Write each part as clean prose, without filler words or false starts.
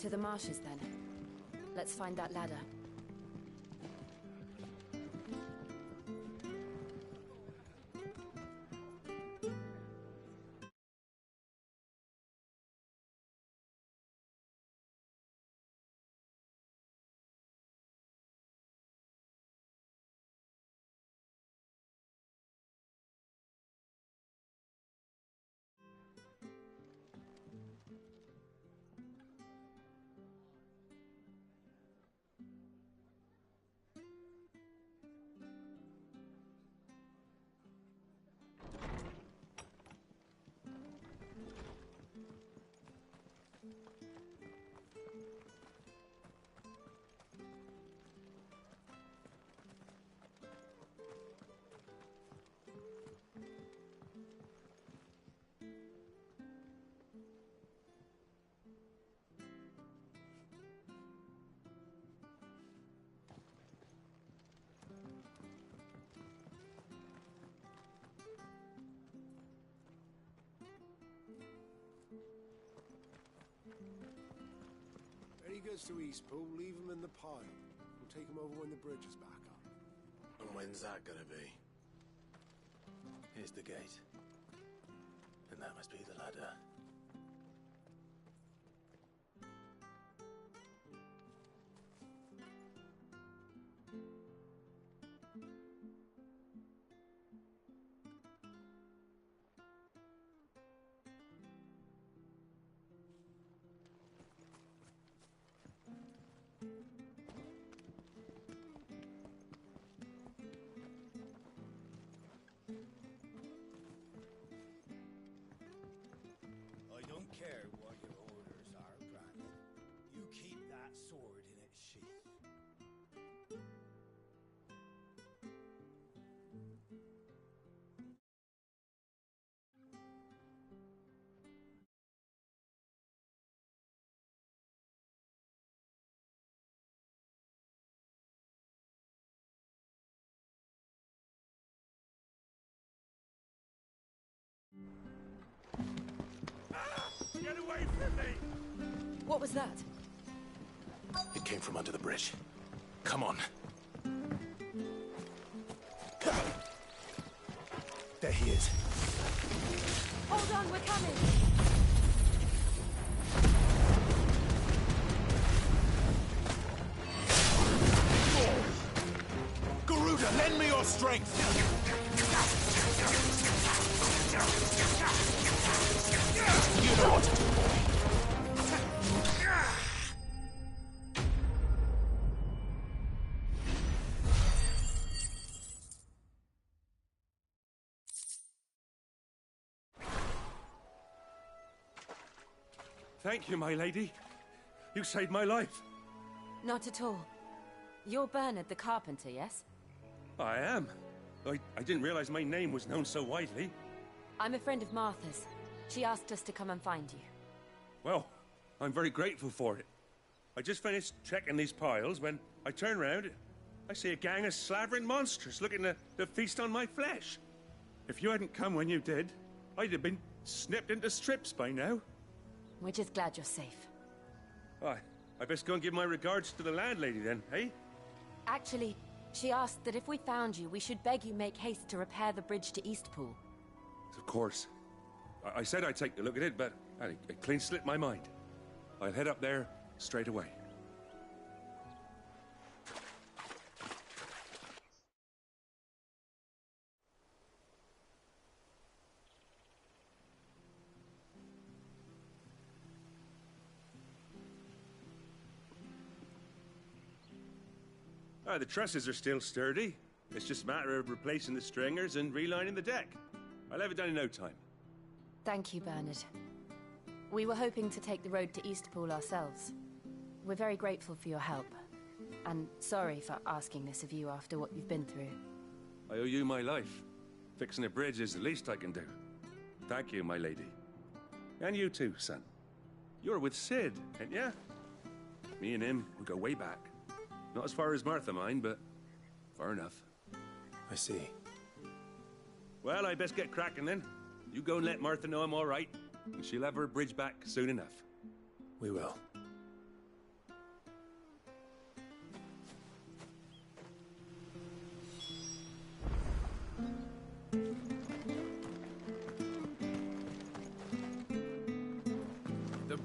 To the marshes, then. Let's find that ladder. When he gets to Eastpool, leave him in the pile. We'll take him over when the bridge is back up. And when's that gonna be? Here's the gate. And that must be the ladder. I don't care what your orders are, Brandon. You keep that sword in its sheath. Get away from me! What was that? It came from under the bridge. Come on. There he is. Hold on, we're coming! Garuda, lend me your strength! You know what to do, boy. Thank you, my lady. You saved my life. Not at all. You're Bernard the carpenter, yes? I am. I didn't realize my name was known so widely. I'm a friend of Martha's. She asked us to come and find you. Well, I'm very grateful for it. I just finished checking these piles when I turn around. I see a gang of slavering monsters looking to feast on my flesh. If you hadn't come when you did, I'd have been snipped into strips by now. We're just glad you're safe. I best go and give my regards to the landlady then, eh? Actually, she asked that if we found you, we should beg you make haste to repair the bridge to Eastpool. Of course. I said I'd take a look at it, but it clean slipped my mind. I'll head up there straight away. The trusses are still sturdy. It's just a matter of replacing the stringers and relining the deck. I'll have it done in no time. Thank you, Bernard. We were hoping to take the road to Eastpool ourselves. We're very grateful for your help. And sorry for asking this of you after what you've been through. I owe you my life. Fixing a bridge is the least I can do. Thank you, my lady. And you too, son. You're with Sid, ain't ya? Me and him, we go way back. Not as far as Martha, mind, but far enough. I see. Well, I best get cracking then. You go and let Martha know I'm all right, and she'll have her bridge back soon enough. We will.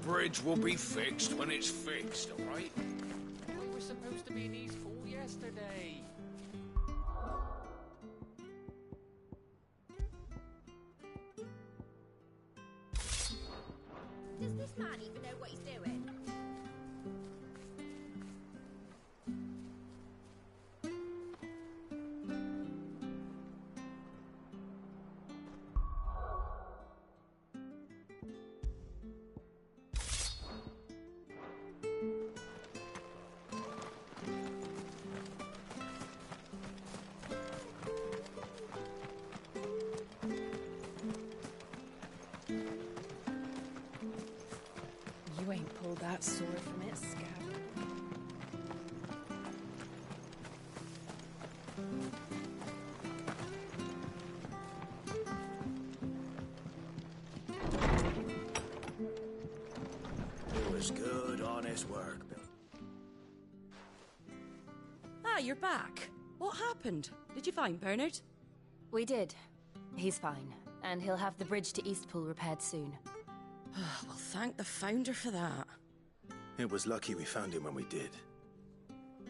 bridge will be fixed when it's fixed, all right? We were supposed to be in Eastpool yesterday. Does this man even know what he's doing? You ain't pulled that sword from its scabbard. It was good, honest work, Bill. Ah, you're back. What happened? Did you find Bernard? We did. He's fine, and he'll have the bridge to Eastpool repaired soon. Well, thank the Founder for that. It was lucky we found him when we did.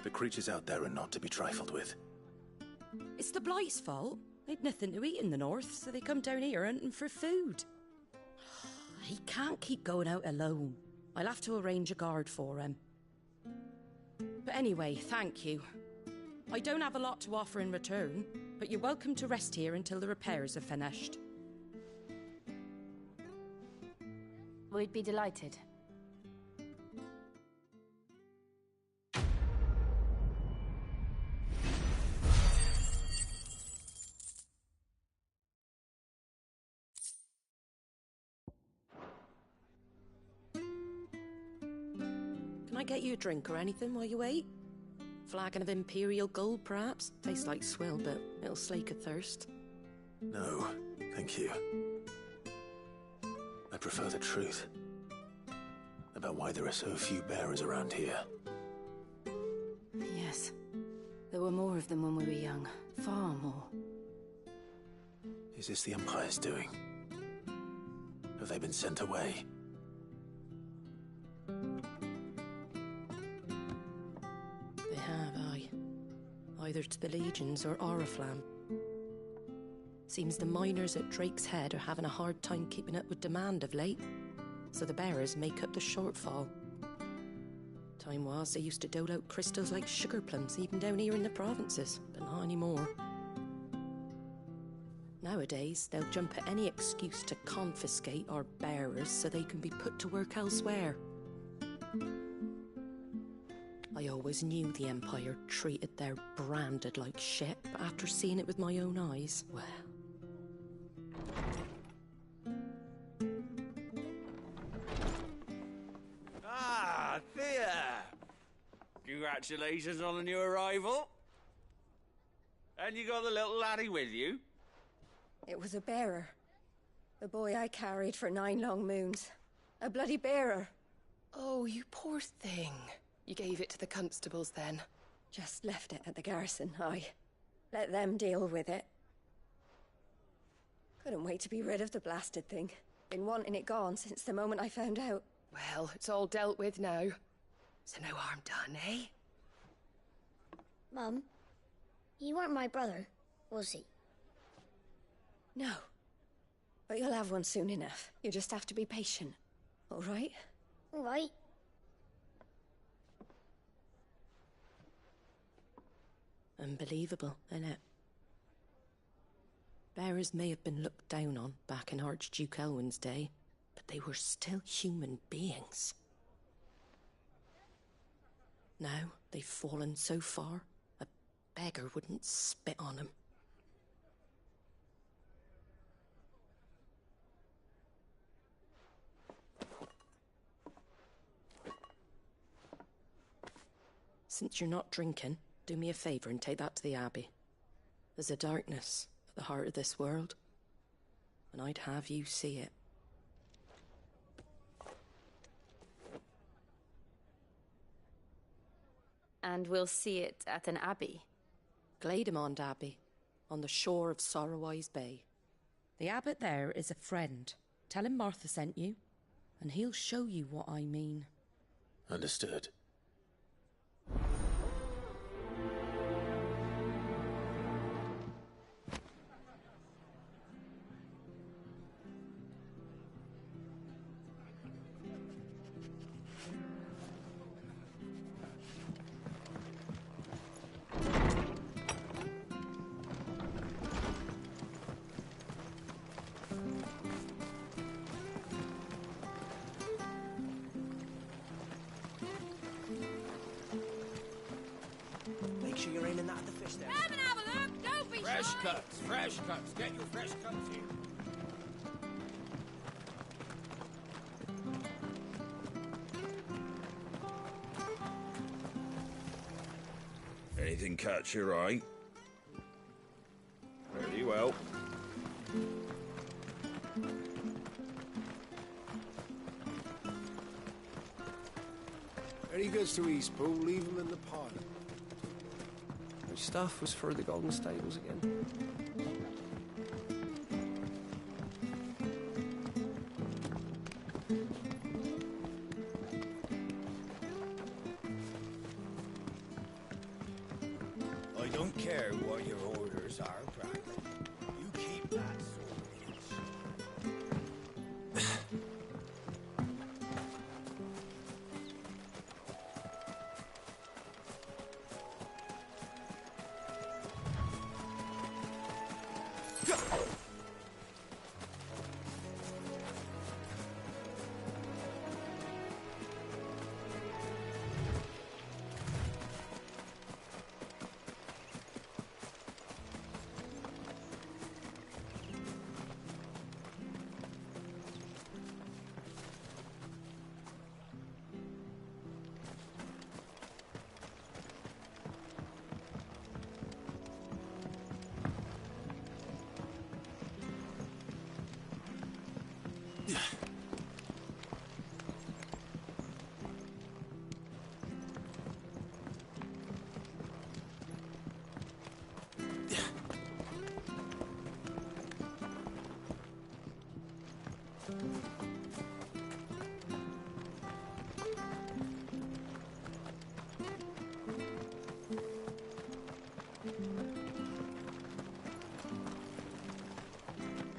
The creatures out there are not to be trifled with. It's the Blight's fault. They'd nothing to eat in the north, so they come down here hunting for food. He can't keep going out alone. I'll have to arrange a guard for him. But anyway, thank you. I don't have a lot to offer in return, but you're welcome to rest here until the repairs are finished. We'd be delighted. Can I get you a drink or anything while you wait? Flagon of Imperial Gold, perhaps? Tastes like swill, but it'll slake a thirst. No, thank you. I prefer the truth about why there are so few bearers around here. Yes. There were more of them when we were young. Far more. Is this the Empire's doing? Have they been sent away? They have, aye. Either to the Legions or Oriflamme. Seems the miners at Drake's Head are having a hard time keeping up with demand of late, so the bearers make up the shortfall. Time was they used to dole out crystals like sugar plums even down here in the provinces, but not anymore. Nowadays, they'll jump at any excuse to confiscate our bearers so they can be put to work elsewhere. I always knew the Empire treated their branded like shit, but after seeing it with my own eyes, well... Ah, Thea! Congratulations on the new arrival. And you got the little laddie with you? It was a bearer. The boy I carried for 9 long moons. A bloody bearer. Oh, you poor thing. You gave it to the constables then? Just left it at the garrison, aye. Let them deal with it. Couldn't wait to be rid of the blasted thing. Been wanting it gone since the moment I found out. Well, it's all dealt with now. So no harm done, eh? Mum, he weren't my brother, was he? No. But you'll have one soon enough. You just have to be patient. All right? All right. Unbelievable, innit? Bearers may have been looked down on back in Archduke Elwin's day, but they were still human beings. Now they've fallen so far, a beggar wouldn't spit on them. Since you're not drinking, do me a favour and take that to the Abbey. There's a darkness at the heart of this world, and I'd have you see it. And we'll see it at an abbey? Glademond Abbey, on the shore of Sorrowise Bay. The abbot there is a friend. Tell him Martha sent you, and he'll show you what I mean. Understood. Make sure you're aiming that at the fish there. Come and have a look! Don't be Fresh shy! cuts, fresh cuts. Get your fresh cuts here. Anything catch your eye? Very well. Any goods to Eastpool, leave them in the pile. Which stuff was for the Golden Stables again? I don't care what your orders are, Brandon. You keep that sword in its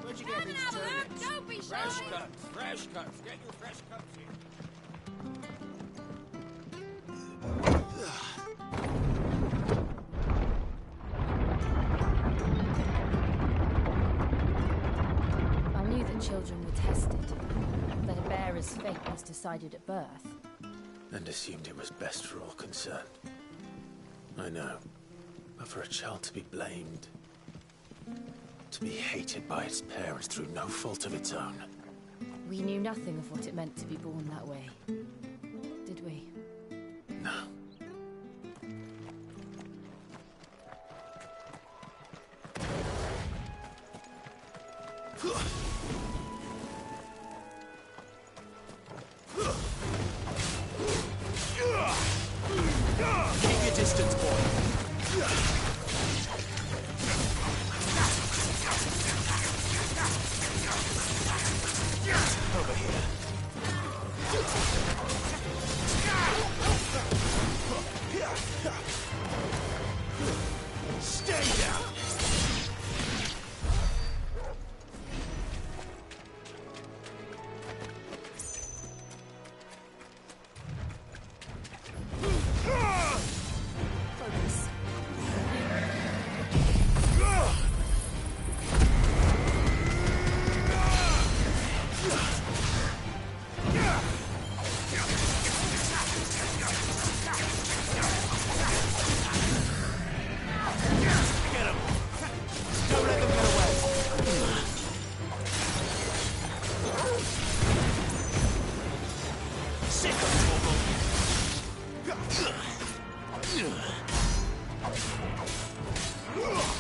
Where'd you Come get and these have a look! turnips? Don't be fresh shy! cuts, fresh cuts. Get your fresh cuts here. I knew that children were tested, that a bearer's fate was decided at birth. And assumed it was best for all concerned. I know. But for a child to be blamed, to be hated by its parents through no fault of its own. We knew nothing of what it meant to be born that way, did we? No. Keep your distance, boy. Over here. Stay down. Focus. Get him. Don't let them get away. Sick of trouble.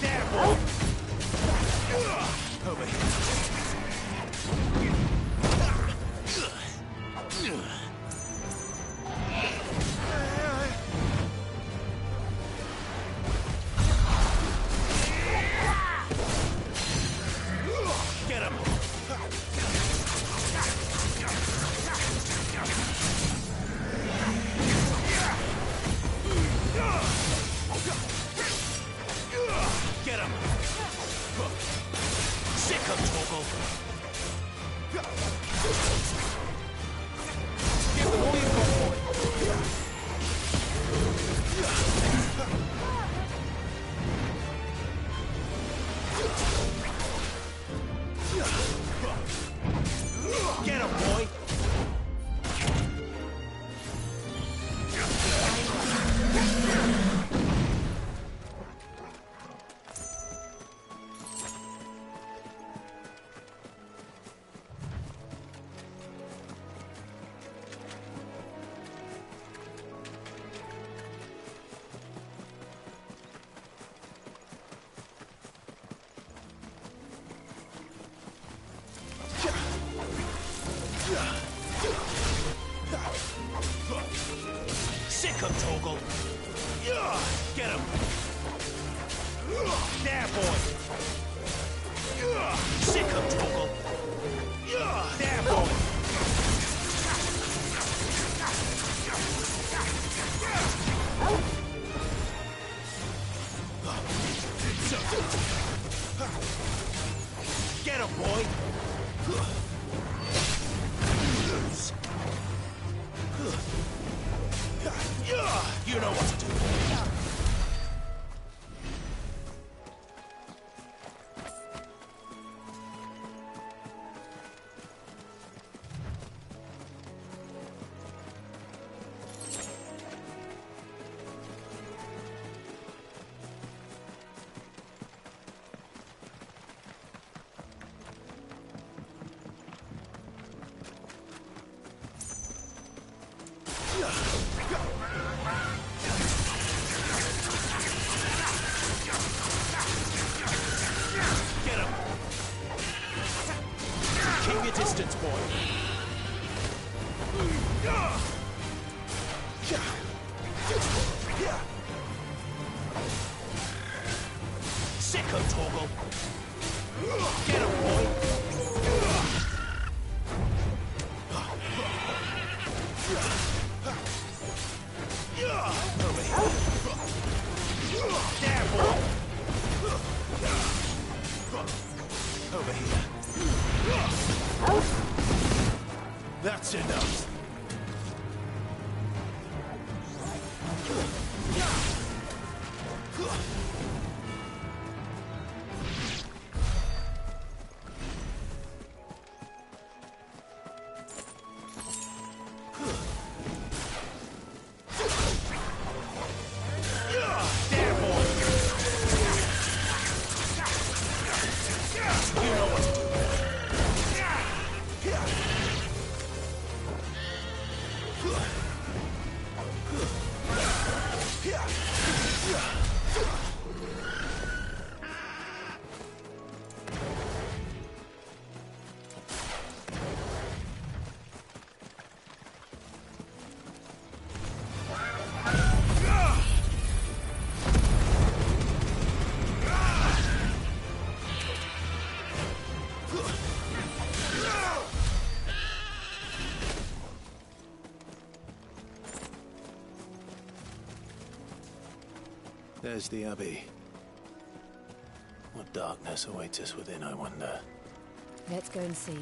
There, boy. Over here. Get him. 'em, Torgal. Give them all you've got, boy. Get him, boy. Sick 'em, Torgal. Get him. There, boy. Sick 'em, Torgal. There, boy. Get him, boy. You know what to do. Get him. Keep your distance, boy. Sick 'em, Torgal. Get him, boy. Over here. There, boy. Over here. That's enough. There, boy. You know what to do. There's the Abbey. What darkness awaits us within, I wonder. Let's go and see.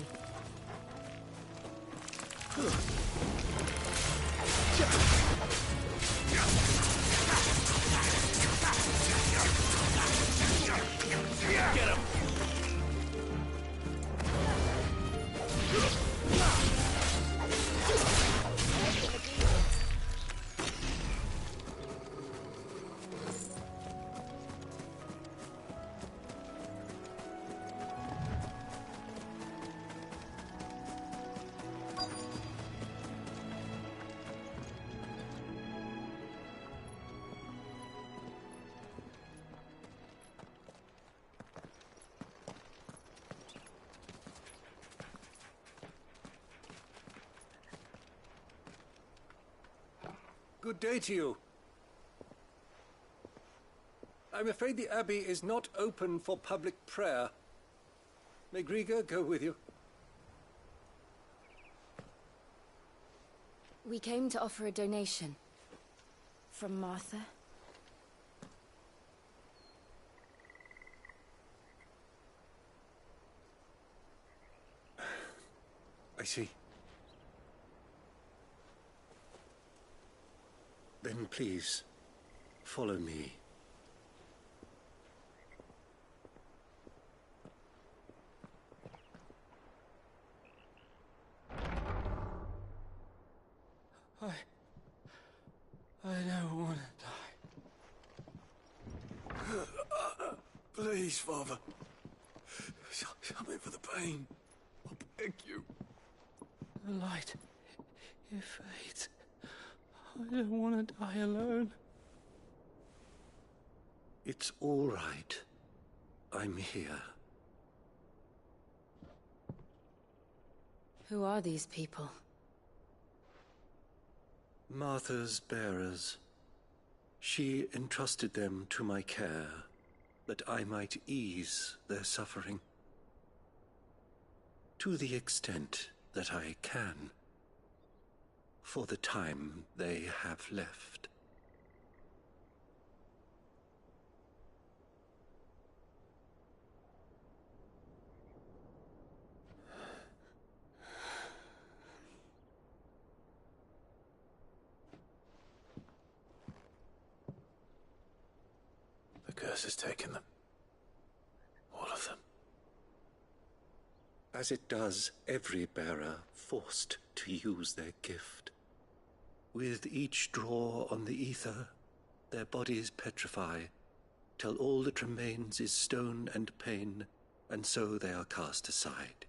Get him. Good day to you. I'm afraid the Abbey is not open for public prayer. May Grieger go with you? We came to offer a donation. From Martha. I see. Then please, follow me. I don't want to die. Please, Father. Help me for the pain. I beg you. The light, it fades. I don't want to die alone. It's all right. I'm here. Who are these people? Martha's bearers. She entrusted them to my care, that I might ease their suffering. To the extent that I can, for the time they have left. The curse has taken them. All of them. As it does every bearer forced to use their gift. With each draw on the ether, their bodies petrify, till all that remains is stone and pain, and so they are cast aside.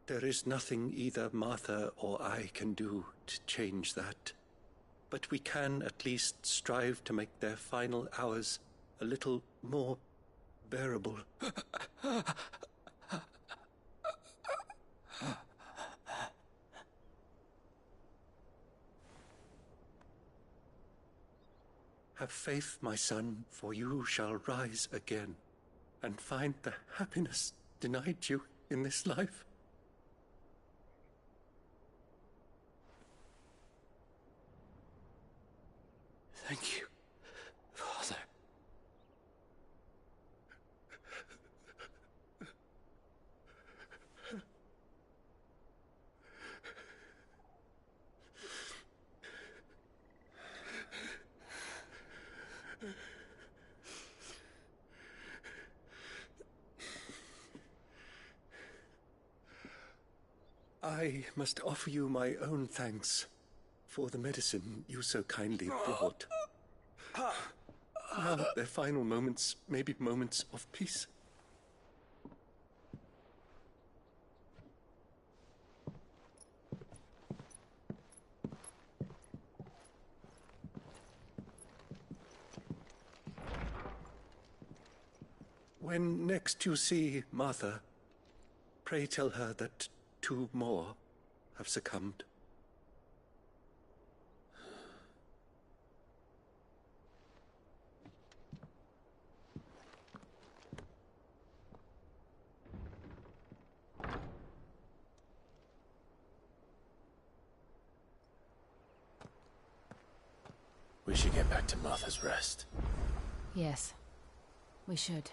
There is nothing either Martha or I can do to change that, but we can at least strive to make their final hours a little more bearable. Have faith, my son, for you shall rise again, and find the happiness denied you in this life. Thank you, Father. I must offer you my own thanks for the medicine you so kindly brought. Now their final moments may be moments of peace. When next you see Martha, pray tell her that 2 more have succumbed. We should get back to Martha's Rest. Yes, we should.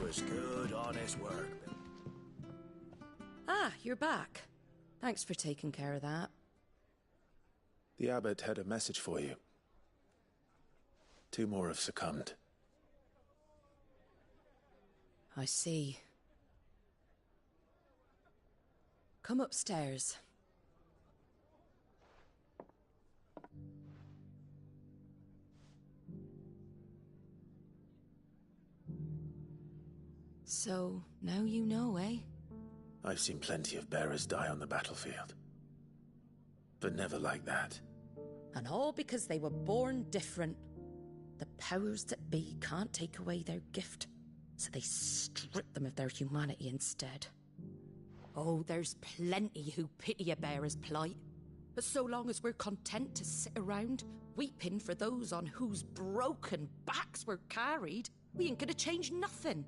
was good, honest work. Ah, you're back. Thanks for taking care of that. The abbot had a message for you. 2 more have succumbed. I see. Come upstairs. So, now you know, eh? I've seen plenty of bearers die on the battlefield. But never like that. And all because they were born different. The powers that be can't take away their gift, so they strip them of their humanity instead. Oh, there's plenty who pity a bearer's plight. But so long as we're content to sit around, weeping for those on whose broken backs we're carried, we ain't gonna change nothing.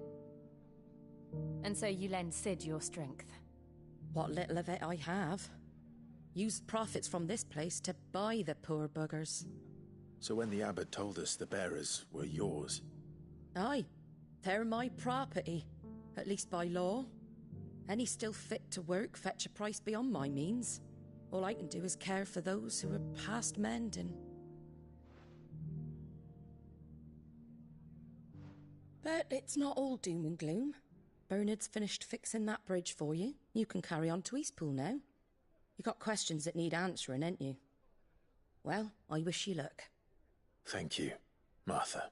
And so you lend Sid your strength? What little of it I have. Used profits from this place to buy the poor buggers. So when the abbot told us the bearers were yours... Aye, they're my property, at least by law. Any still fit to work fetch a price beyond my means. All I can do is care for those who are past mending. But it's not all doom and gloom. Bernard's finished fixing that bridge for you. You can carry on to Eastpool now. You got questions that need answering, ain't you? Well, I wish you luck. Thank you, Martha.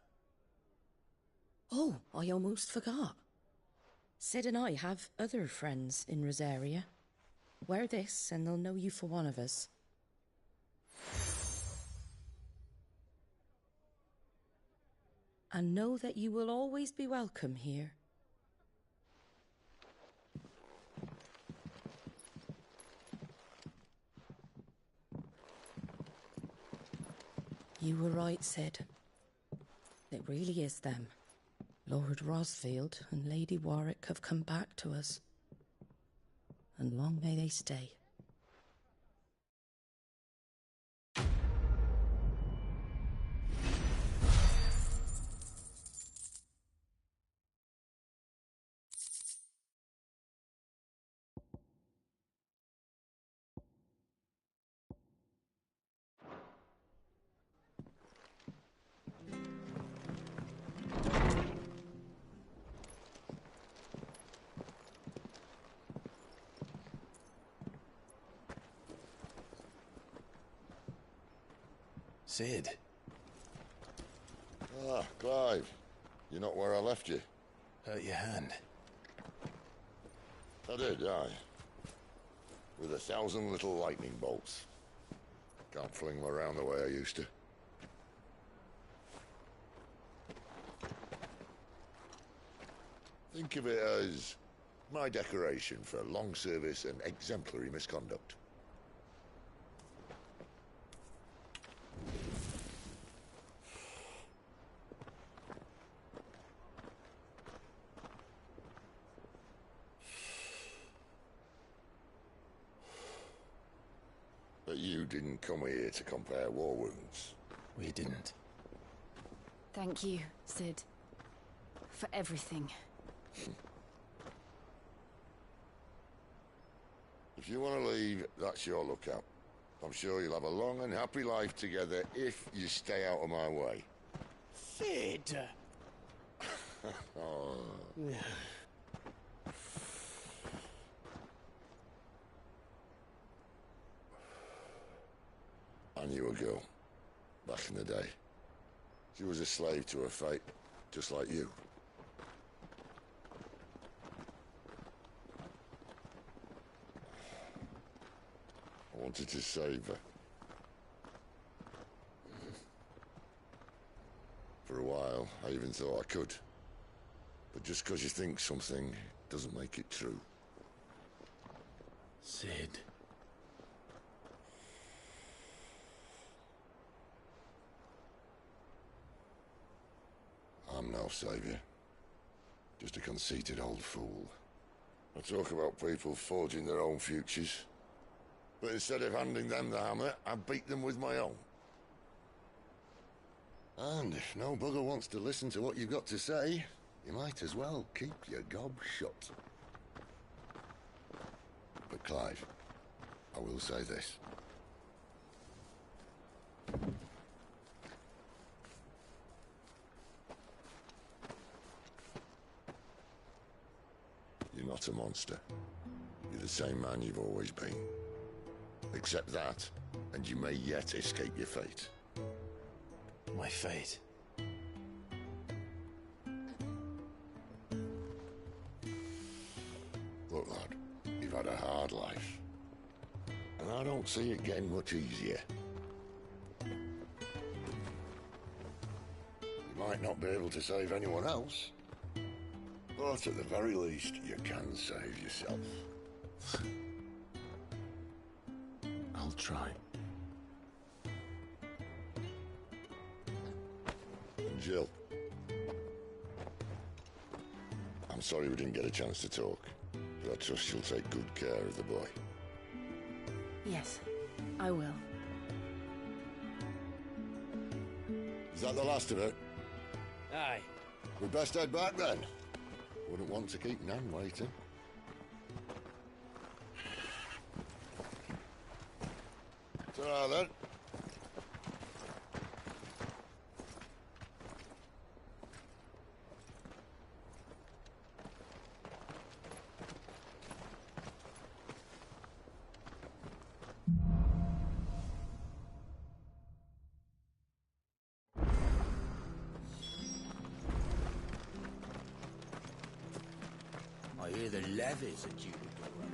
Oh, I almost forgot. Sid and I have other friends in Rosaria. Wear this and they'll know you for one of us. And know that you will always be welcome here. You were right, Sid. It really is them. Lord Rosfield and Lady Warwick have come back to us. And long may they stay. Sid. Ah, Clive. You're not where I left you. Hurt your hand. I did, aye. With 1,000 little lightning bolts. Can't fling them around the way I used to. Think of it as my decoration for long service and exemplary misconduct. But you didn't come here to compare war wounds. We didn't. Thank you, Sid. For everything. If you want to leave, that's your lookout. I'm sure you'll have a long and happy life together if you stay out of my way. Sid! Oh. I knew a girl, back in the day. She was a slave to her fate, just like you. I wanted to save her. For a while, I even thought I could. But just because you think something doesn't make it true. Sid. I'm no savior. Just a conceited old fool. I talk about people forging their own futures. But instead of handing them the hammer, I beat them with my own. And if no bugger wants to listen to what you've got to say, you might as well keep your gob shut. But Clive, I will say this. You're not a monster. You're the same man you've always been. Accept that, and you may yet escape your fate. My fate? Look, lad, you've had a hard life. And I don't see it getting much easier. You might not be able to save anyone else, but at the very least, you can save yourself. I'll try. And Jill, I'm sorry we didn't get a chance to talk, but I trust she'll take good care of the boy. Yes, I will. Is that the last of it? Aye. We best head back then. Wouldn't want to keep Nan waiting. Ta-ra then. I hear the levies are due to go up.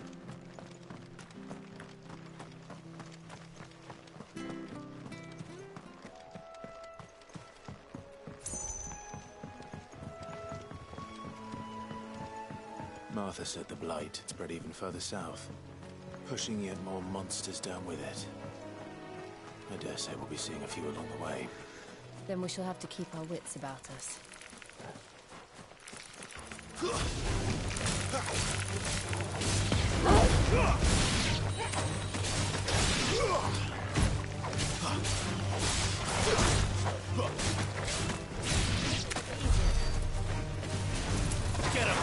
Martha said the blight had spread even further south, pushing yet more monsters down with it. I dare say we'll be seeing a few along the way. Then we shall have to keep our wits about us. Get him!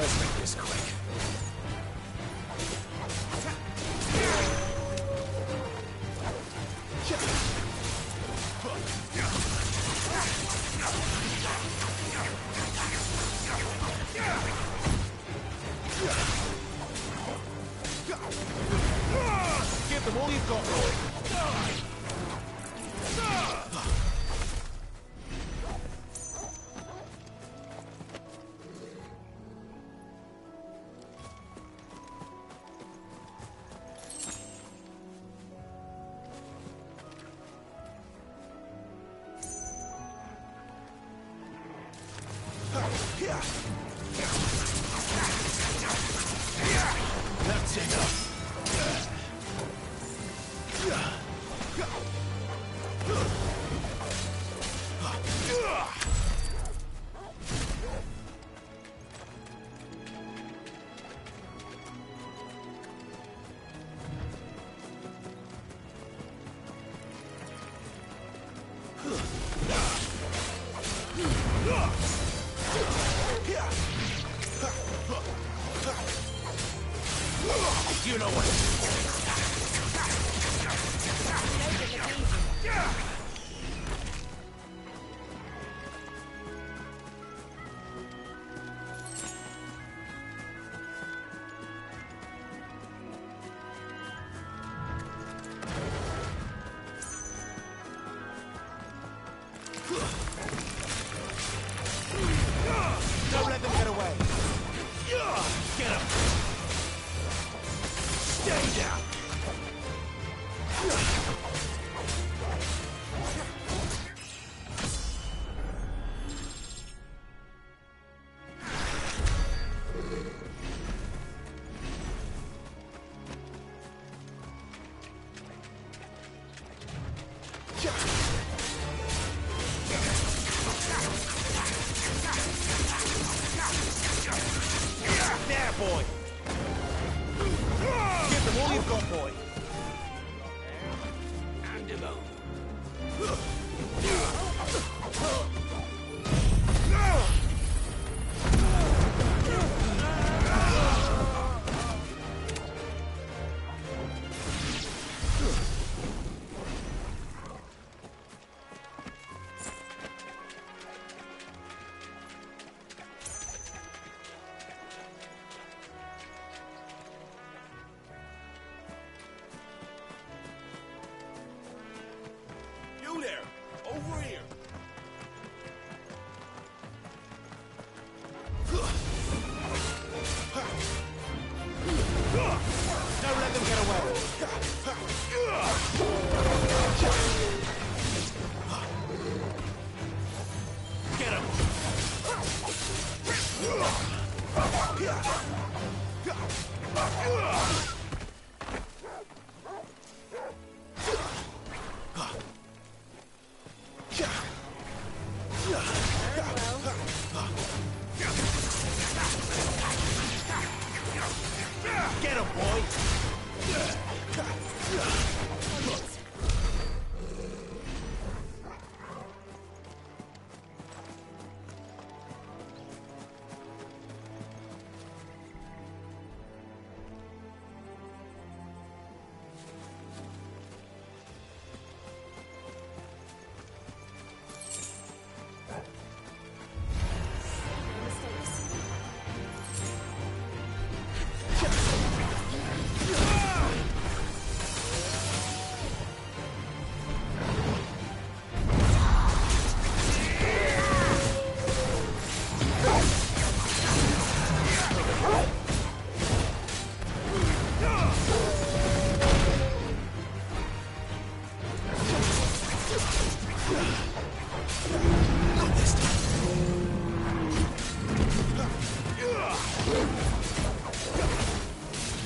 Let's make this quick. Give them all you've got, boy. That's enough. You know what? Don't let them get away. Get up. Stay down. There, boy. Give them all you've got, boy. And him over. You there! Over here! Don't let them get away! Get him! Get him, boy!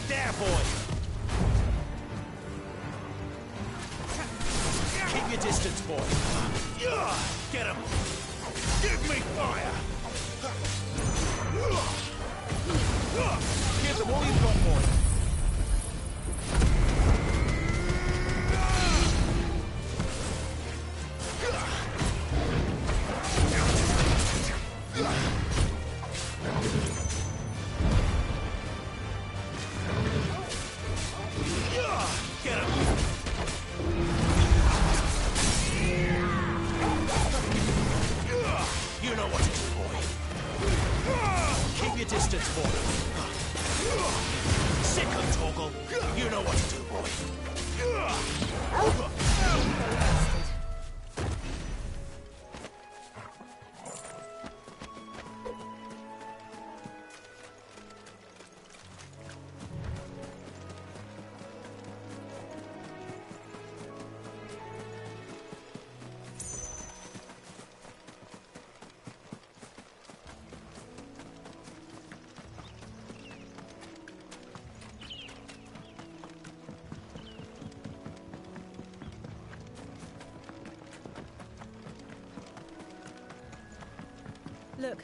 There, boy! Keep your distance, boy. Get him! Give me fire! Give them all you've got, boy. Look,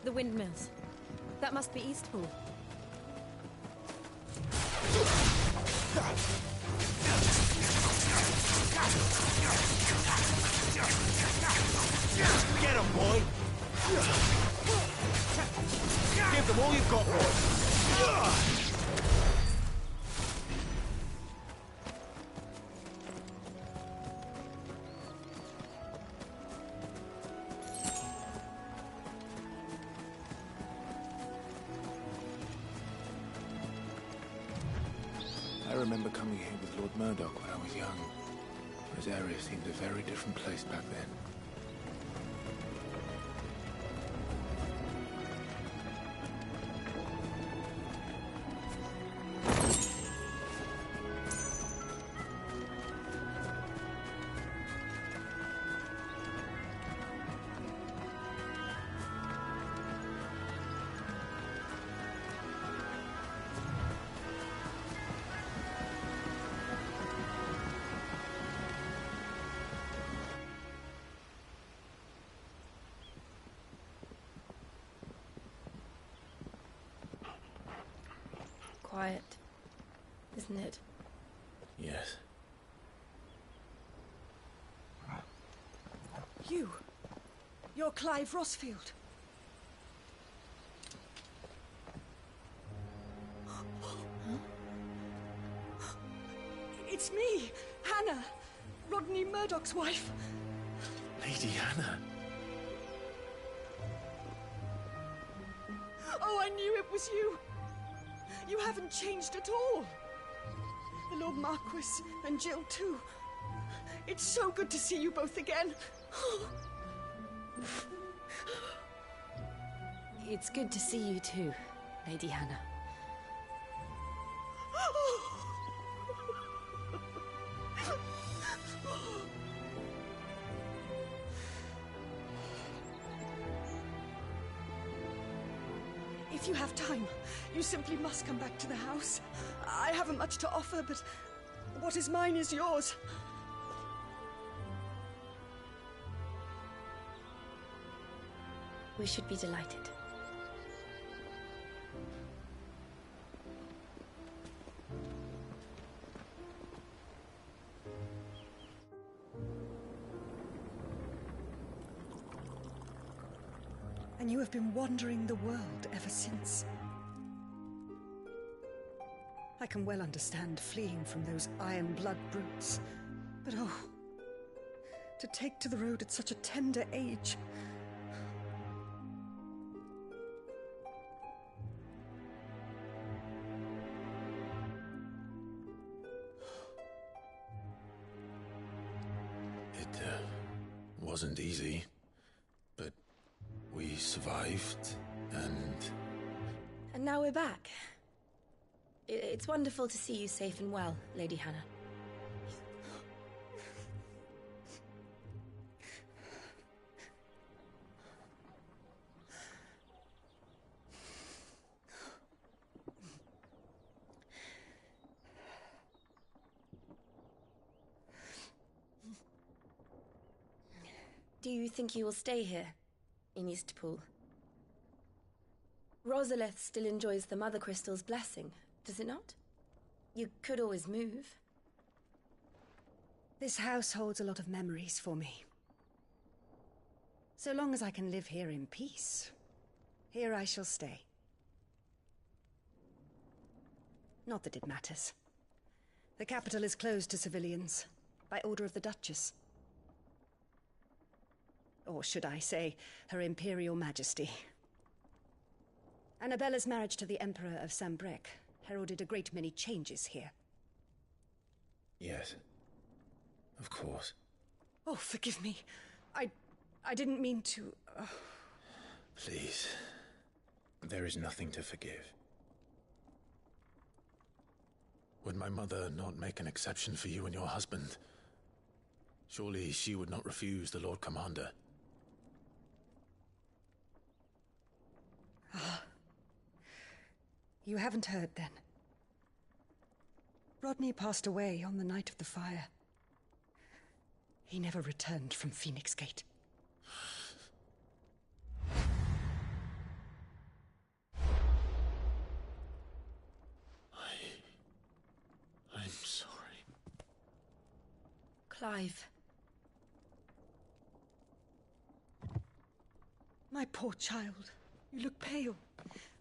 the windmills. That must be Eastpool. Get him, boy! Give them all you've got, boy! I remember coming here with Lord Murdoch when I was young. This area seemed a very different place back then. Quiet, isn't it? Yes. You're Clive Rossfield. It's me, Hannah, Rodney Murdoch's wife. Lady Hannah. Oh, I knew it was you. You haven't changed at all. The Lord Marquis and Jill too. It's so good to see you both again. It's good to see you too, Lady Hannah. If you have time, you simply must come back to the house. I haven't much to offer, but what is mine is yours. We should be delighted. And you have been wandering the world ever since. I can well understand fleeing from those iron blood brutes. But oh, to take to the road at such a tender age. It wasn't easy, but we survived, and... And now we're back. It's wonderful to see you safe and well, Lady Hannah. Do you think you will stay here, in Eastpool? Rosalith still enjoys the Mother Crystal's blessing, does it not? You could always move. This house holds a lot of memories for me. So long as I can live here in peace, here I shall stay. Not that it matters. The capital is closed to civilians, by order of the Duchess. Or should I say, Her Imperial Majesty. Annabella's marriage to the Emperor of Sambrec heralded a great many changes here. Yes. Of course. Oh, forgive me. I didn't mean to... Please. There is nothing to forgive. Would my mother not make an exception for you and your husband? Surely she would not refuse the Lord Commander. You haven't heard, then. Rodney passed away on the night of the fire. He never returned from Phoenix Gate. Clive. My poor child. You look pale.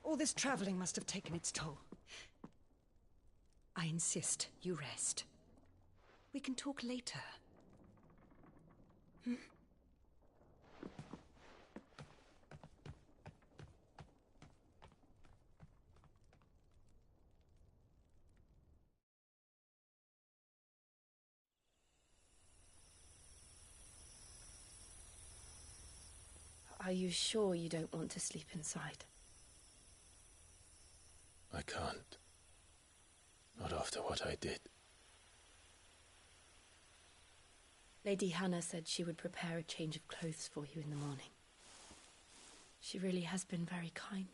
All this traveling must have taken its toll. I insist you rest. We can talk later. Hmm? Are you sure you don't want to sleep inside? I can't. Not after what I did. Lady Hannah said she would prepare a change of clothes for you in the morning. She really has been very kind.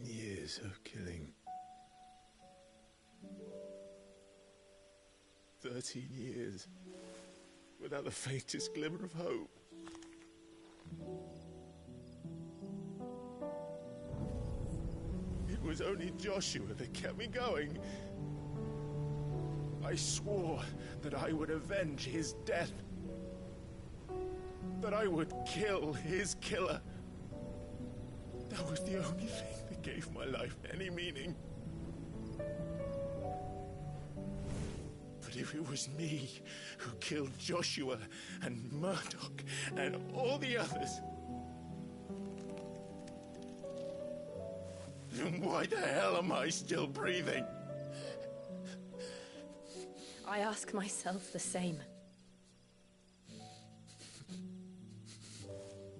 Years of killing. 13 years without the faintest glimmer of hope. It was only Joshua that kept me going. I swore that I would avenge his death. That I would kill his killer. That was the only thing that gave my life any meaning. But if it was me who killed Joshua and Murdoch and all the others, then why the hell am I still breathing? I ask myself the same.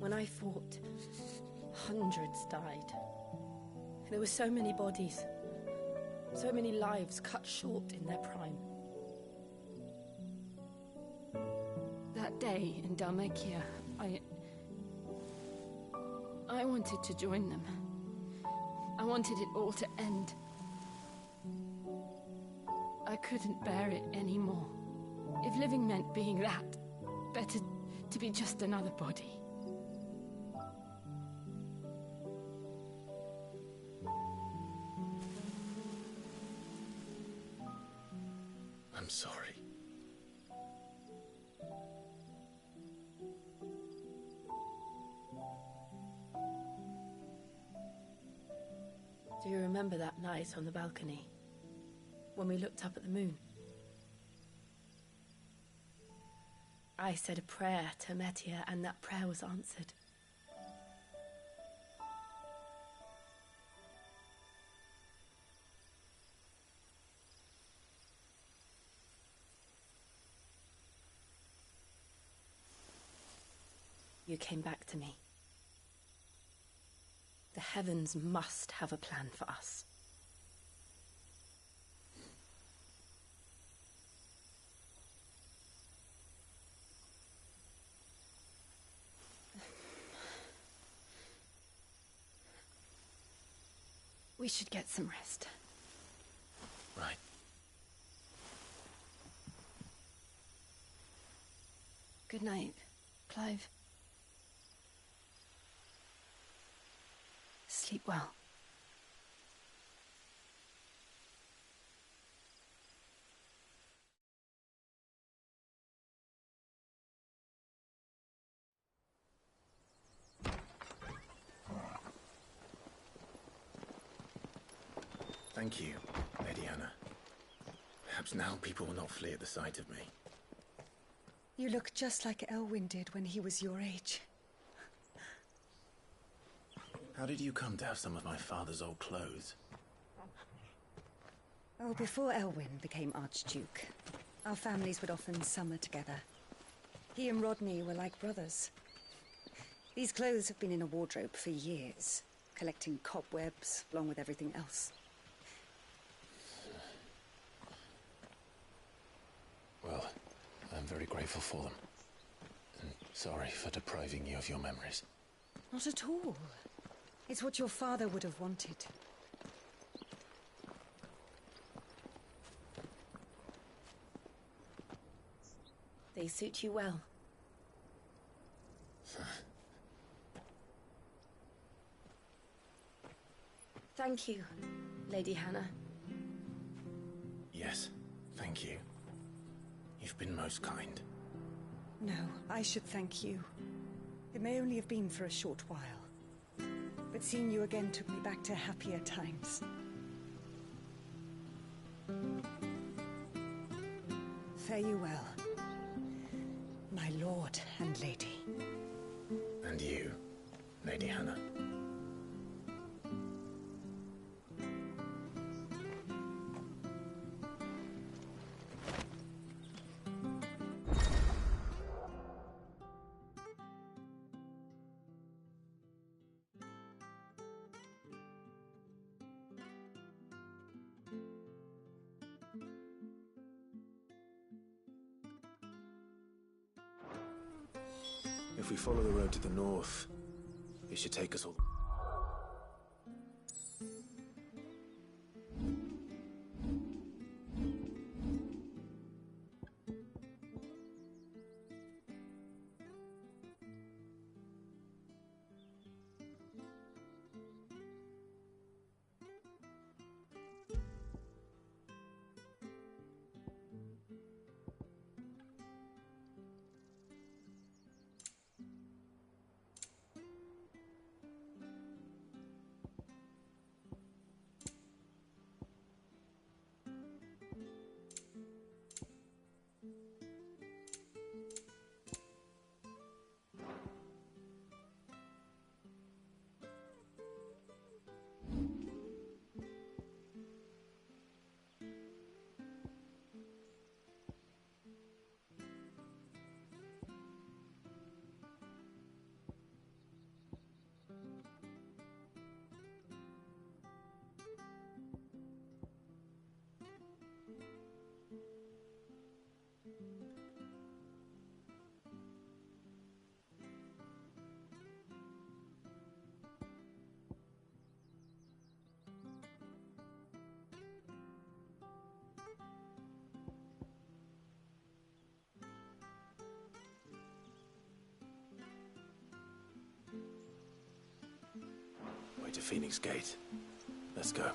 When I fought, hundreds died. There were so many bodies, so many lives cut short in their prime. That day in Dalmekia, I wanted to join them. I wanted it all to end. I couldn't bear it anymore. If living meant being that, better to be just another body. I'm sorry. Do you remember that night on the balcony, when we looked up at the moon? I said a prayer to Metia, and that prayer was answered. You came back to me. The heavens must have a plan for us. We should get some rest. Right. Good night, Clive. Sleep well. Thank you, Lady Hannah. Perhaps now people will not flee at the sight of me. You look just like Elwyn did when he was your age. How did you come to have some of my father's old clothes? Oh, before Elwyn became Archduke, our families would often summer together. He and Rodney were like brothers. These clothes have been in a wardrobe for years, collecting cobwebs along with everything else. Well, I'm very grateful for them. And sorry for depriving you of your memories. Not at all. It's what your father would have wanted. They suit you well. Thank you, Lady Hannah. Yes, thank you. You've been most kind. No, I should thank you. It may only have been for a short while, but seeing you again took me back to happier times. Fare you well, my lord and lady. And you, Lady Hannah. If we follow the road to the north, it should take us all... Way to Phoenix Gate. Let's go.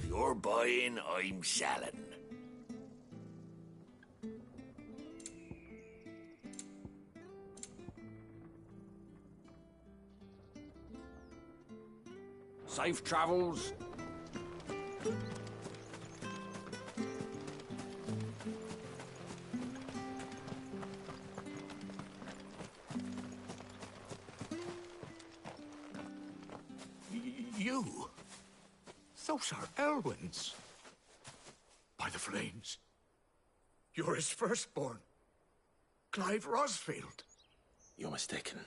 You're buying, I'm selling. Safe travels. You? Those are Elwyn's. By the flames. You're his firstborn. Clive Rosfield. You're mistaken.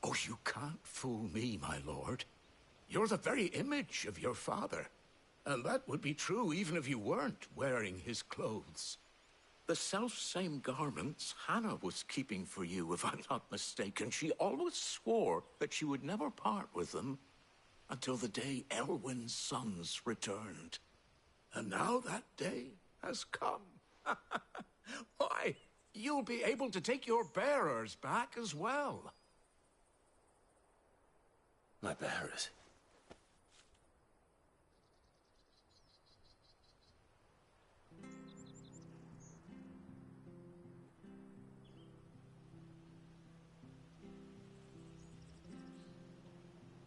Oh, you can't fool me, my lord. You're the very image of your father. And that would be true even if you weren't wearing his clothes. The self-same garments Hannah was keeping for you, if I'm not mistaken. She always swore that she would never part with them until the day Elwyn's sons returned. And now that day has come. Why, you'll be able to take your bearers back as well. My bearers?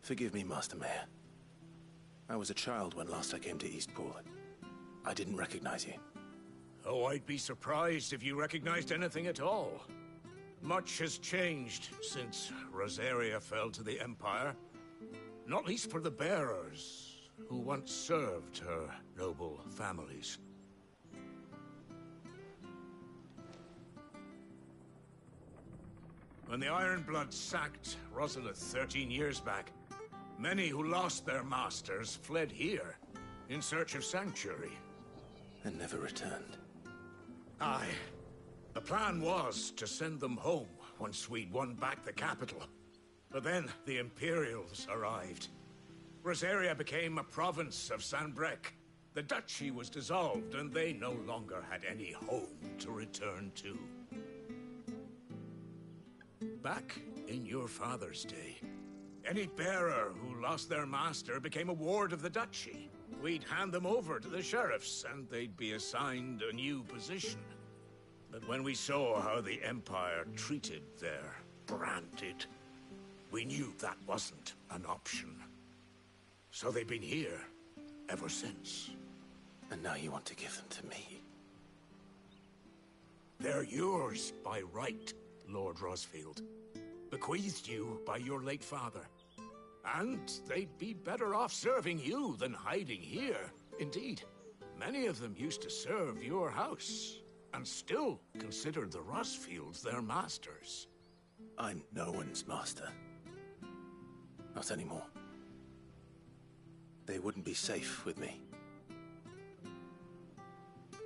Forgive me, Master Mayor. I was a child when last I came to Eastpool. I didn't recognize you. Oh, I'd be surprised if you recognized anything at all. Much has changed since Rosaria fell to the Empire. Not least for the bearers, who once served her noble families. When the Ironbloods sacked Rosalith 13 years back, many who lost their masters fled here in search of sanctuary. And never returned. Aye. The plan was to send them home once we'd won back the capital. But then the Imperials arrived. Rosaria became a province of Sanbreque. The duchy was dissolved, and they no longer had any home to return to. Back in your father's day, any bearer who lost their master became a ward of the duchy. We'd hand them over to the sheriffs, and they'd be assigned a new position. But when we saw how the Empire treated their branded, we knew that wasn't an option. So they've been here ever since. And now you want to give them to me? They're yours by right, Lord Rosfield. Bequeathed you by your late father. And they'd be better off serving you than hiding here. Indeed, many of them used to serve your house, and still considered the Rosfields their masters. I'm no one's master. Not anymore. They wouldn't be safe with me.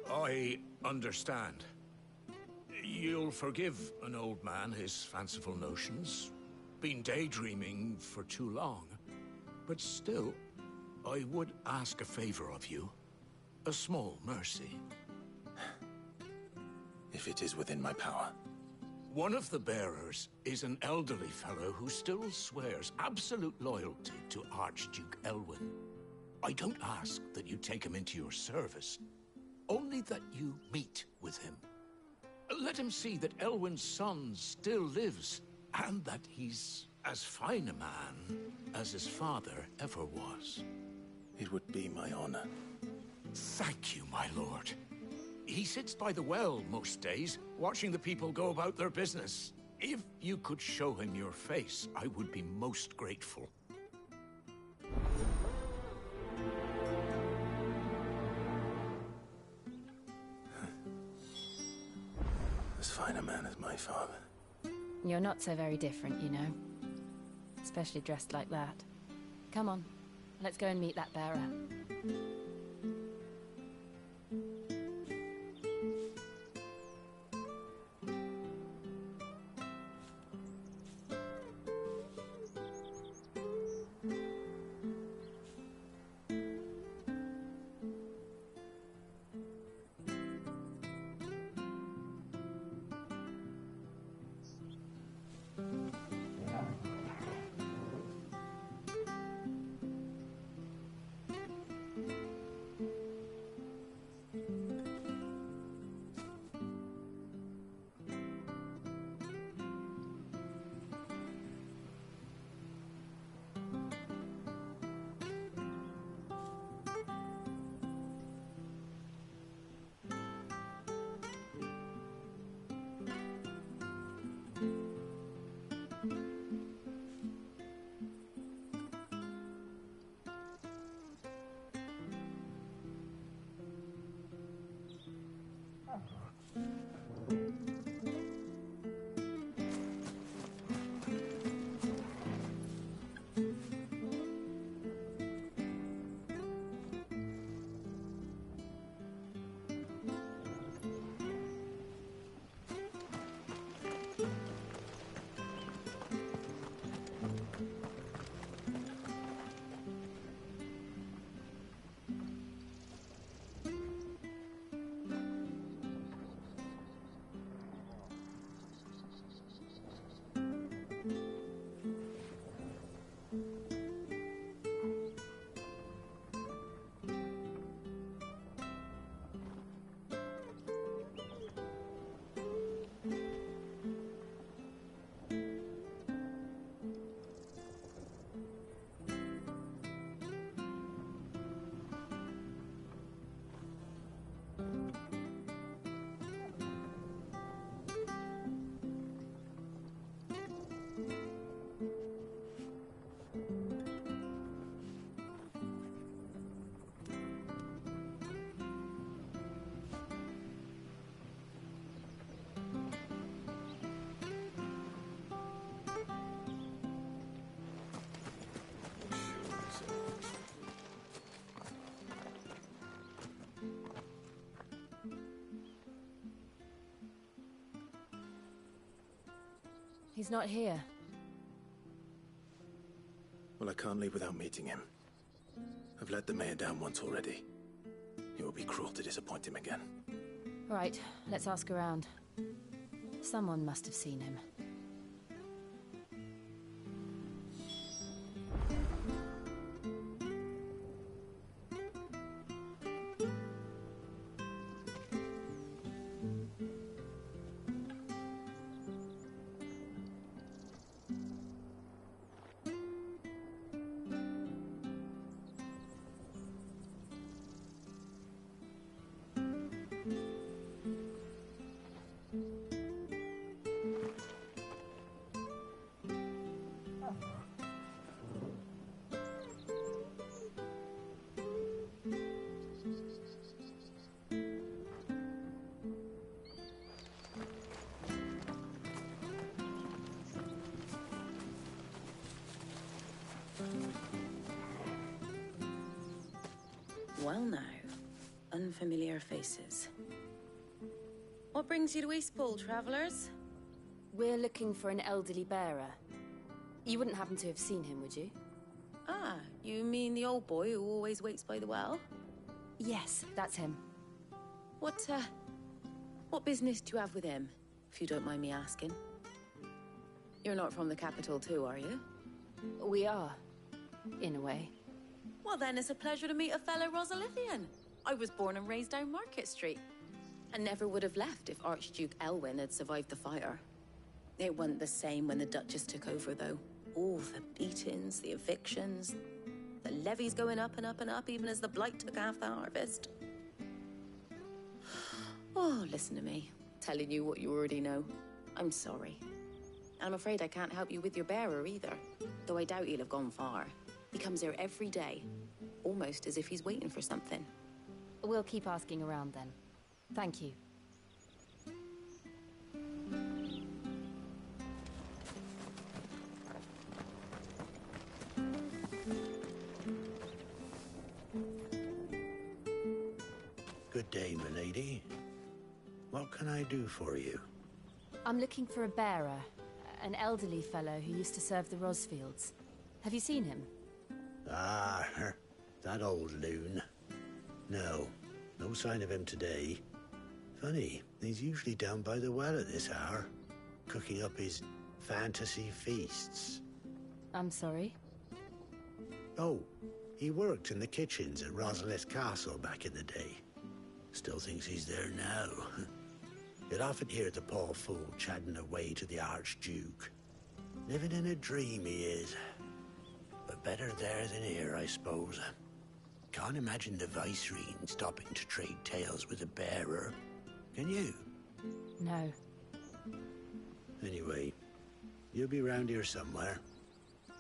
I understand. You'll forgive an old man his fanciful notions. Been daydreaming for too long. But still, I would ask a favor of you. A small mercy. If it is within my power. One of the bearers is an elderly fellow who still swears absolute loyalty to Archduke Elwyn. I don't ask that you take him into your service, only that you meet with him. Let him see that Elwyn's son still lives, and that he's as fine a man as his father ever was. It would be my honor. Thank you, my lord. He sits by the well most days, watching the people go about their business. If you could show him your face, I would be most grateful. As fine a man as my father. You're not so very different, you know. Especially dressed like that. Come on, let's go and meet that bearer. He's not here. Well, I can't leave without meeting him. I've let the mayor down once already. It would be cruel to disappoint him again. Right, let's ask around. Someone must have seen him. Well now, unfamiliar faces. What brings you to Eastpool, travellers? We're looking for an elderly bearer. You wouldn't happen to have seen him, would you? Ah, you mean the old boy who always waits by the well? Yes, that's him. What business do you have with him, if you don't mind me asking? You're not from the capital too, are you? We are, in a way. Well then, it's a pleasure to meet a fellow Rosalithian. I was born and raised down Market Street, and never would have left if Archduke Elwyn had survived the fire. It wasn't the same when the Duchess took over, though. All the beatings, the evictions, the levies going up and up and up, even as the blight took half the harvest. Oh, listen to me, telling you what you already know. I'm sorry. I'm afraid I can't help you with your bearer either, though I doubt he'll have gone far. He comes here every day, almost as if he's waiting for something. We'll keep asking around then. Thank you. Good day, milady. What can I do for you? I'm looking for a bearer, an elderly fellow who used to serve the Rosfields. Have you seen him? Ah, that old loon. No sign of him today. Funny, he's usually down by the well at this hour, cooking up his fantasy feasts. I'm sorry? Oh, he worked in the kitchens at Rosalith Castle back in the day. Still thinks he's there now. You'd often hear the poor fool chatting away to the Archduke. Living in a dream he is. But better there than here, I suppose. Can't imagine the Viceroy stopping to trade tales with a bearer. Can you? No. Anyway, you'll be round here somewhere.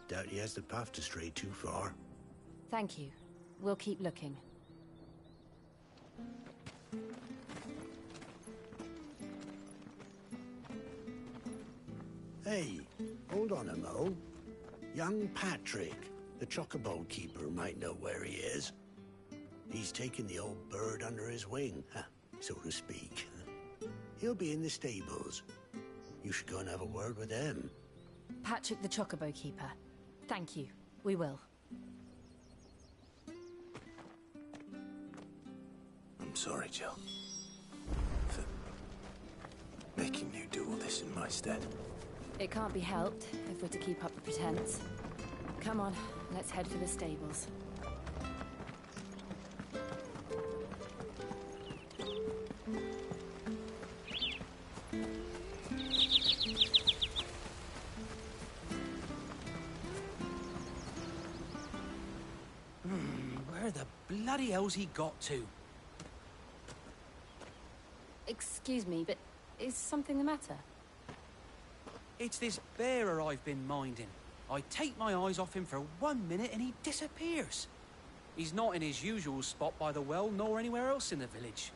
Doubt he has the path to stray too far. Thank you. We'll keep looking. Hey, hold on a mo. Young Patrick, the chocobo keeper, might know where he is. He's taken the old bird under his wing, so to speak. He'll be in the stables. You should go and have a word with him. Patrick the chocobo keeper. Thank you. We will. I'm sorry, Jill. For making you do all this in my stead. It can't be helped if we're to keep up the pretense. Come on, let's head for the stables. Where the bloody hell's he got to? Excuse me, but is something the matter? It's this bearer I've been minding. I take my eyes off him for 1 minute and he disappears. He's not in his usual spot by the well, nor anywhere else in the village.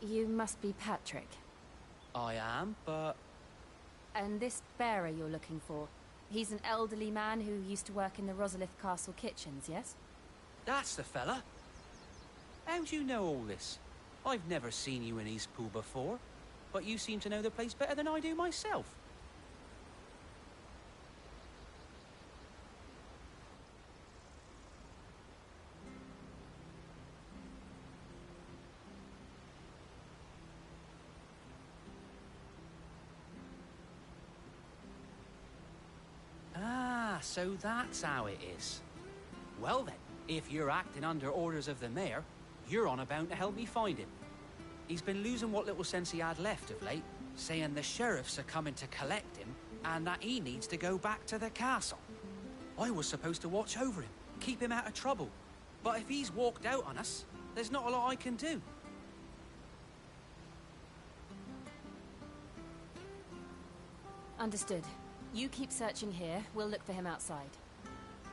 You must be Patrick. I am, but... And this bearer you're looking for, he's an elderly man who used to work in the Rosalith Castle kitchens, yes? That's the fella. How do you know all this? I've never seen you in Eastpool before. but you seem to know the place better than I do myself. Ah, so that's how it is. Well then, if you're acting under orders of the mayor, you're on about to help me find him. He's been losing what little sense he had left of late, saying the sheriffs are coming to collect him and that he needs to go back to the castle. I was supposed to watch over him, keep him out of trouble. But if he's walked out on us, there's not a lot I can do. Understood. You keep searching here, we'll look for him outside.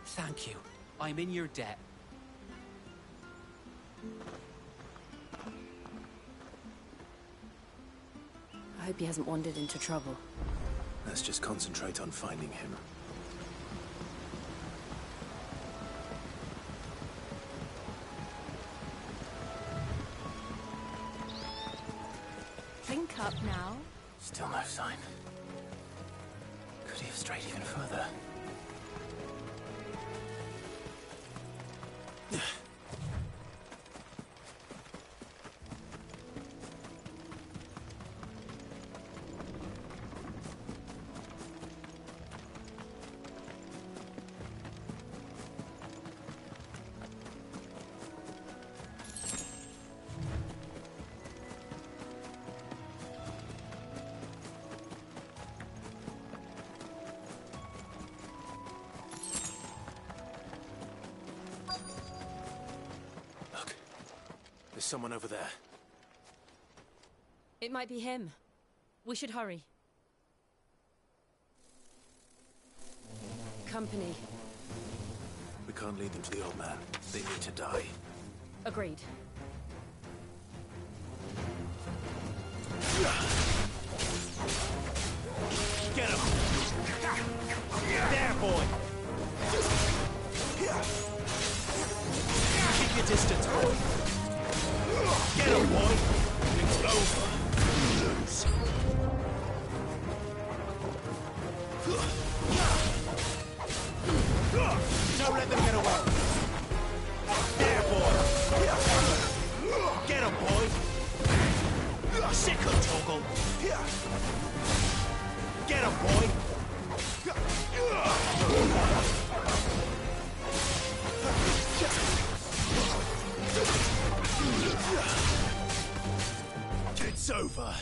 Thank you. I'm in your debt. I hope he hasn't wandered into trouble. Let's just concentrate on finding him. Think up now. Still no sign. Could he have strayed even further? There's someone over there. It might be him. We should hurry. Company. We can't lead them to the old man. They need to die. Agreed. Get him! There, boy! Keep your distance, boy! Get him, boy! It's over. Lose. Don't let them get away. There, boy! Get him, boy! Sick of Toggle! Get him, boy! It's over.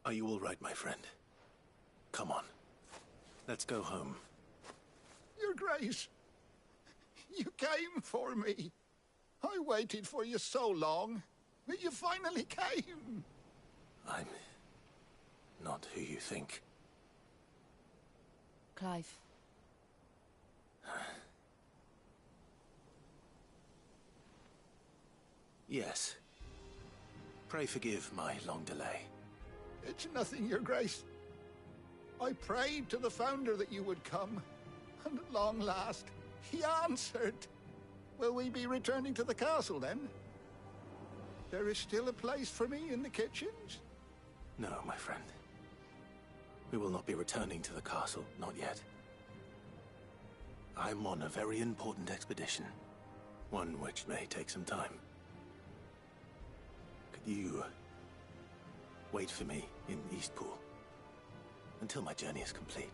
Are you all right, my friend? Come on. Let's go home. Your Grace, you came for me. I waited for you so long, but you finally came. I'm not who you think. Clive. Yes. Pray forgive my long delay. It's nothing, Your Grace. I prayed to the Founder that you would come, and at long last, he answered. Will we be returning to the castle, then? There is still a place for me in the kitchens? No, my friend. We will not be returning to the castle, not yet. I'm on a very important expedition. One which may take some time. Could you wait for me in Eastpool until my journey is complete?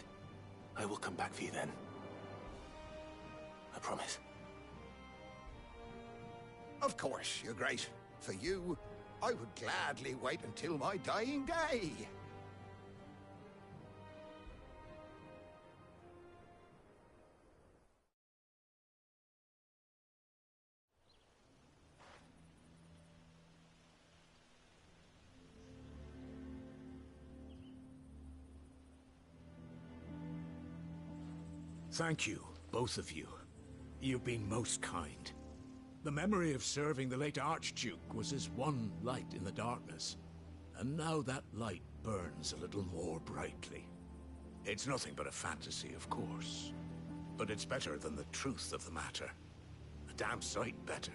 I will come back for you then. I promise. Of course, Your Grace. For you, I would gladly wait until my dying day. Thank you, both of you. You've been most kind. The memory of serving the late Archduke was as one light in the darkness, and now that light burns a little more brightly. It's nothing but a fantasy, of course, but it's better than the truth of the matter. A damn sight better.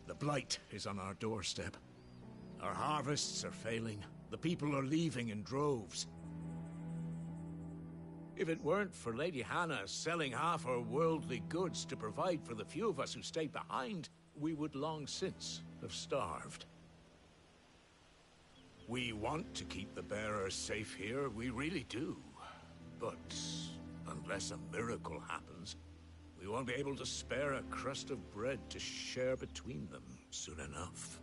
The blight is on our doorstep. Our harvests are failing. The people are leaving in droves. If it weren't for Lady Hannah selling half our worldly goods to provide for the few of us who stayed behind, we would long since have starved. We want to keep the bearers safe here, we really do. But unless a miracle happens, we won't be able to spare a crust of bread to share between them soon enough.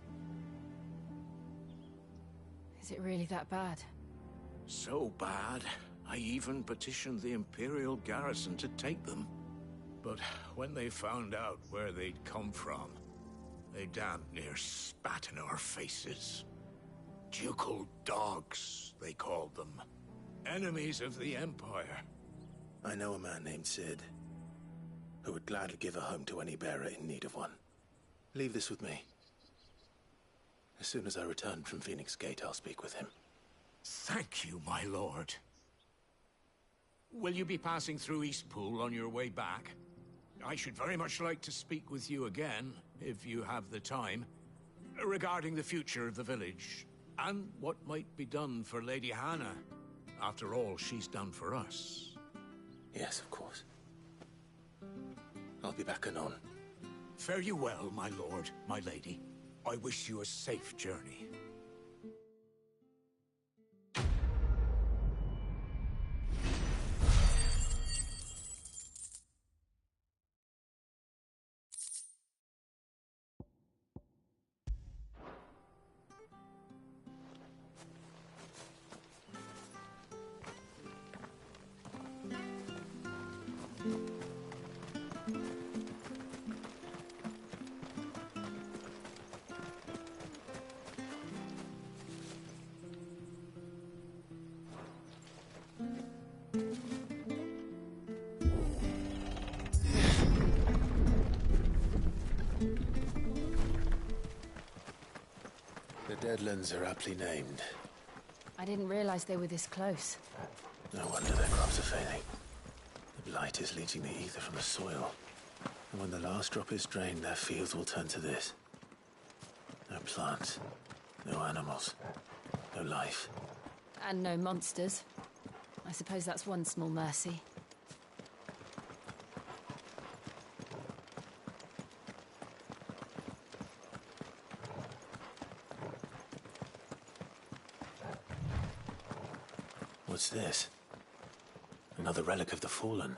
Is it really that bad? So bad, I even petitioned the Imperial garrison to take them. But when they found out where they'd come from, they damn near spat in our faces. Ducal dogs, they called them. Enemies of the Empire. I know a man named Sid, who would gladly give a home to any bearer in need of one. Leave this with me. As soon as I return from Phoenix Gate, I'll speak with him. Thank you, my lord. Will you be passing through Eastpool on your way back? I should very much like to speak with you again, if you have the time, regarding the future of the village, and what might be done for Lady Hannah. After all she's done for us. Yes, of course. I'll be back anon. Fare you well, my lord, my lady. I wish you a safe journey. The Deadlands are aptly named. I didn't realize they were this close. No wonder their crops are failing. The blight is leaching the ether from the soil. And when the last drop is drained, their fields will turn to this. No plants, no animals, no life. And no monsters. I suppose that's one small mercy. What's this? Another relic of the Fallen.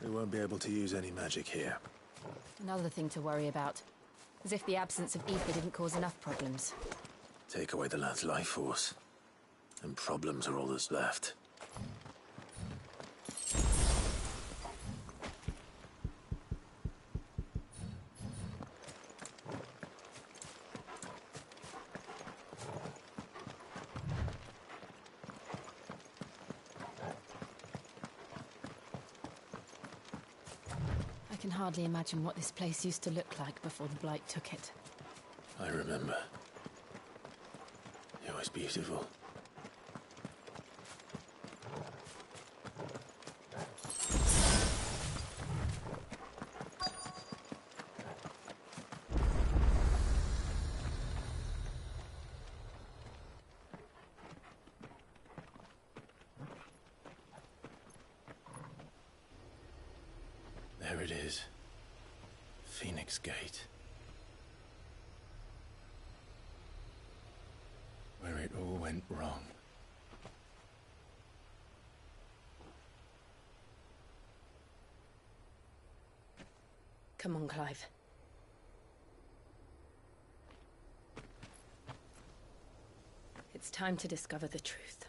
We won't be able to use any magic here. Another thing to worry about. As if the absence of ether didn't cause enough problems. Take away the lad's life force, and problems are all that's left. I can hardly imagine what this place used to look like before the Blight took it. I remember. It was beautiful. There it is. Phoenix Gate. Where it all went wrong. Come on, Clive. It's time to discover the truth.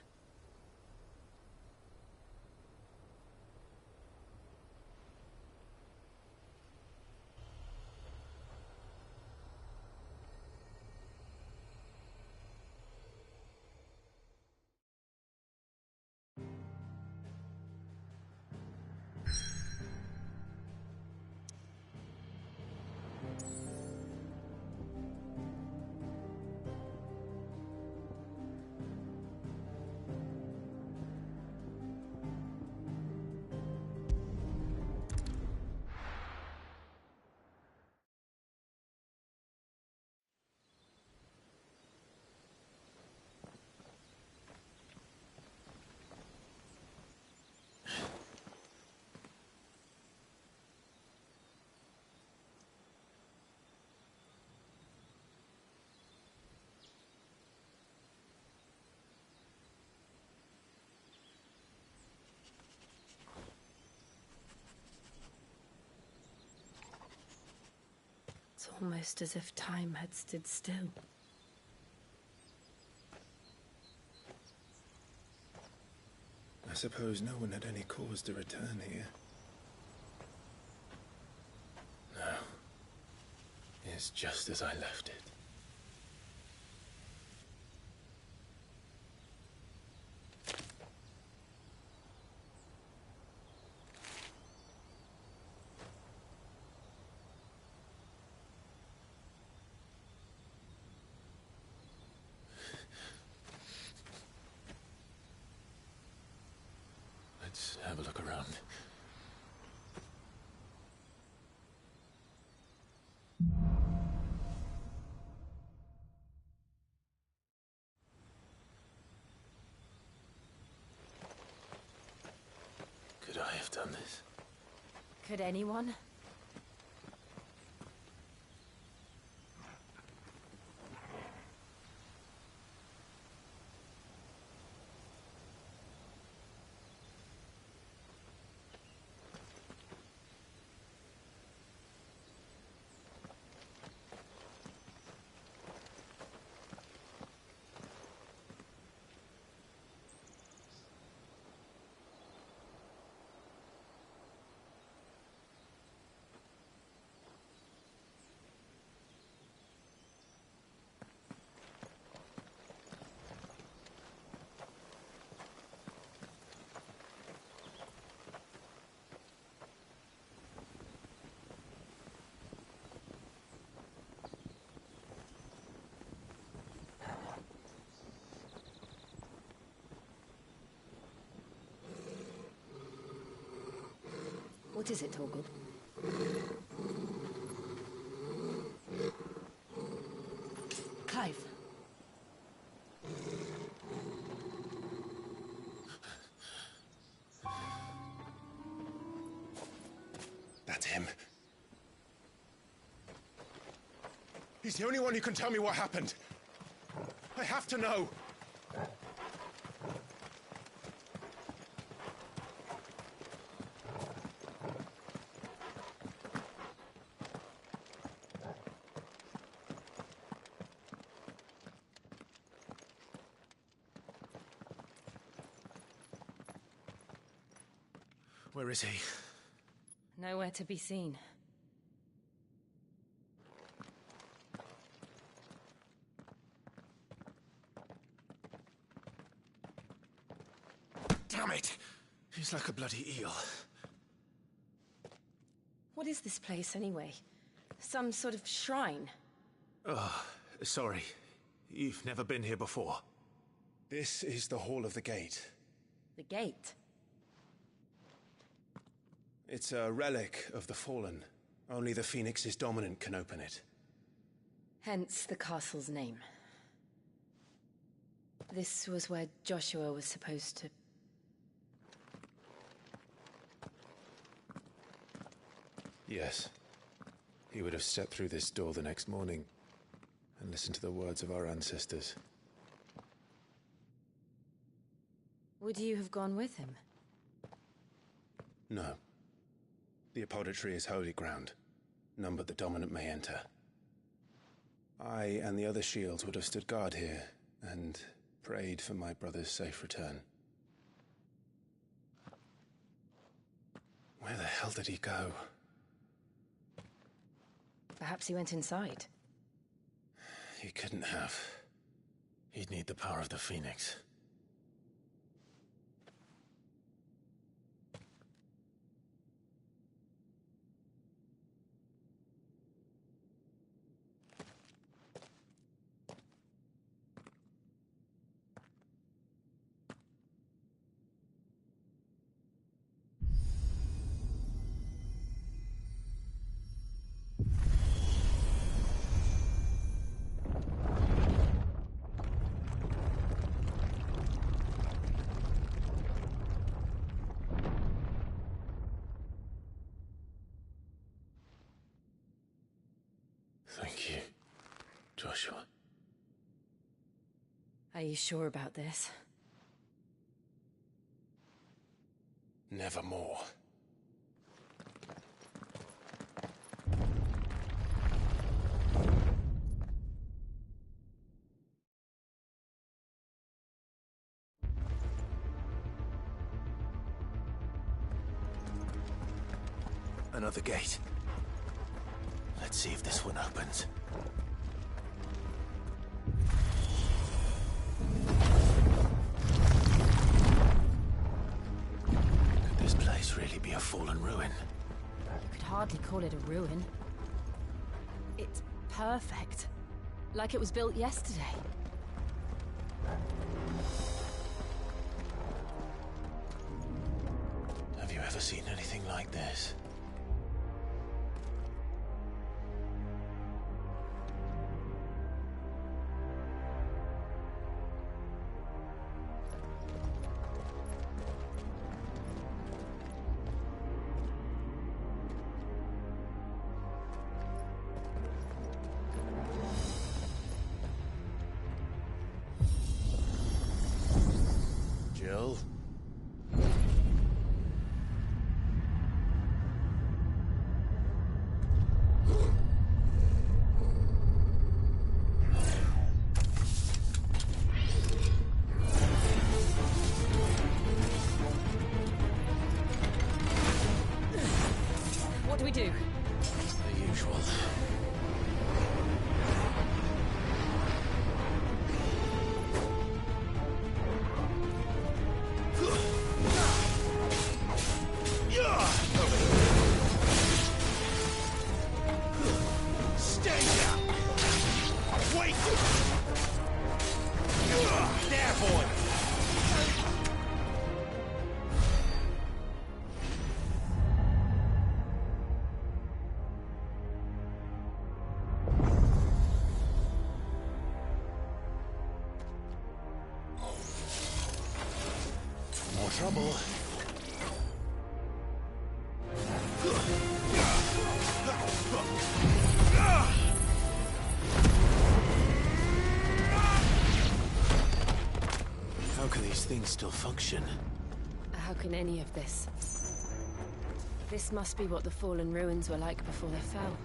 almost as if time had stood still. I suppose no one had any cause to return here. No. It's just as I left it. Let's have a look around. Could I have done this? Could anyone? What is it, Torgood? Clive. That's him. He's the only one who can tell me what happened. I have to know. Where is he? Nowhere to be seen. Damn it! He's like a bloody eel. What is this place, anyway? Some sort of shrine? Oh, sorry. You've never been here before. This is the Hall of the Gate. The gate? It's a relic of the Fallen. Only the Phoenix's dominant can open it. Hence the castle's name. This was where Joshua was supposed to... Yes. He would have stepped through this door the next morning and listened to the words of our ancestors. Would you have gone with him? No. The apodatory is holy ground. None but the dominant may enter. I and the other shields would have stood guard here and prayed for my brother's safe return. Where the hell did he go? Perhaps he went inside. He couldn't have. He'd need the power of the Phoenix. Thank you, Joshua. Are you sure about this? Nevermore. Another gate. Let's see if this one opens. Could this place really be a fallen ruin? You could hardly call it a ruin. It's perfect. Like it was built yesterday. Have you ever seen anything like this? Jill? What do we do? The usual. Stay down! Wait! There, boy! More trouble. How can these things still function? How can any of this? This must be what the fallen ruins were like before they fell.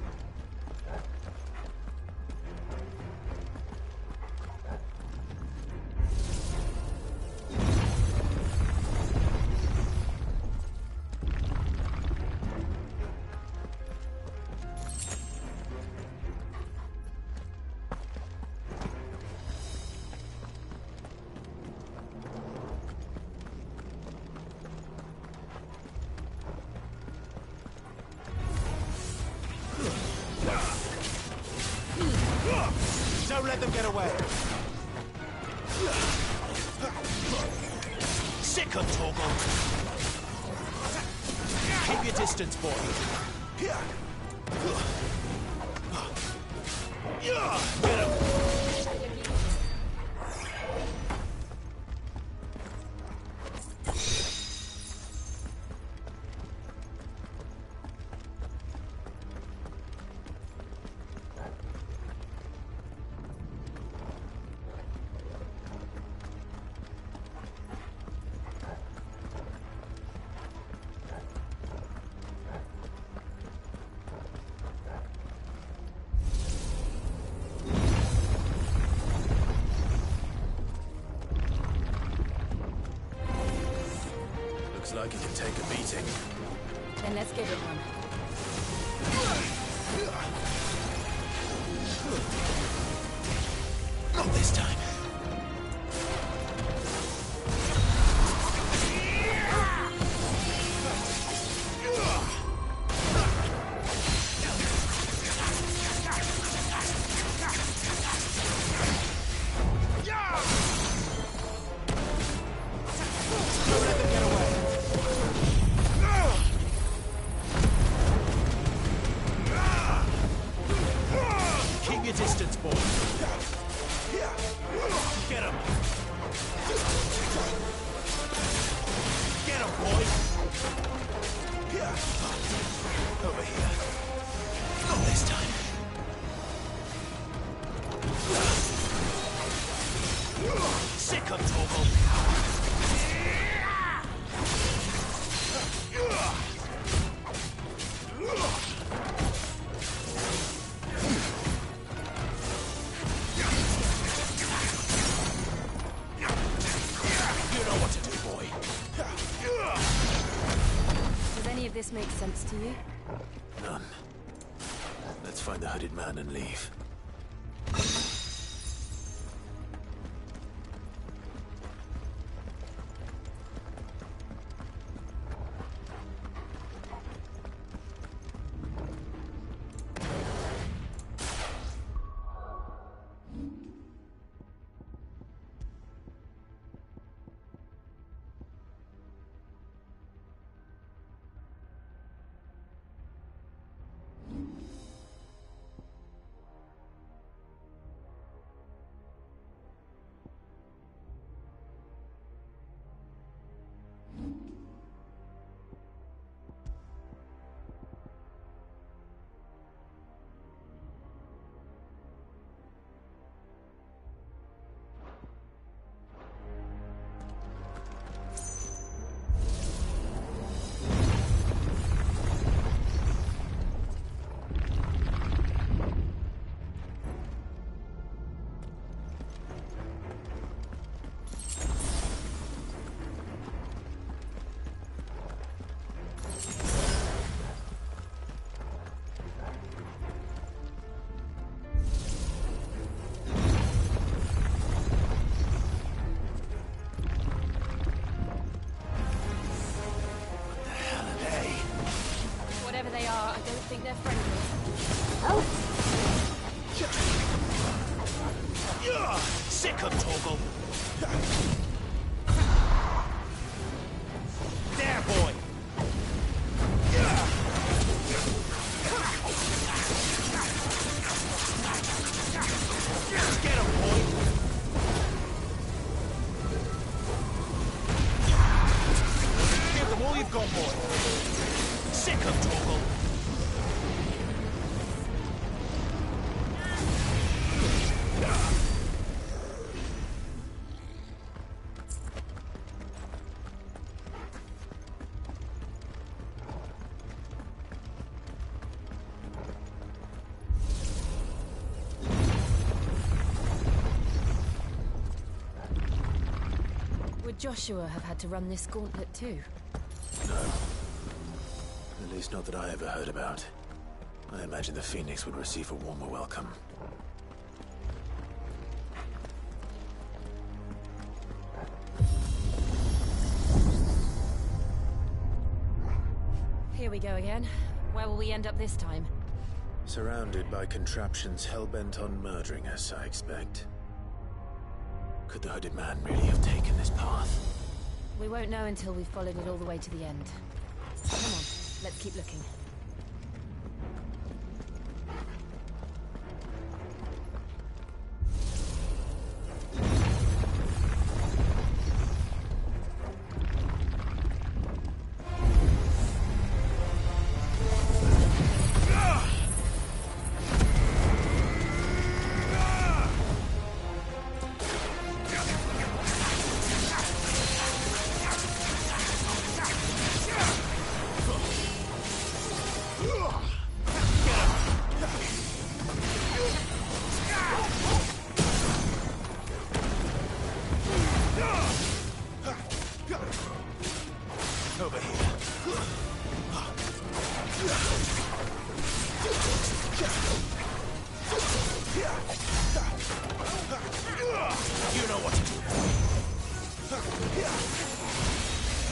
Don't let them get away! Sick of Torgal! Keep your distance, boy! Get him! Looks like it can take a beating. Then let's give it one. Not this time. Keep your distance, boy! Get him! Get him, boy! Over here. Not this time. Sick of Torgal! this makes sense to you? None. Let's find the hooded man and leave. Whatever they are, I don't think they're friendly. Sick of Toggle. There, boy. Get him, boy. Give them all you've got, boy. Sick of Toggle. Would Joshua have had to run this gauntlet too? No. At least not that I ever heard about. I imagine the Phoenix would receive a warmer welcome. Here we go again. Where will we end up this time? Surrounded by contraptions hell-bent on murdering us, I expect. Could the hooded man really have taken this path? We won't know until we've followed it all the way to the end. Come on, let's keep looking. Over here. You know what to do.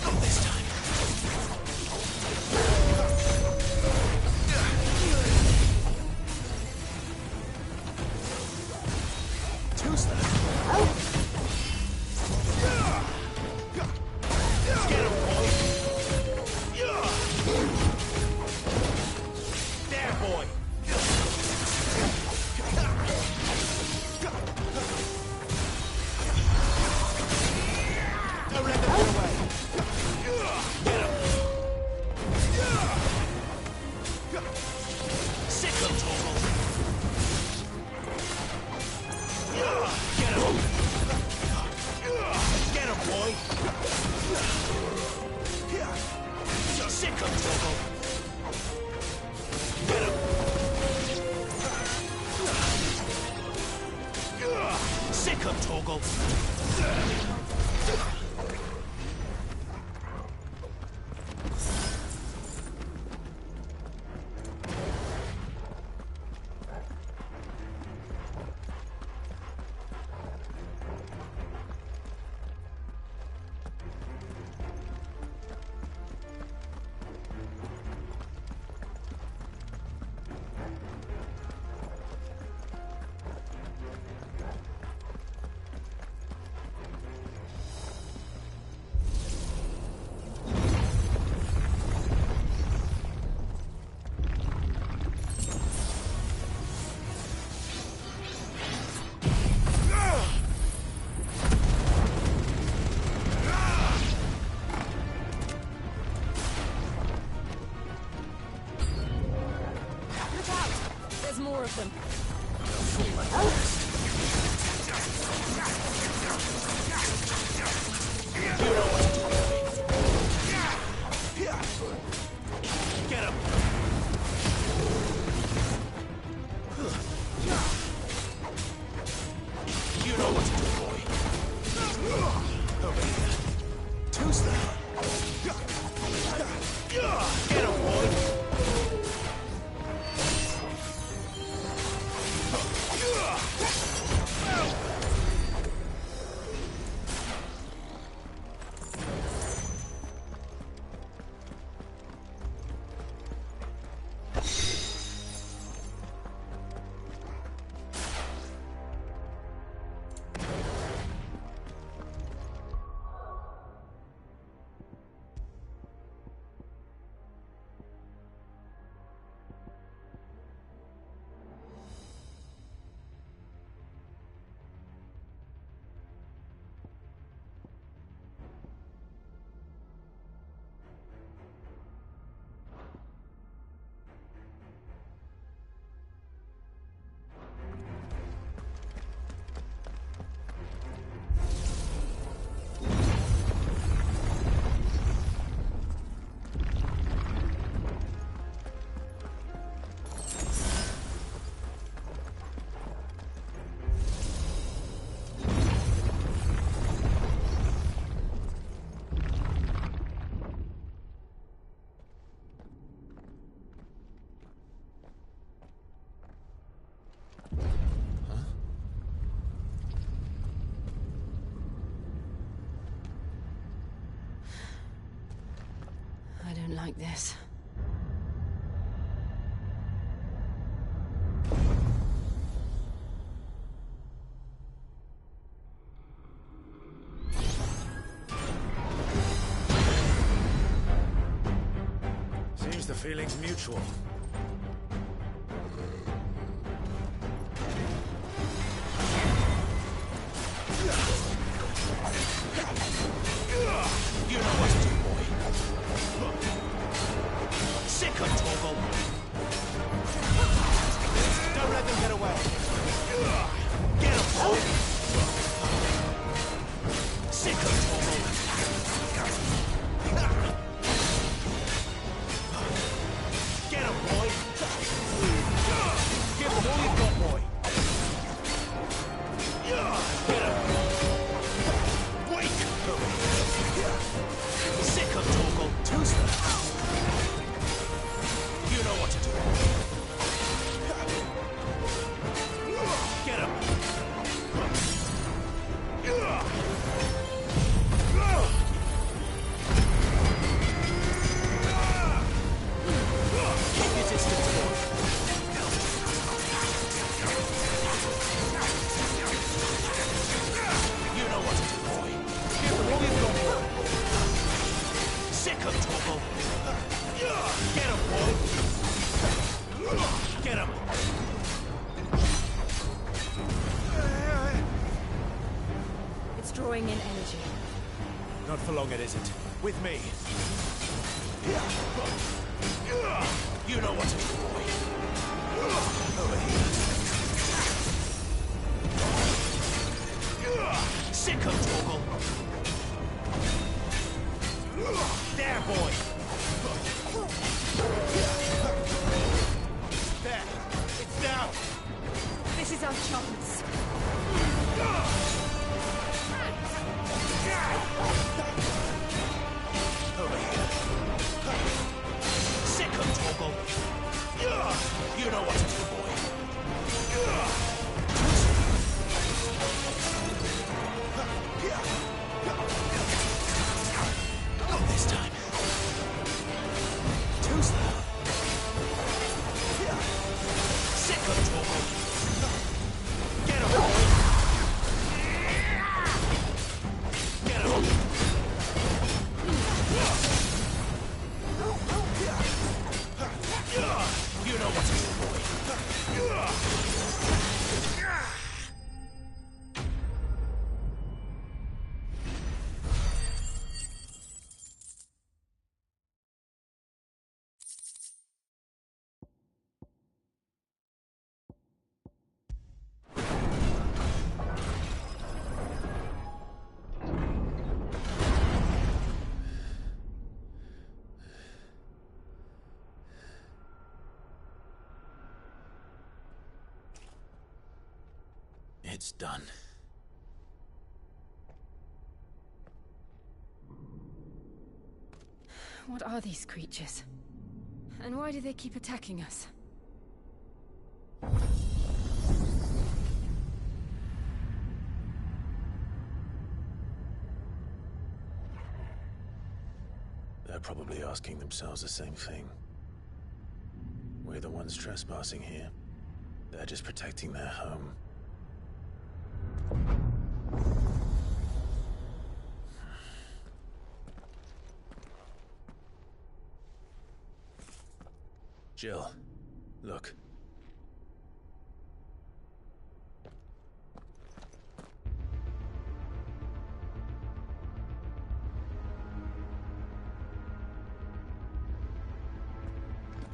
Not this time. Too slow. Get him, boy. There, boy. Don't let them get away. Get him. Sick of Toggle. Get him. Get him, boy. Sick of Toggle. Get him. Sick of Toggle. more of them. Get him! You know what to do, boy. Over here. Tuesday. Get him, boy! I don't like this. Seems the feeling's mutual. You know what to do, boy. Sick of Torgal. Don't let them get away. Get him, boy. Sick of Torgal. Get him, boy. Give him all you've got, boy. Get him. Wake. Sick of Torgal. Tuesday. You know what to do. Get him. Keep your distance, boy. You know what to do, boy. Give them all you've got. Sick of Torgal. Get him, boy. Get him. It's drawing in energy. Not for long, it isn't. With me. You know what to do, boy. Over here. Sick of Torgal. There, boy. There. It's down. This is our chance. Over here. Sick of Torgal. You know what to do, boy. Not this time. Tuesday. Sick of Torgal. It's done. What are these creatures? And why do they keep attacking us? They're probably asking themselves the same thing. We're the ones trespassing here. They're just protecting their home. Jill, look.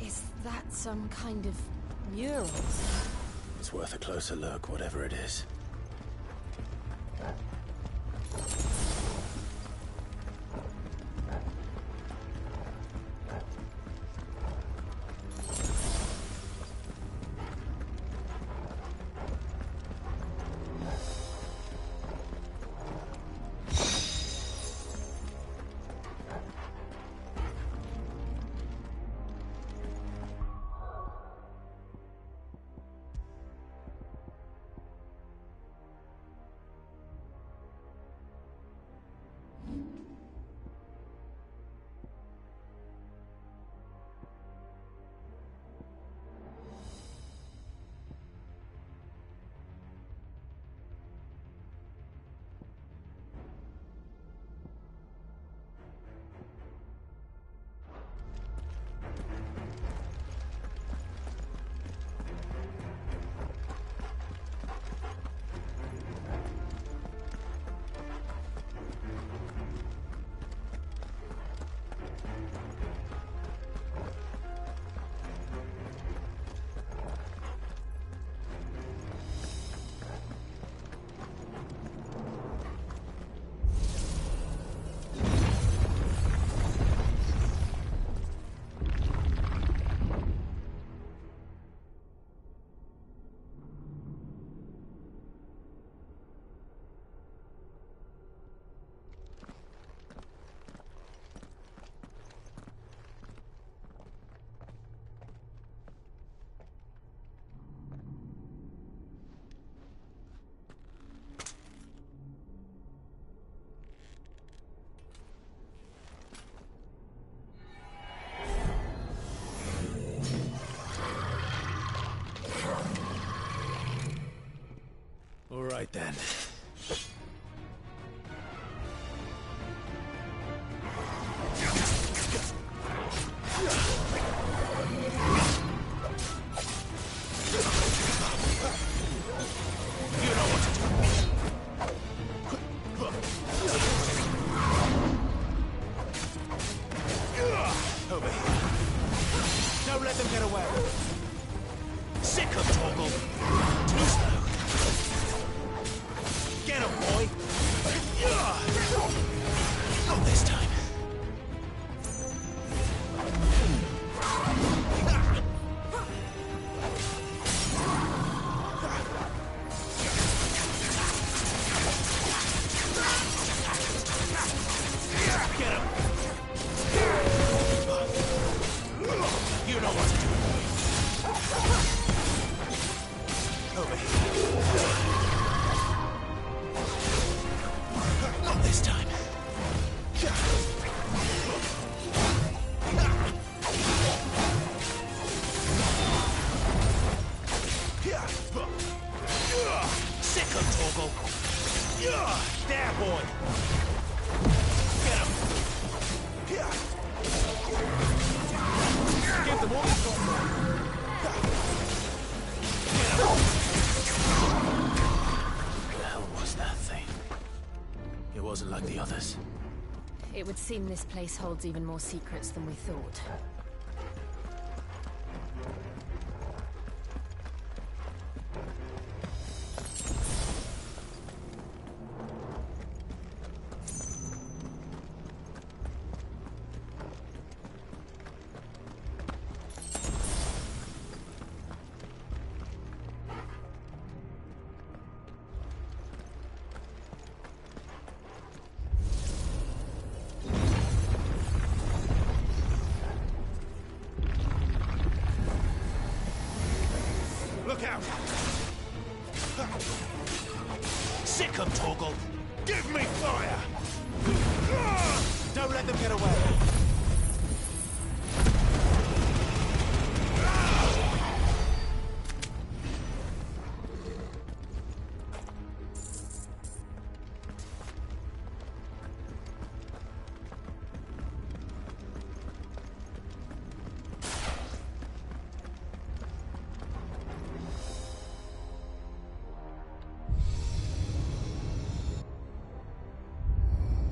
Is that some kind of mural? It's worth a closer look, whatever it is. All right then. Over here. Don't let them get away. Sick of Torgal. Too slow. Get him, boy. Not this time. Get him. You know what to do. Over here. Not this time. Sick of Torgal. There, boy. Get him. Give them all you've got. What the hell was that thing? It wasn't like the others. It would seem this place holds even more secrets than we thought. Look out! Sick 'em, Torgal! Give me fire! Don't let them get away!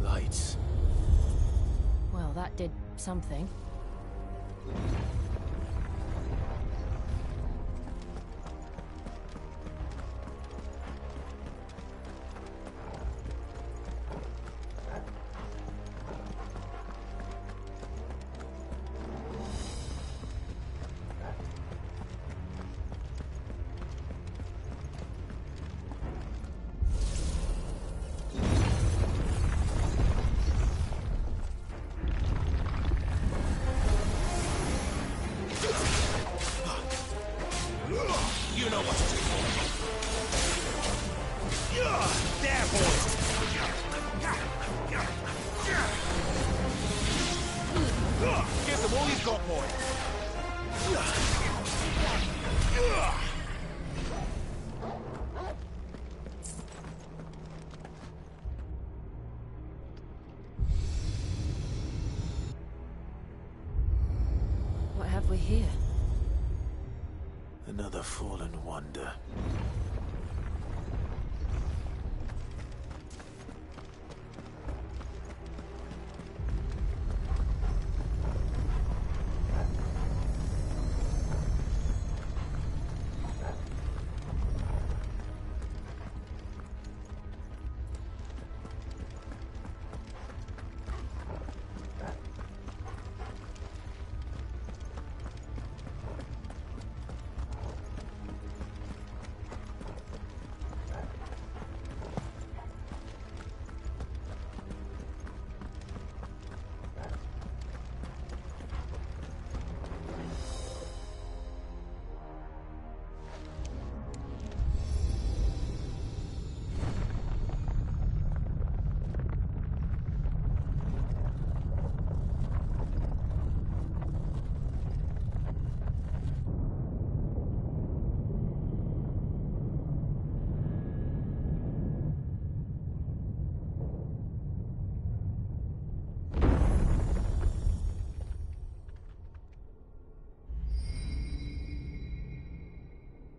Lights. Well, that did something. You know what to do. There, boys! Give them all you've got, boy! What have we here? Another fallen wonder.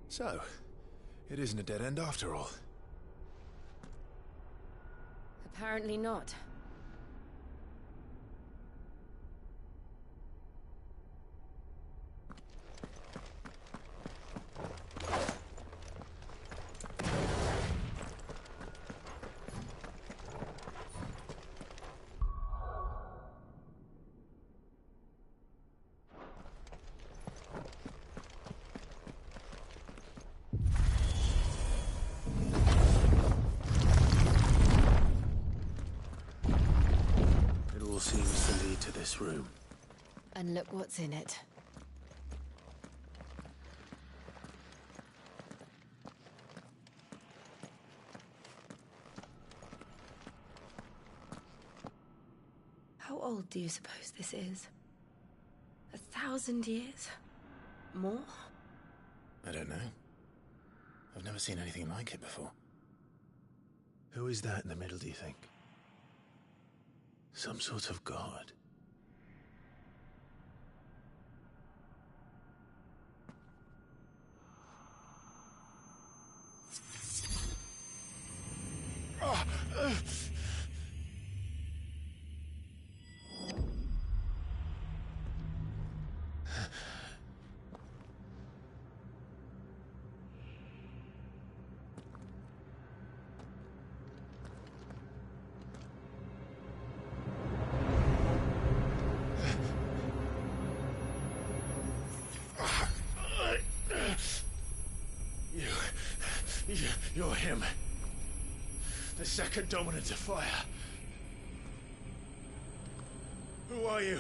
So, it isn't a dead end after all. Apparently not. Seems to lead to this room. And look what's in it. How old do you suppose this is? 1,000 years? More? I don't know. I've never seen anything like it before. Who is that in the middle, do you think? Some sort of god. You're him. The second dominant of fire. Who are you?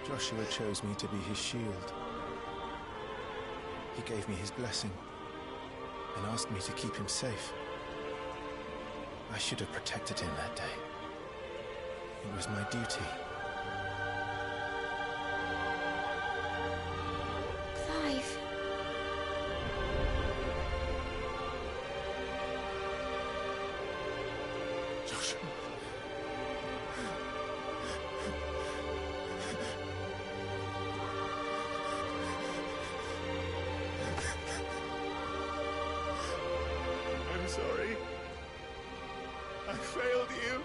Joshua chose me to be his shield. He gave me his blessing and asked me to keep him safe. I should have protected him that day. It was my duty. Clive. Joshua. I'm sorry. I failed you.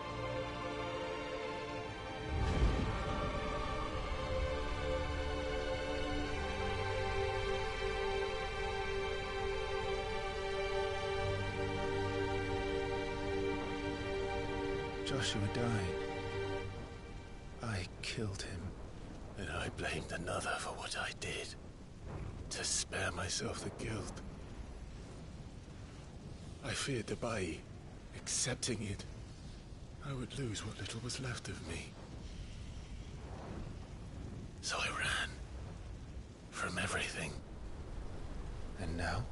Joshua died. I killed him. And I blamed another for what I did. To spare myself the guilt. I feared that by accepting it, I would lose what little was left of me. So I ran. From everything. And now?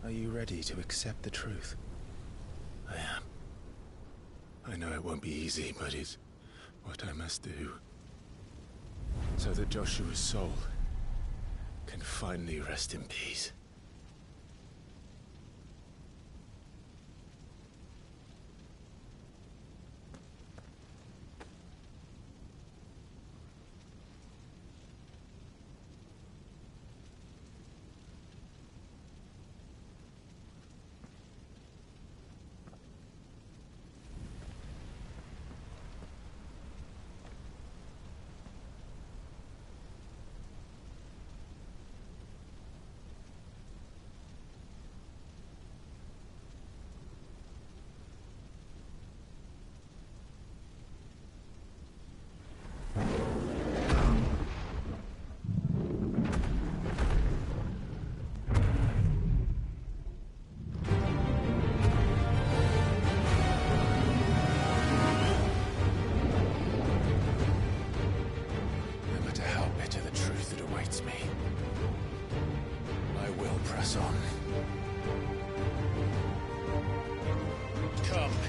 Are you ready to accept the truth? I am. I know it won't be easy, but it's what I must do. So that Joshua's soul can finally rest in peace.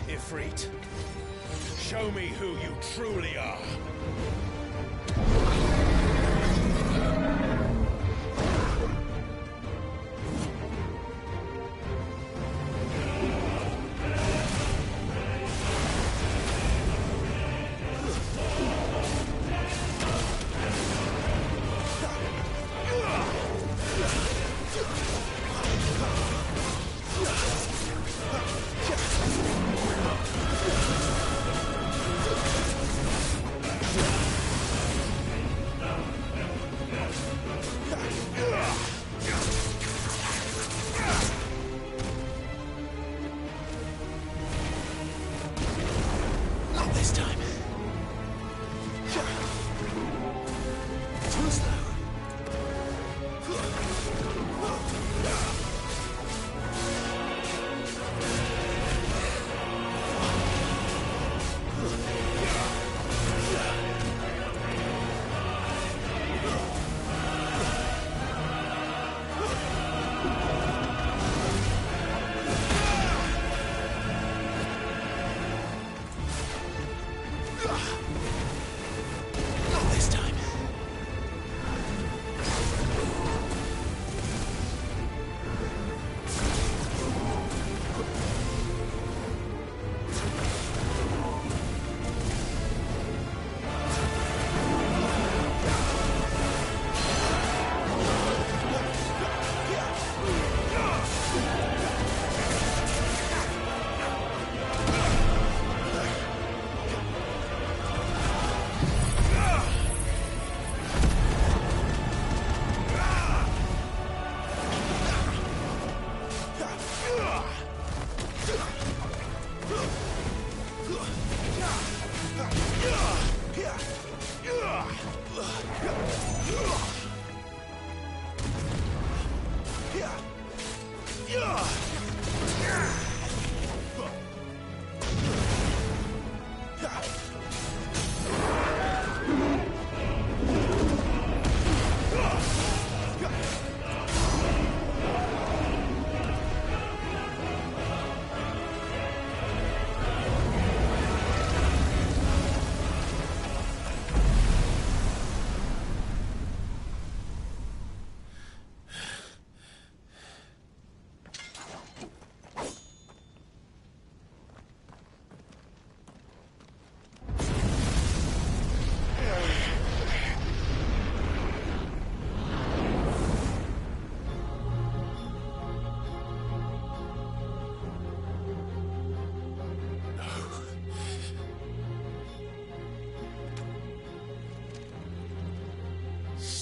Ifrit. Show me who you truly are.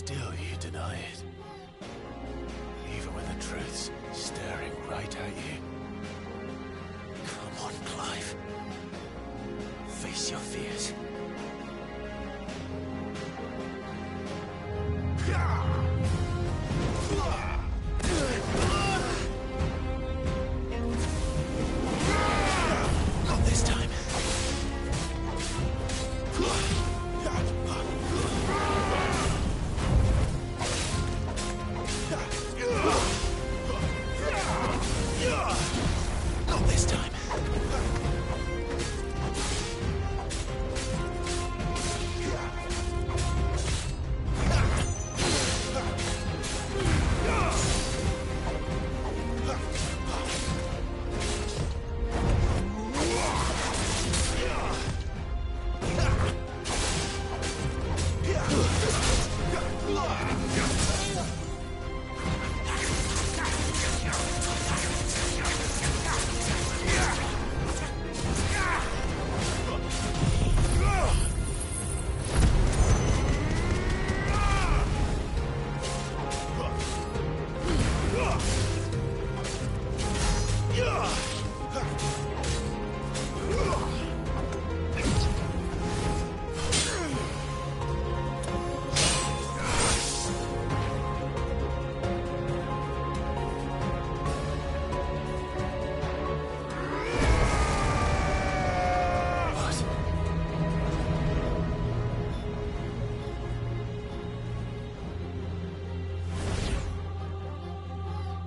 still you deny it. Even when the truth's staring right at you. Come on, Clive. Face your fears. Not this time. Not this time.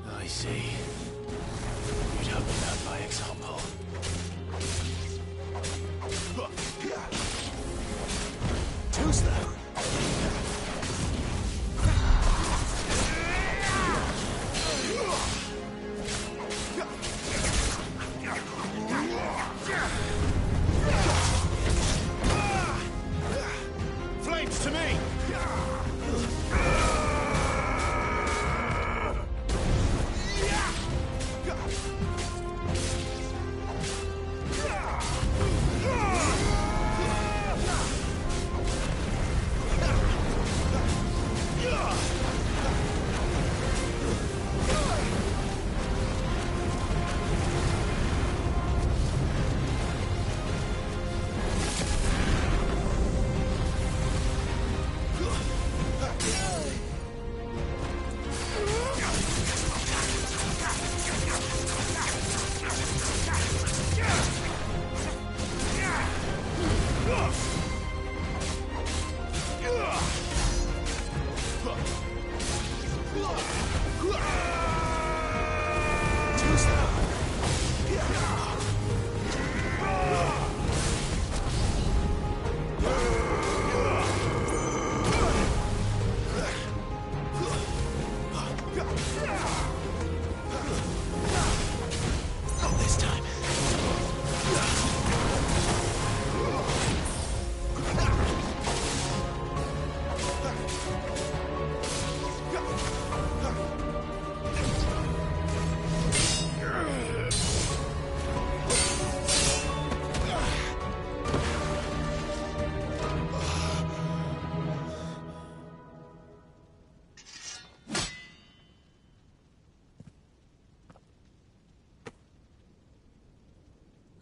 I see. You'd help me learn by example. Too slow. Flames to me! Not this time.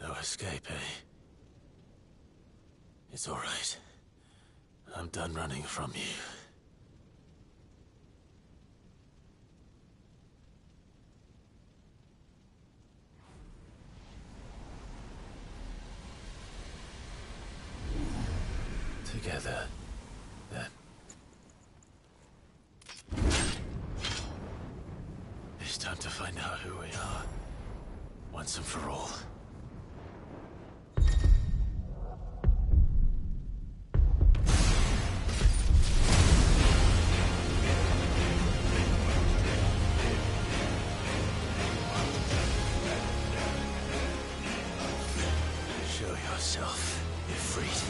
No escape, eh? It's all right. I'm done running from you. Together, then. It's time to find out who we are, once and for all. Show yourself, Ifrit.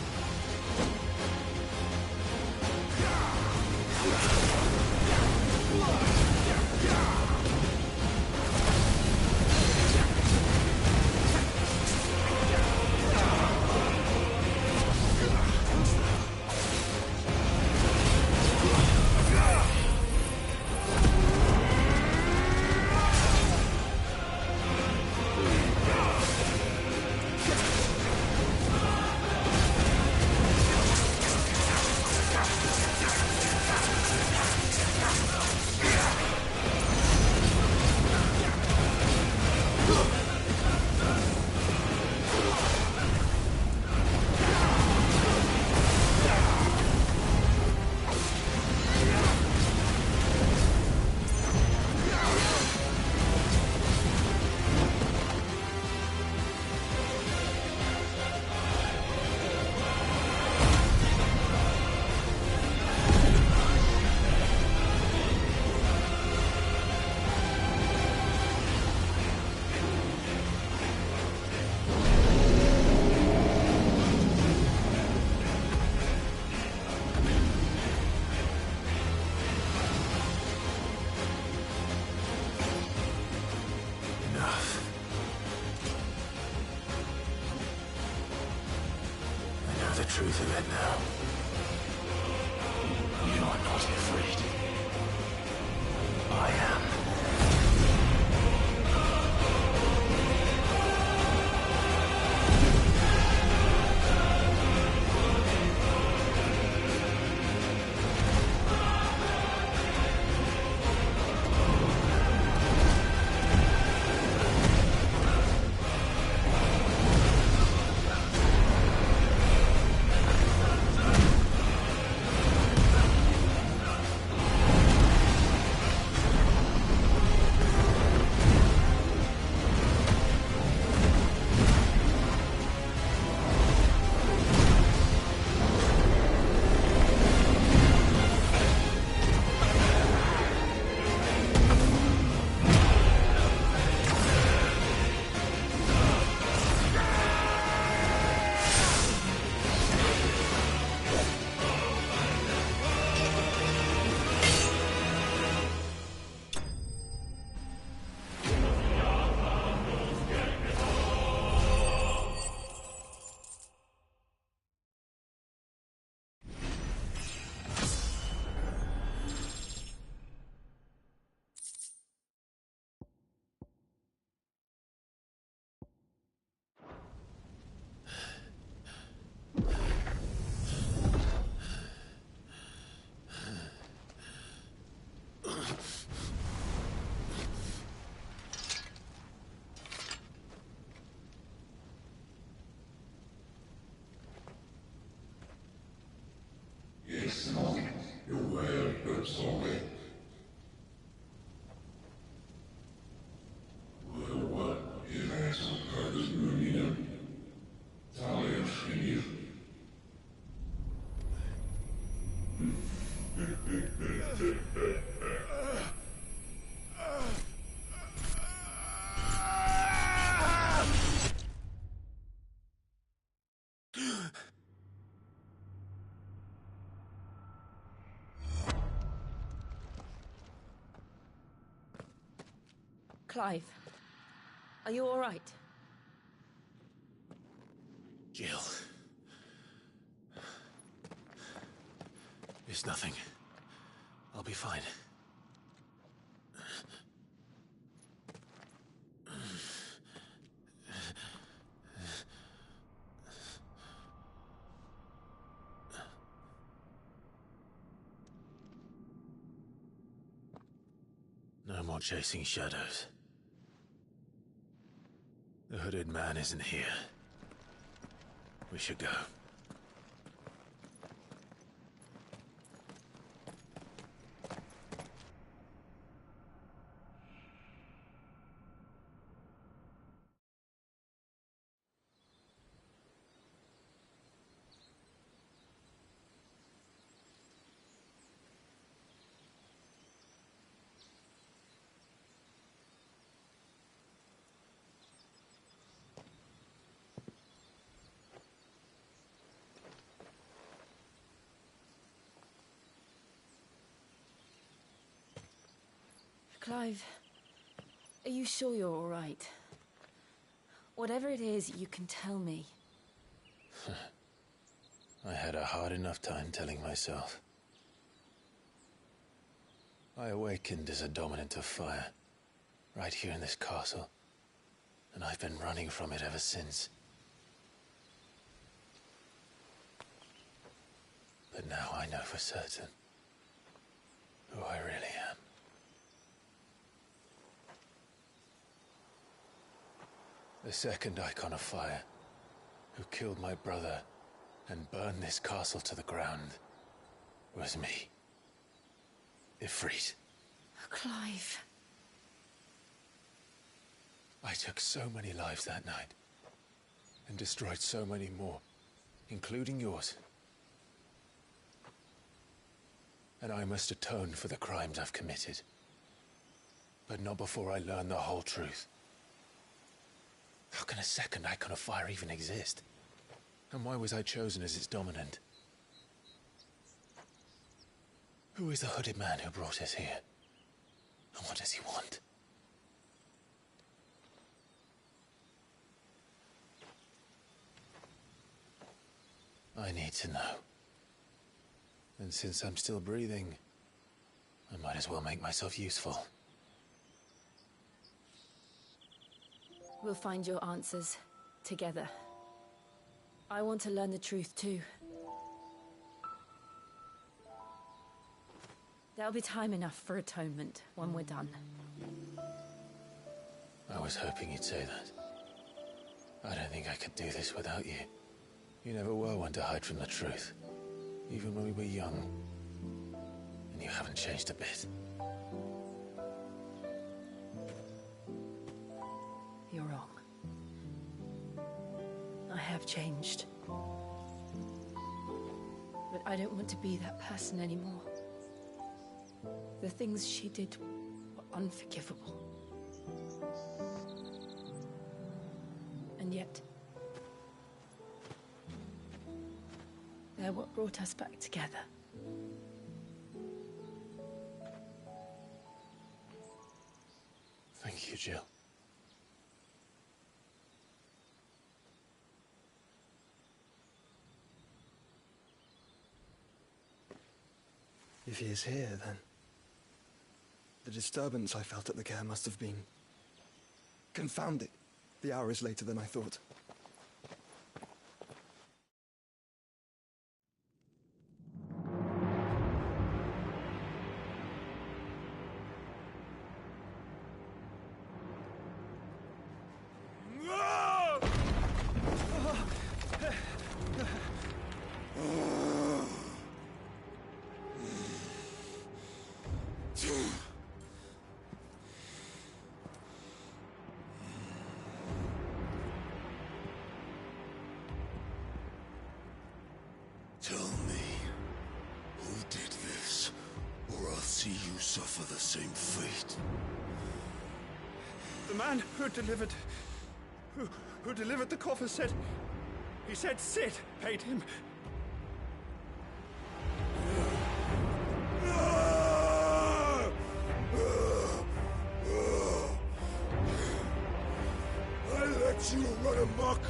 to it now. You are not afraid. I am. Clive, are you all right? Jill. It's nothing. I'll be fine. No more chasing shadows. The hooded man isn't here. We should go. Clive, are you sure you're all right? Whatever it is, you can tell me. I had a hard enough time telling myself. I awakened as a dominant of fire, right here in this castle, and I've been running from it ever since. But now I know for certain who I really am. The second icon of fire, who killed my brother and burned this castle to the ground, was me. Ifrit. Clive. I took so many lives that night, and destroyed so many more, including yours. And I must atone for the crimes I've committed. But not before I learn the whole truth. How can a second icon of fire even exist? And why was I chosen as its dominant? Who is the hooded man who brought us here? And what does he want? I need to know. And since I'm still breathing, I might as well make myself useful. We'll find your answers together. I want to learn the truth too. There'll be time enough for atonement when we're done. I was hoping you'd say that. I don't think I could do this without you. You never were one to hide from the truth, even when we were young. And you haven't changed a bit. You're wrong. I have changed. But I don't want to be that person anymore. The things she did were unforgivable. And yet, they're what brought us back together. Thank you, Jill. If he is here, then the disturbance I felt at the care must have been... Confound it. The hour is later than I thought. Tell me, who did this, or I'll see you suffer the same fate. The man who delivered the coffer said... He said Sid paid him. I let you run amok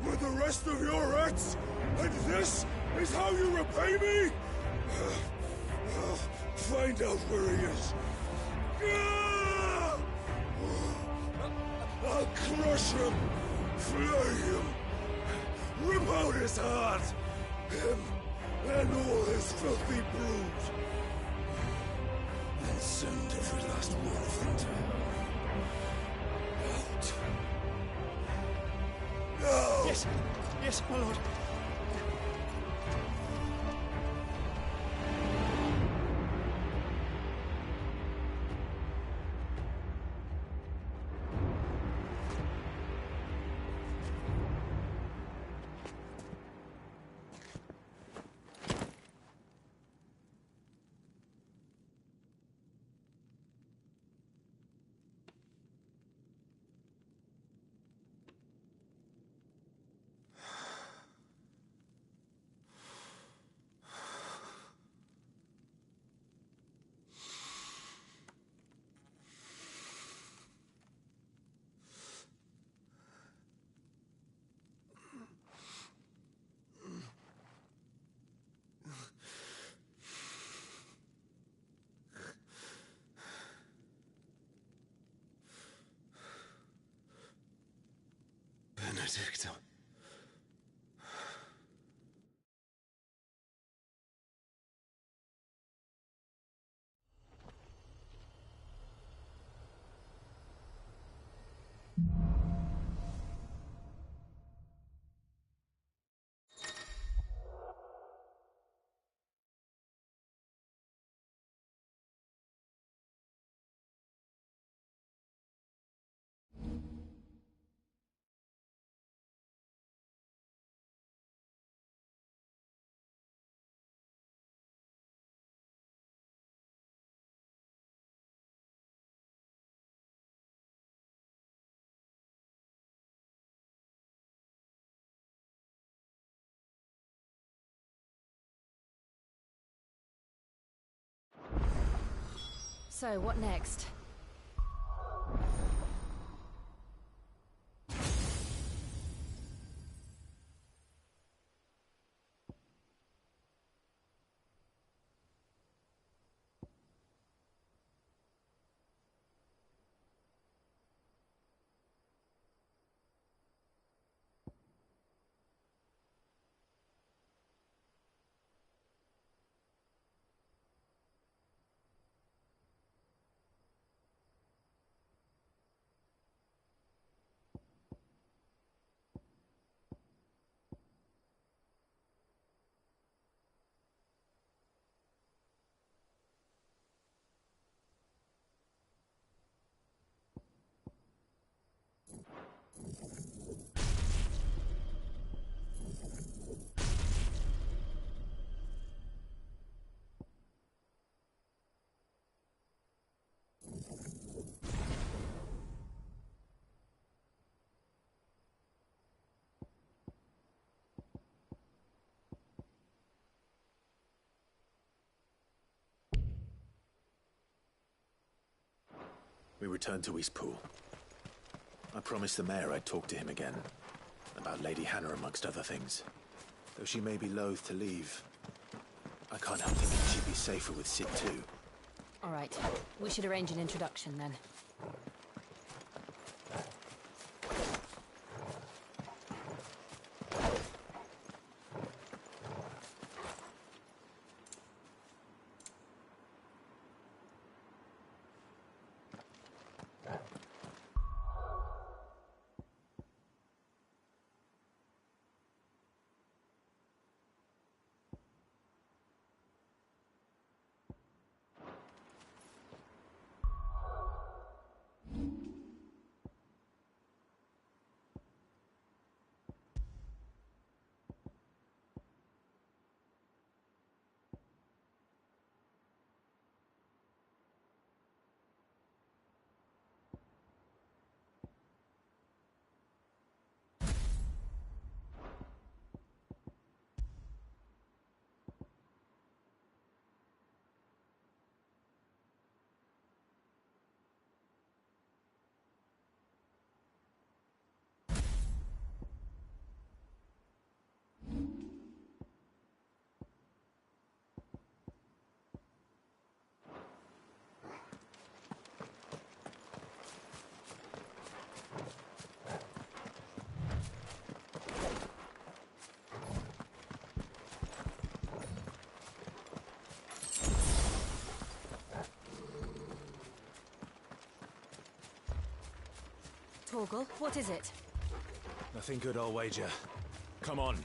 with the rest of your rats, and this is how you repay me? Find out where he is. I'll crush him, flay him, rip out his heart, him and all his filthy brood, and send every last one of them to hell. Out. Now! Yes, yes, my lord. Benedicta. So, what next? We returned to Eastpool. I promised the mayor I'd talk to him again. About Lady Hannah, amongst other things. Though she may be loath to leave, I can't help thinking she'd be safer with Sid too. All right. We should arrange an introduction then. Torgal, what is it? Nothing good, I'll wager. Come on.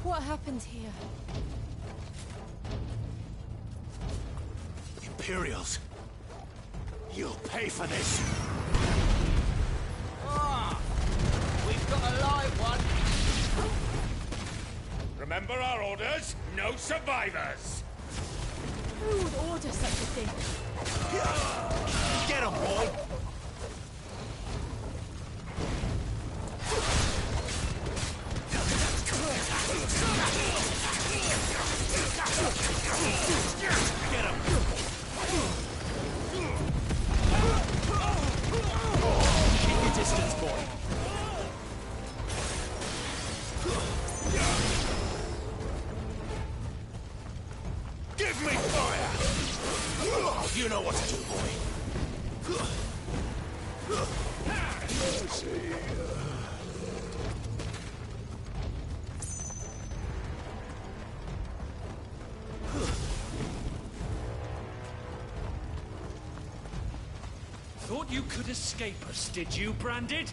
What happened here? Imperials. You'll pay for this. We've got a live one. Remember our orders? No survivors! Who would order such a thing? Get him, boy! Get him! Keep your distance, boy. Give me fire! You know what to do, boy. Thought you could escape us, did you, Branded?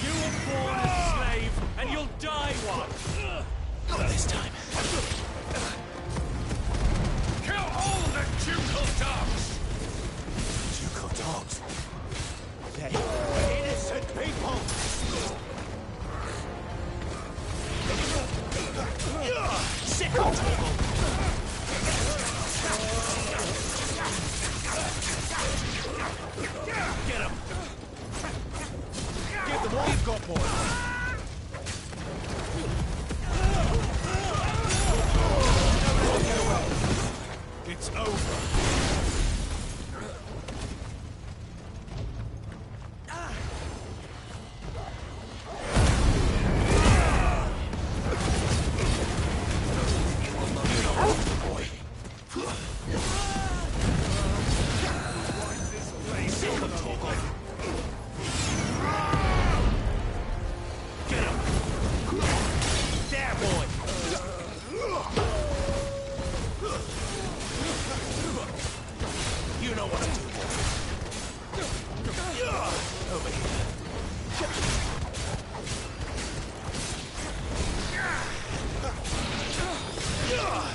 You were born a slave, and you'll die one! Not this time. Kill all the ducal dogs! Ducal dogs? They innocent people! Sick of trouble! Get him! Give them all you've got, boy! It's over.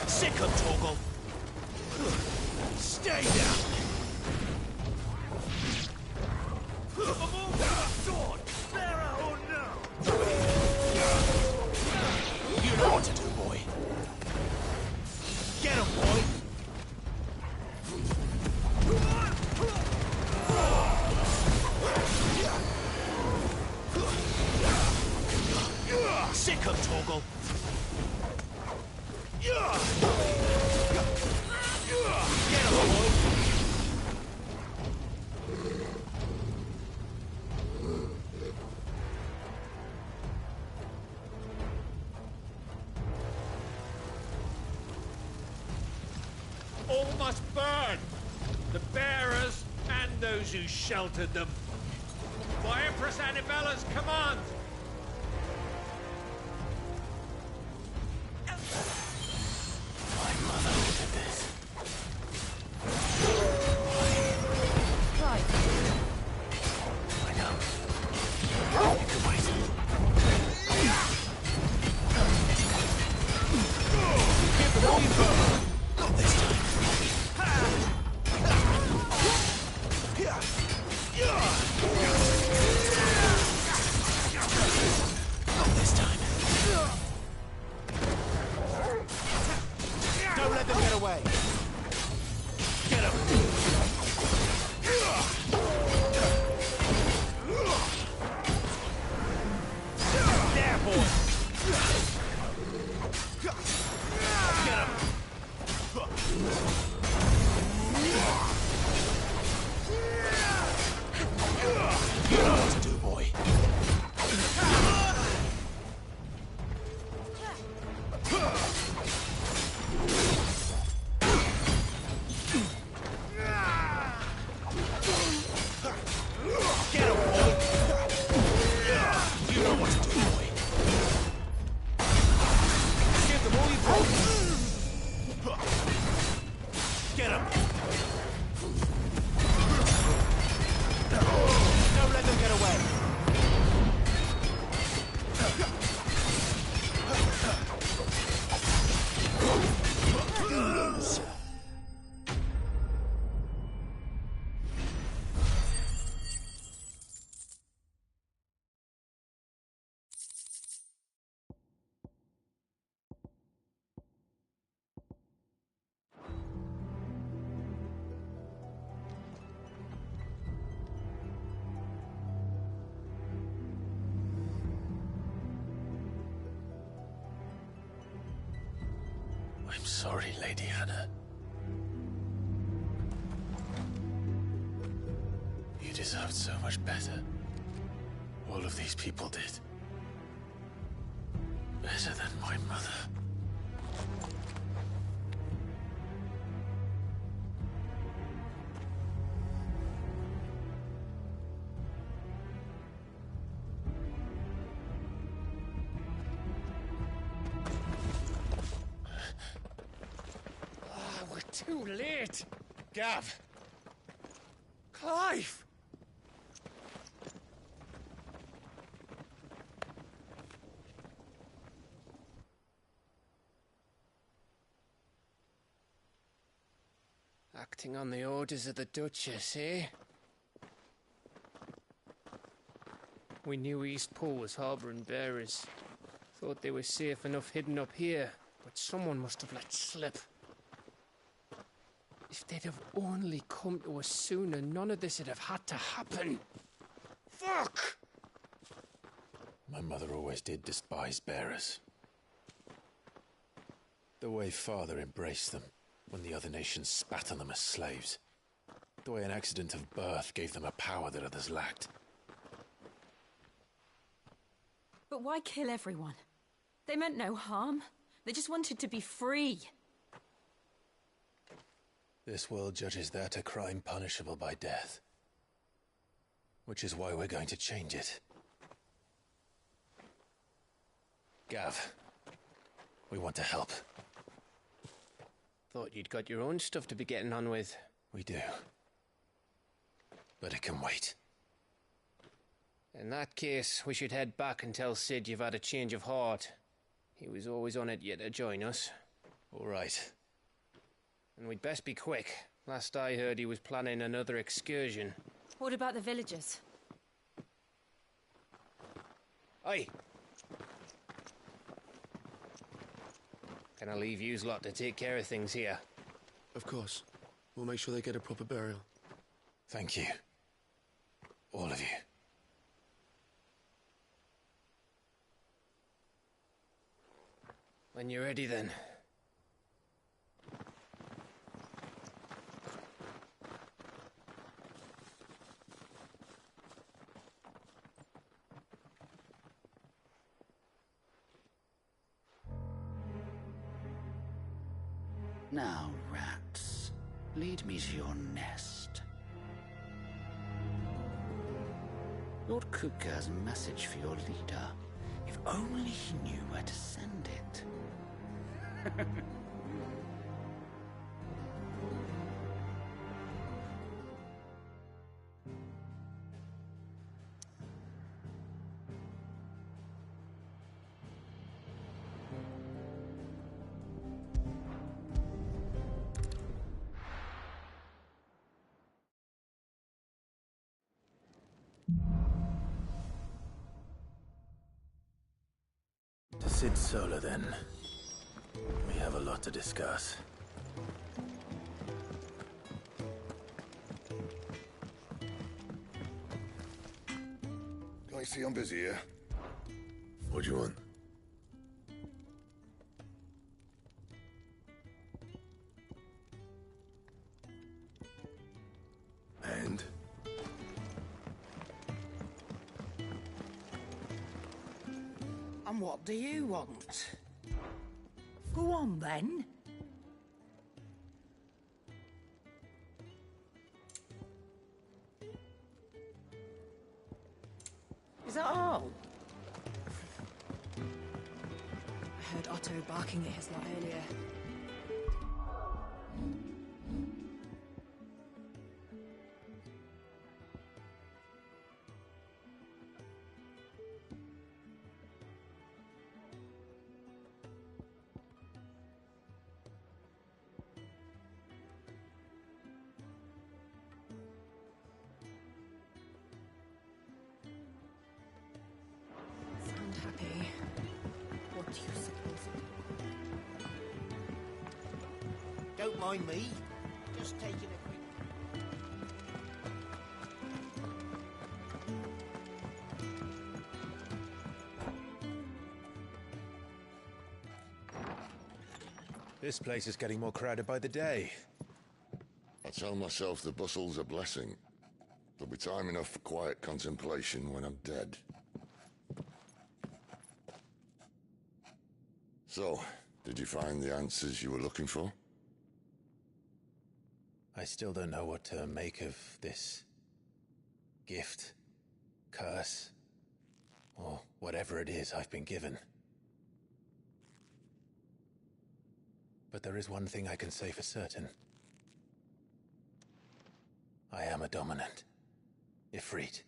Sick of Torgal. Stay down! Sword! Bearer or no! You know what to do, boy. Get him, boy! Sick him, Torgal! Get him, boy! All must burn! The bearers and those who sheltered them. By Empress Annibella's command! My mother ordered this. Right. I know. You can wait. Give them all you've got. Not this time. Not this time. Don't let them get away. Get him. There, boy. Get him. You know what to do, boy. Get him, boy. You know what to do, boy. Give them all you've got. Get him. Don't let them get away. Goons. I'm sorry, Lady Hannah. You deserved so much better. All of these people did. Better than my mother. We're too late. Gav. Clive. Acting on the orders of the Duchess, eh? We knew Eastpool was harbouring bearers. Thought they were safe enough hidden up here, but someone must have let slip. If they'd have only come to us sooner, none of this would have had to happen. Fuck! My mother always did despise bearers. The way Father embraced them when the other nations spat on them as slaves. The way an accident of birth gave them a power that others lacked. But why kill everyone? They meant no harm. They just wanted to be free. This world judges that a crime punishable by death. Which is why we're going to change it. Gav, we want to help. Thought you'd got your own stuff to be getting on with. We do. But it can wait. In that case, we should head back and tell Sid you've had a change of heart. He was always on it yet to join us. All right. And we'd best be quick. Last I heard, he was planning another excursion. What about the villagers? Aye. Can I leave yous lot to take care of things here? Of course. We'll make sure they get a proper burial. Thank you. All of you. When you're ready, then. Now, rats, lead me to your nest. Lord Kupka has a message for your leader. If only he knew where to send it. To Sid Solar, then. We have a lot to discuss. Can I see I'm busy here? What do you want? And? And what do you want? Go on, then. Is that all? I heard Otto barking at his lot earlier. Sound happy. What do you suppose? Don't mind me. Just taking a quick... This place is getting more crowded by the day. I tell myself the bustle's a blessing. There'll be time enough for quiet contemplation when I'm dead. So, did you find the answers you were looking for? I still don't know what to make of this gift, curse, or whatever it is I've been given. But there is one thing I can say for certain. I am a dominant, Ifrit.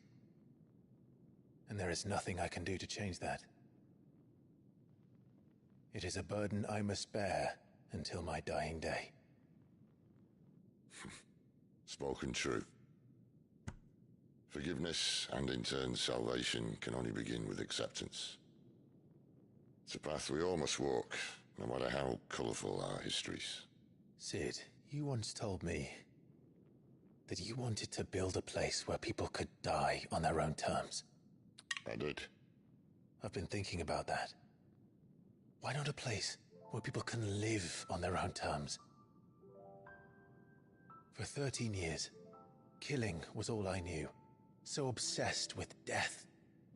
And there is nothing I can do to change that. It is a burden I must bear until my dying day. Spoken true. Forgiveness and in turn salvation can only begin with acceptance. It's a path we all must walk, no matter how colourful our histories. Sid, you once told me that you wanted to build a place where people could die on their own terms. I did. I've been thinking about that. Why not a place where people can live on their own terms? For 13 years, killing was all I knew. So obsessed with death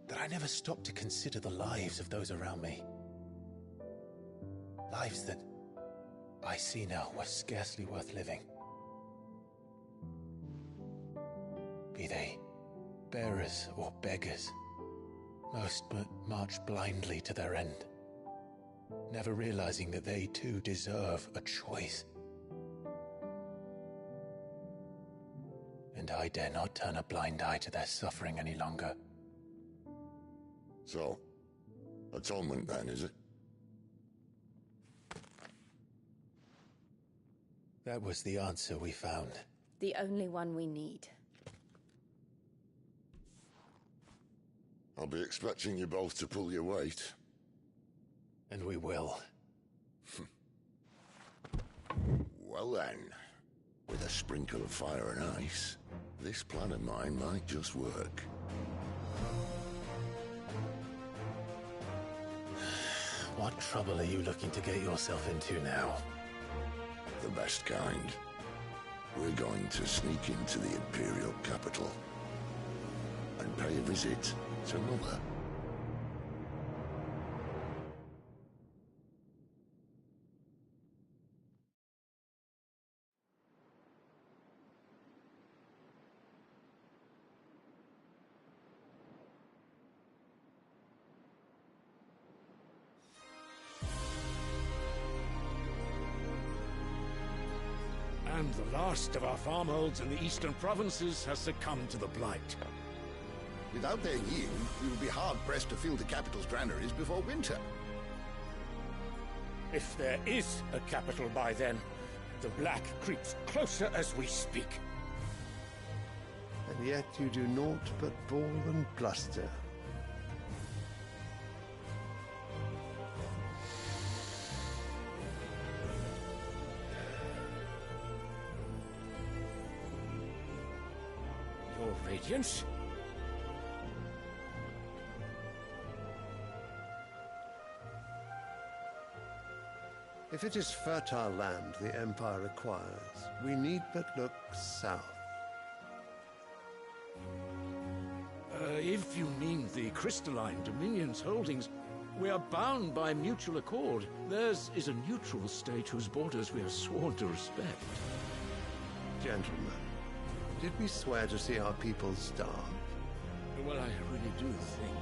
that I never stopped to consider the lives of those around me. Lives that I see now were scarcely worth living. Be they bearers or beggars, most march blindly to their end, never realizing that they too deserve a choice. And I dare not turn a blind eye to their suffering any longer. So, atonement then, is it? That was the answer we found. The only one we need. I'll be expecting you both to pull your weight. And we will. Well then, with a sprinkle of fire and ice, this plan of mine might just work. What trouble are you looking to get yourself into now? The best kind. We're going to sneak into the Imperial capital and pay a visit to Mother. And the last of our farmholds in the eastern provinces has succumbed to the blight. Without their yield, we will be hard-pressed to fill the capital's granaries before winter. If there is a capital by then, the black creeps closer as we speak. And yet you do naught but bawl and bluster. Your Radiance? If it is fertile land the Empire requires, we need but look south. If you mean the crystalline Dominion's holdings, we are bound by mutual accord. Theirs is a neutral state whose borders we are sworn to respect. Gentlemen, did we swear to see our people starve? Well, I really do think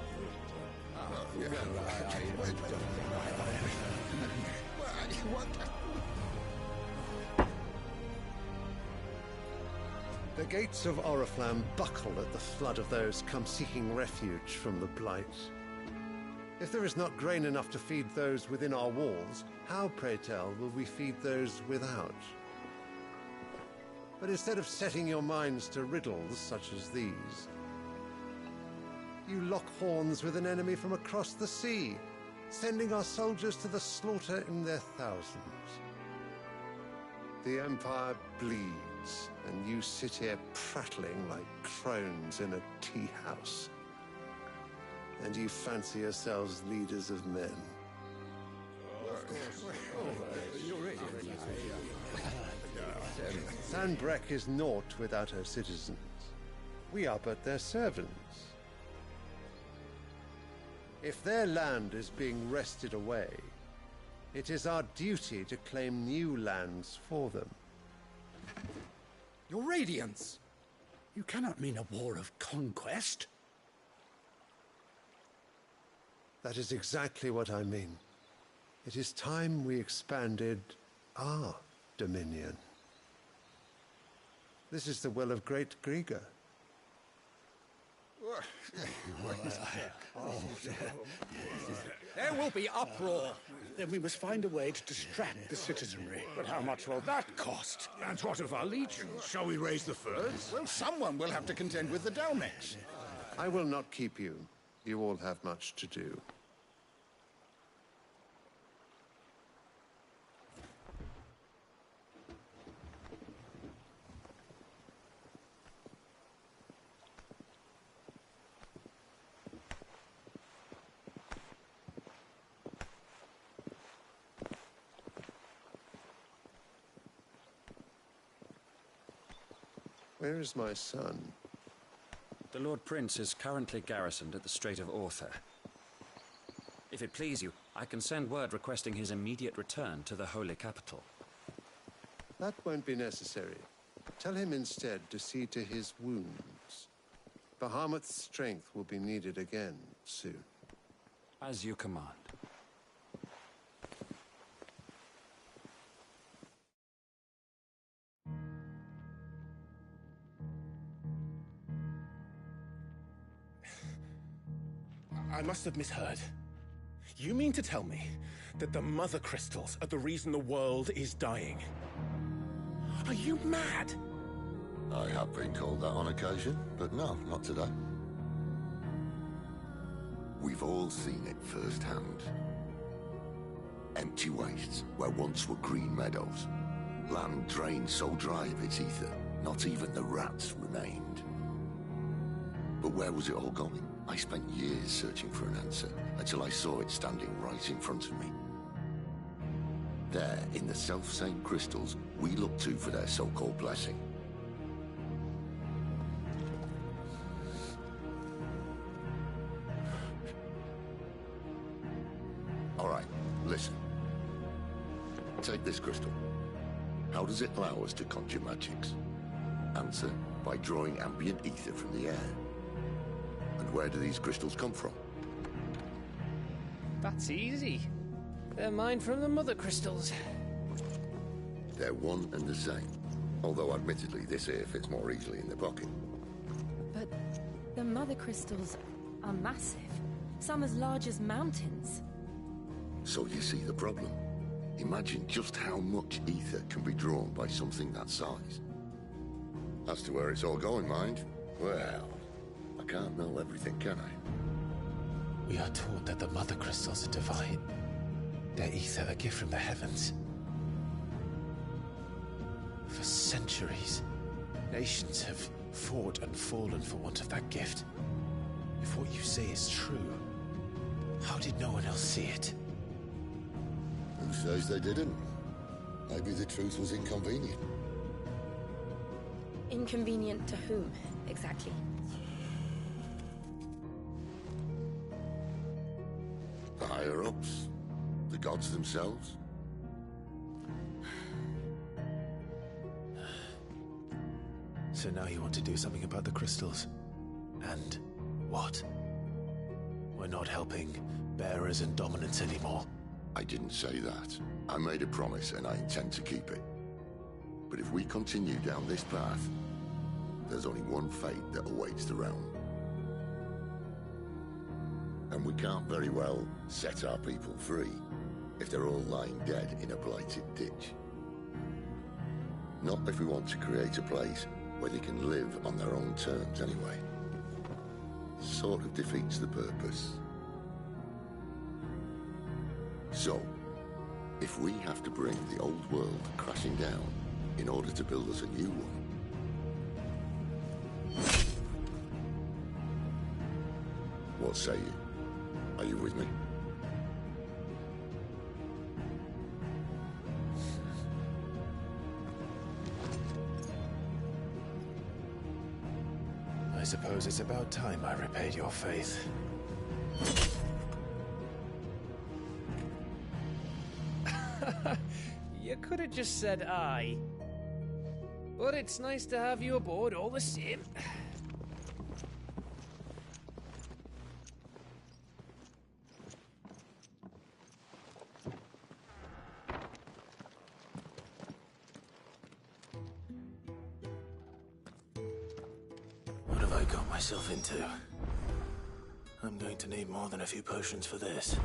The gates of Oriflamme buckle at the flood of those come seeking refuge from the blight. If there is not grain enough to feed those within our walls, how, pray tell, will we feed those without? But instead of setting your minds to riddles such as these, you lock horns with an enemy from across the sea, sending our soldiers to the slaughter in their thousands. The Empire bleeds, and you sit here prattling like crones in a tea house. And you fancy yourselves leaders of men. Sanbreque is naught without her citizens. We are but their servants. If their land is being wrested away, it is our duty to claim new lands for them. Your Radiance! You cannot mean a war of conquest. That is exactly what I mean. It is time we expanded our dominion. This is the will of great Grieger. There will be uproar. Then we must find a way to distract the citizenry. But how much will that cost? And what of our legions? Shall we raise the furs? Well, someone will have to contend with the Dalnecs. I will not keep you. You all have much to do. Where is my son? The Lord Prince is currently garrisoned at the Strait of Arthur. If it please you, I can send word requesting his immediate return to the Holy Capital. That won't be necessary. Tell him instead to see to his wounds. Bahamut's strength will be needed again soon. As you command. I must have misheard. You mean to tell me that the Mother Crystals are the reason the world is dying? Are you mad? I have been called that on occasion, but no, not today. We've all seen it firsthand. Empty wastes where once were green meadows. Land drained so dry of its ether, not even the rats remained. But where was it all going? I spent years searching for an answer, until I saw it standing right in front of me. There, in the self-same crystals we look to for their so-called blessing. All right, listen. Take this crystal. How does it allow us to conjure magics? Answer, by drawing ambient ether from the air. And where do these crystals come from? That's easy. They're mine from the mother crystals. They're one and the same. Although admittedly this here fits more easily in the pocket. But the mother crystals are massive. Some as large as mountains. So you see the problem. Imagine just how much ether can be drawn by something that size. As to where it's all going, mind, well, I can't know everything, can I? We are taught that the mother crystals are divine. Their ether a gift from the heavens. For centuries, nations have fought and fallen for want of that gift. If what you say is true, how did no one else see it? Who says they didn't? Maybe the truth was inconvenient. Inconvenient to whom, exactly? The higher-ups? The gods themselves? So now you want to do something about the crystals? And what? We're not helping bearers and dominants anymore. I didn't say that. I made a promise and I intend to keep it. But if we continue down this path, there's only one fate that awaits the realm. And we can't very well set our people free if they're all lying dead in a blighted ditch. Not if we want to create a place where they can live on their own terms anyway. Sort of defeats the purpose. So, if we have to bring the old world crashing down in order to build us a new one, what say you? Are you with me? I suppose it's about time I repaid your faith. You could have just said aye. But it's nice to have you aboard all the same. What have I got myself into? I'm going to need more than a few potions for this.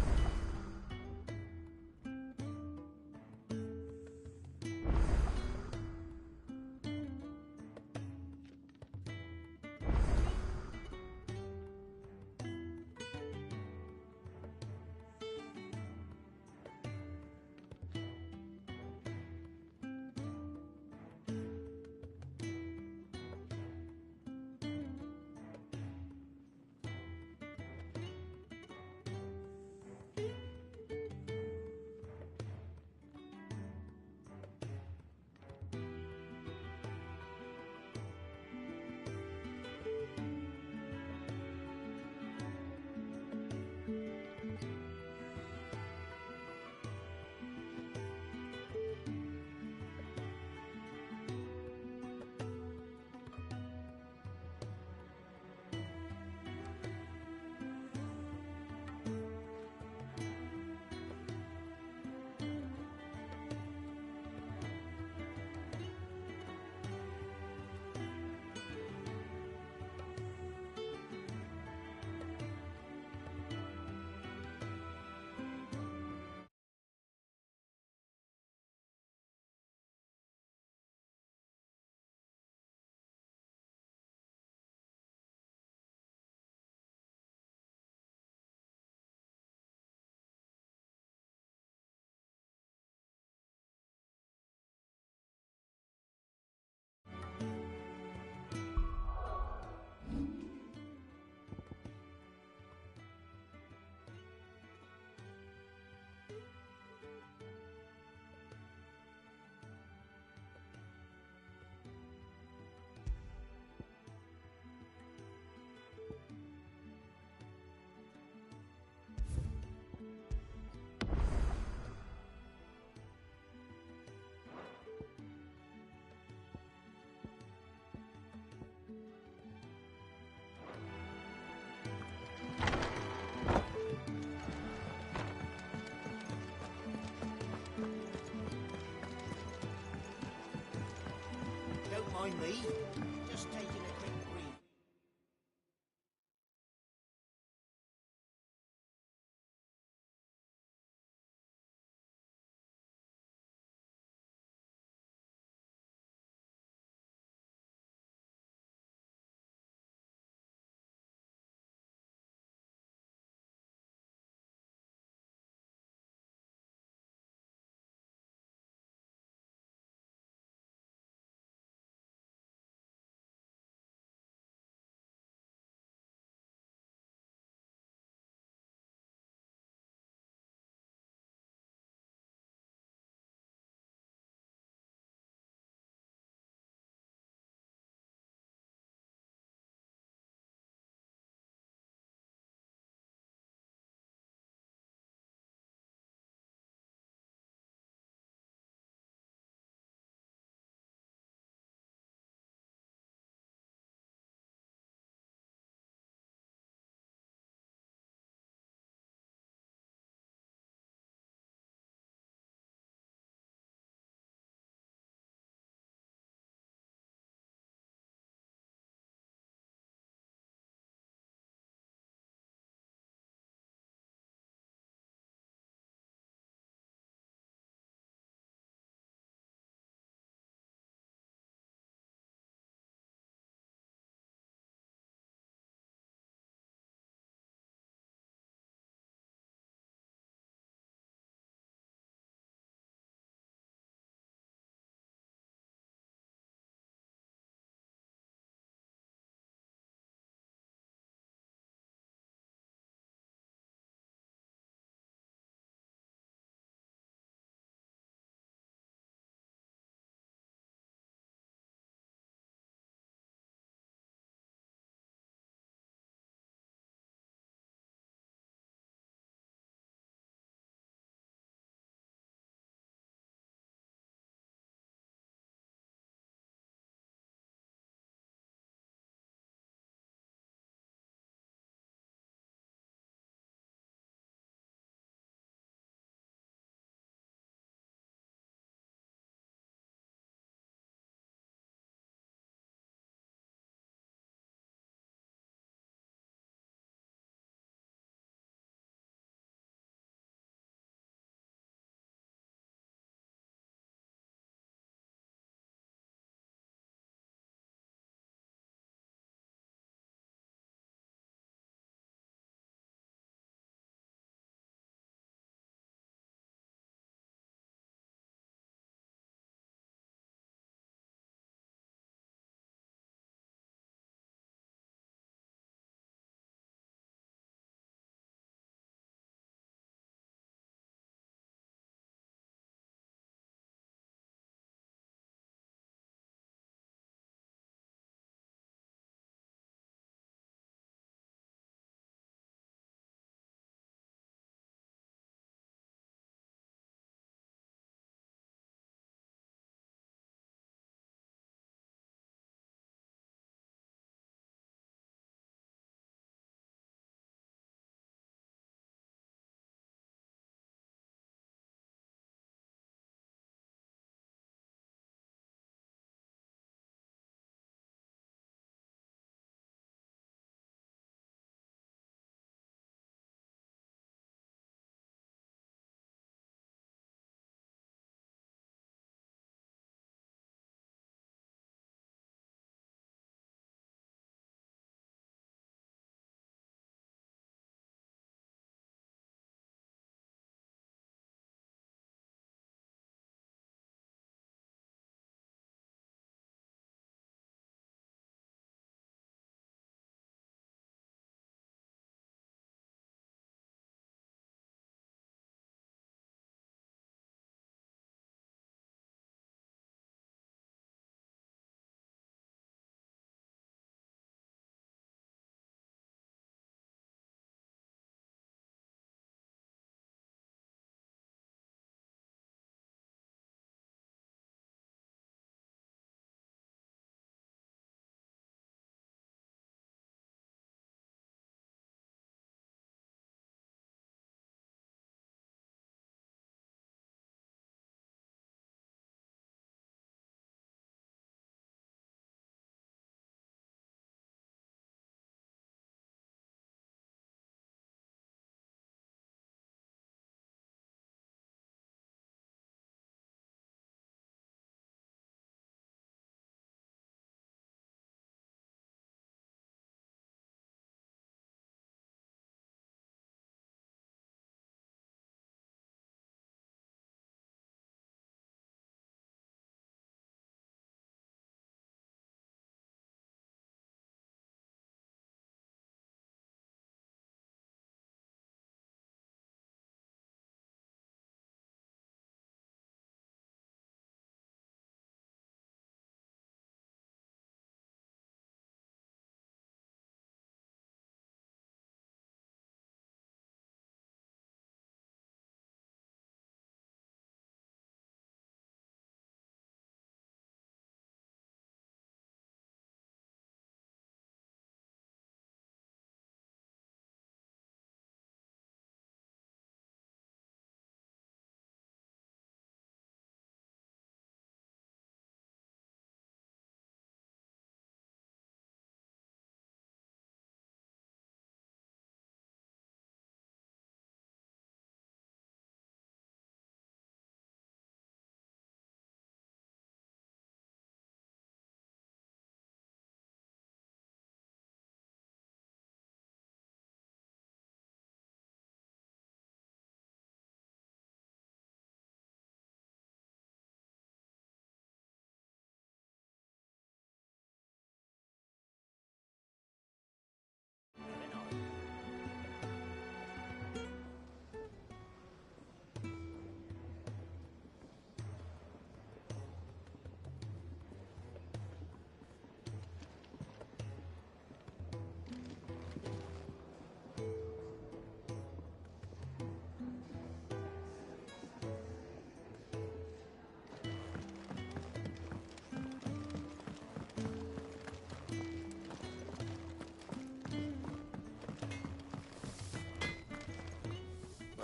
mind me. Just taking a quick breathe.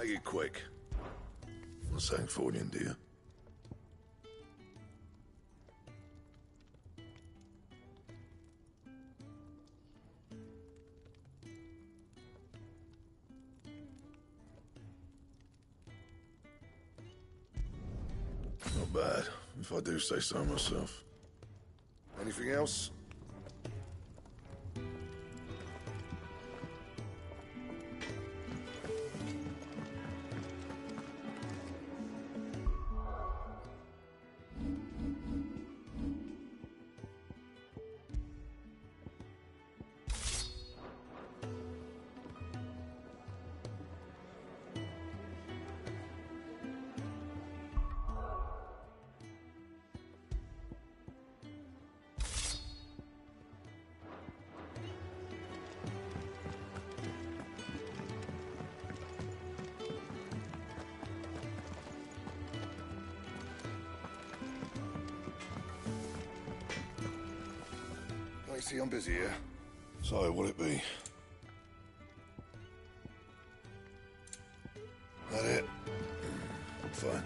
Make it quick. Not saying Fordian, do you? Not bad, if I do say so myself. Anything else? I see I'm busy here. So, what'll it be? That it? Fine.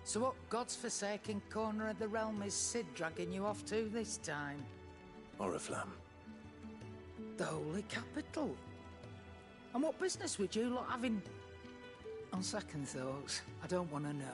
So what God's forsaken corner of the realm is Sid dragging you off to this time? Oriflamme. The Holy Capital. And what business would you lot having? On second thoughts, I don't want to know.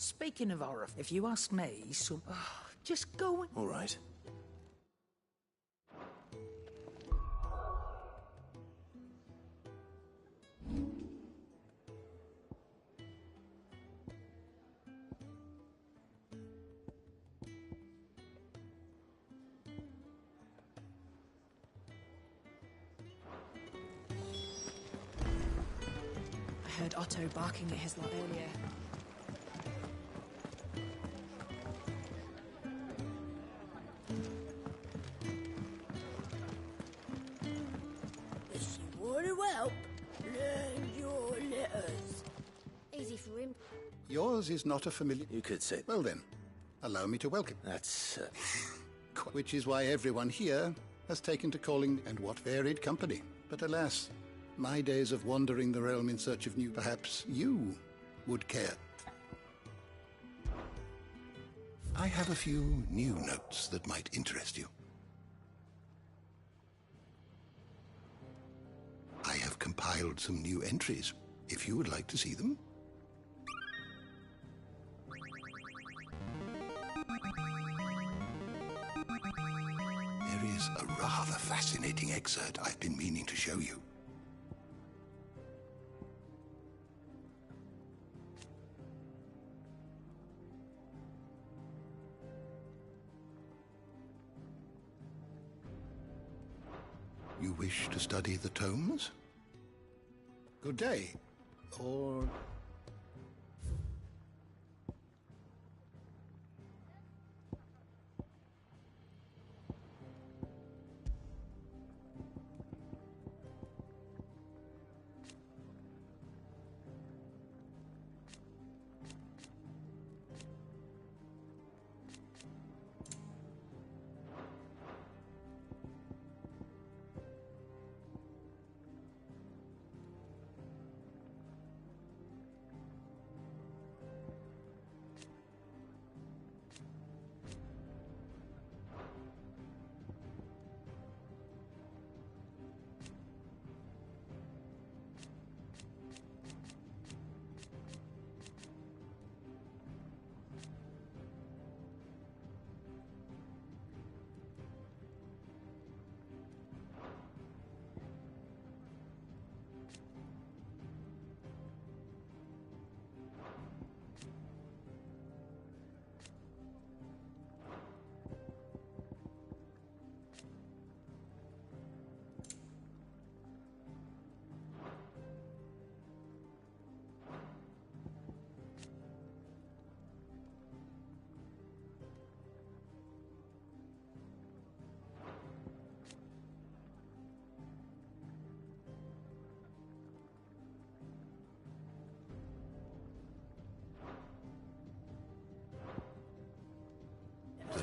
Speaking of horror, if you ask me, just go and... All right. I heard Otto barking at his lot earlier. Yours is not a familiar... You could say... Well then, allow me to welcome. That's... Which is why everyone here has taken to calling, and what varied company. But alas, my days of wandering the realm in search of new... Perhaps you would care. I have a few new notes that might interest you. I have compiled some new entries, if you would like to see them. There is a rather fascinating excerpt I've been meaning to show you. You wish to study the tomes? Good day. Or...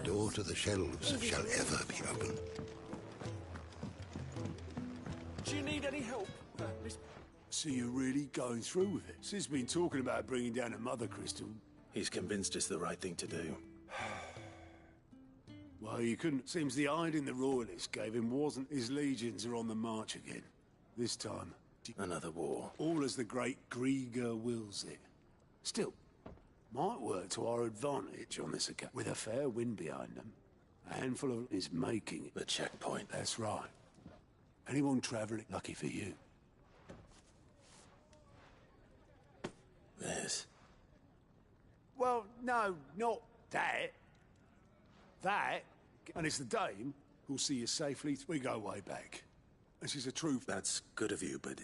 door to the shelves shall ever be open. Do you need any help, Miss... So you're really going through with it? Sid's been talking about bringing down a mother crystal. He's convinced it's the right thing to do. Well, you couldn't. Seems the hiding the royalists gave him wasn't. His legions are on the march again. This time. Another war. All as the great Grieger wills it. Still, might work to our advantage on this account. With a fair wind behind them, a handful of is making it. The checkpoint. That's right. Anyone travelling, lucky for you. This. Well, no, not that. That, and it's the dame who'll see you safely. We go way back. And she's a true... That's good of you, but...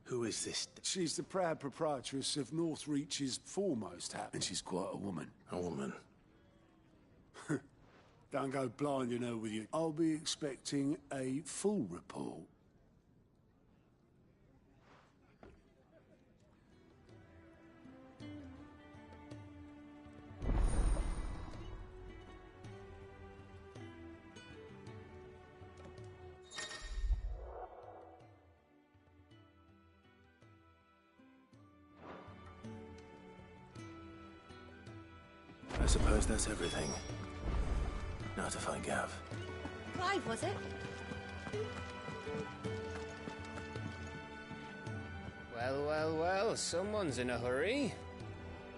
Who is this? She's the proud proprietress of Northreach's foremost house, and she's quite a woman. A woman? Don't go blinding her with you. I'll be expecting a full report. I suppose that's everything. Now to find Gav. Clive, was it? Well, well, well, someone's in a hurry.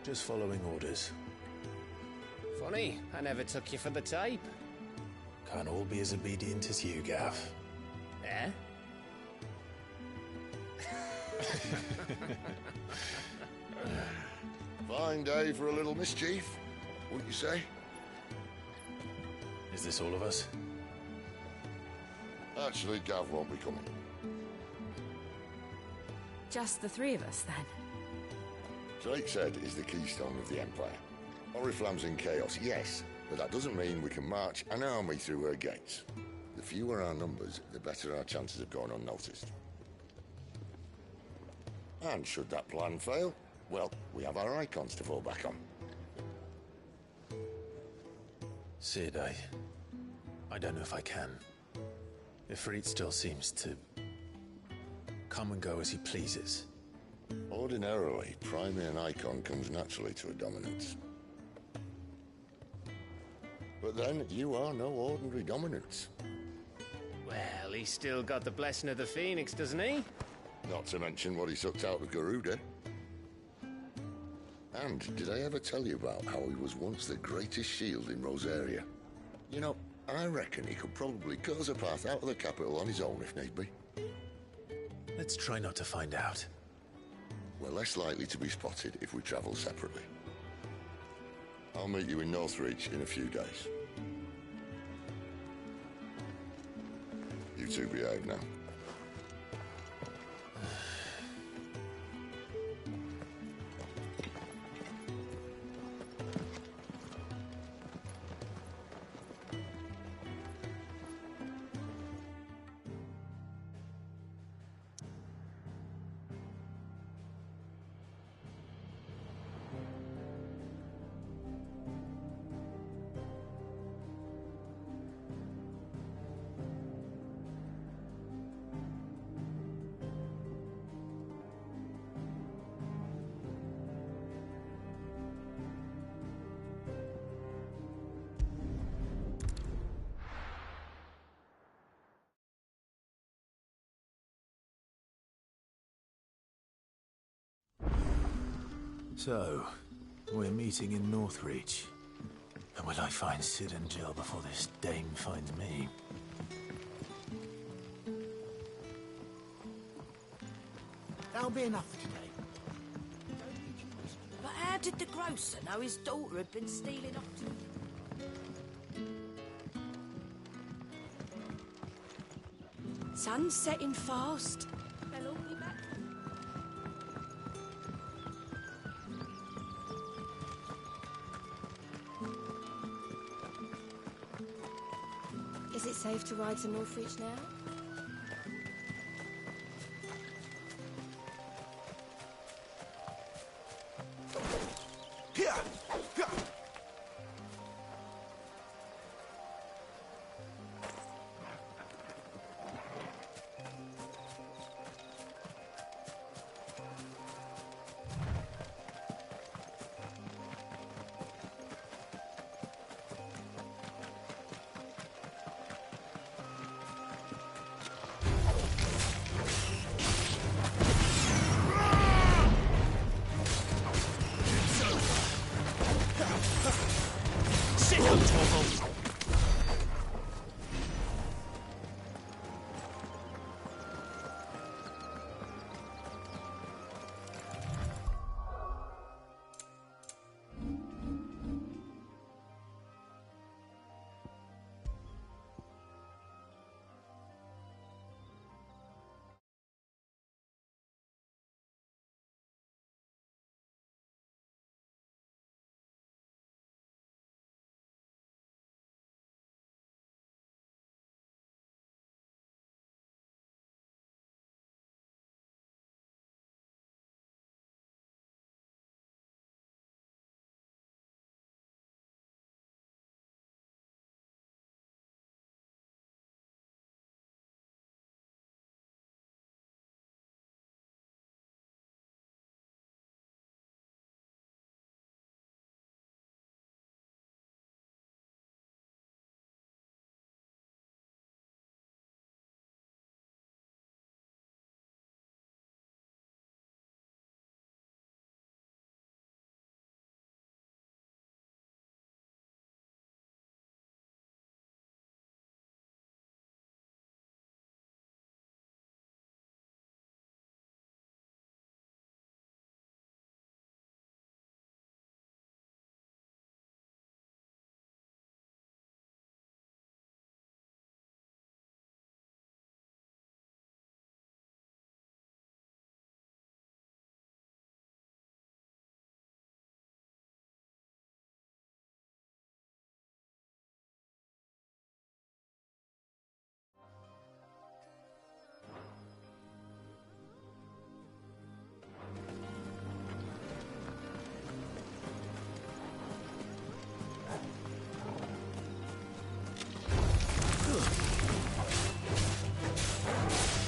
Just following orders. Funny, I never took you for the type. Can't all be as obedient as you, Gav. Eh? Fine day for a little mischief, wouldn't you say? Is this all of us? Actually, Gav won't be coming. Just the three of us, then? Drake's Head is the keystone of the Empire. Oriflamme's in chaos, yes, but that doesn't mean we can march an army through her gates. The fewer our numbers, the better our chances of going unnoticed. And should that plan fail, well, we have our icons to fall back on. Sid, I don't know if I can. Ifrit still seems to come and go as he pleases. Ordinarily, priming an icon comes naturally to a dominance. But then, you are no ordinary dominance. Well, he's still got the blessing of the Phoenix, doesn't he? Not to mention what he sucked out of Garuda. And did I ever tell you about how he was once the greatest shield in Rosaria? You know, I reckon he could probably cut us a path out of the capital on his own if need be. Let's try not to find out. We're less likely to be spotted if we travel separately. I'll meet you in Northreach in a few days. You two behave now. So, we're meeting in Northreach. And will I find Sid and Jill before this dame finds me? That'll be enough for today. But how did the grocer know his daughter had been stealing off to... Sun's setting fast. They'll all be back. Is it safe to ride to Northreach now? Sick of Torgal!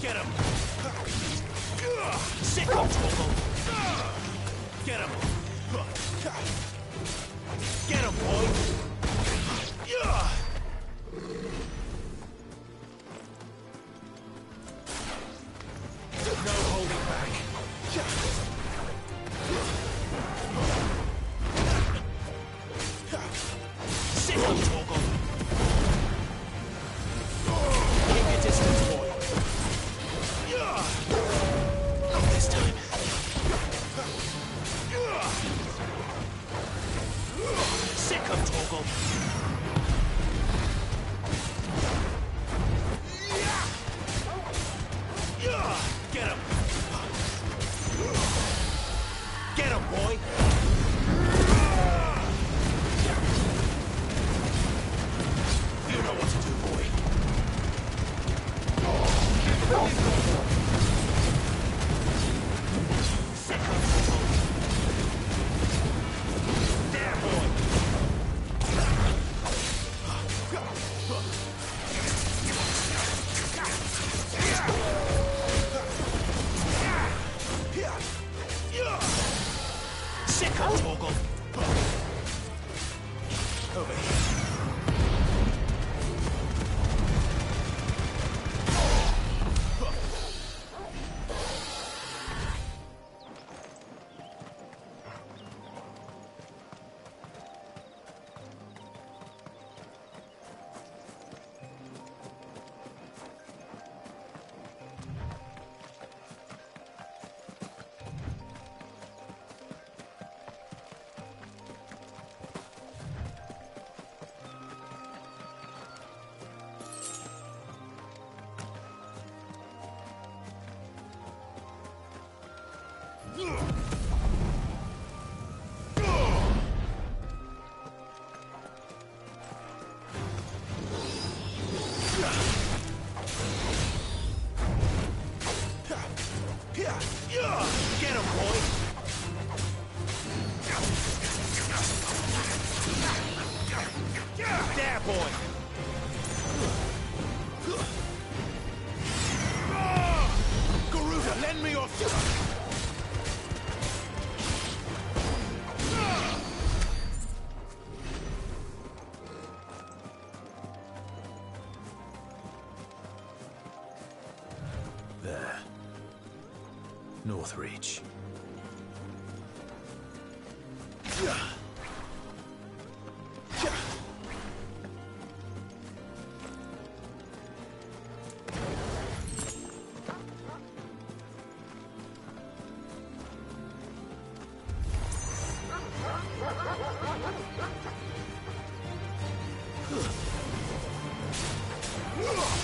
Get him! Sick of Torgal! Get him! Get him, boy! No holding back! Sick of Torgal! Keep your distance, boy! Not this time. Sick of Torgal. Get him. Get him, boy. You know what to do, boy. There, boy! Sick of Torgal! Over here. Get him, boy! There, boy! Garuda, lend me your... There. North Reach.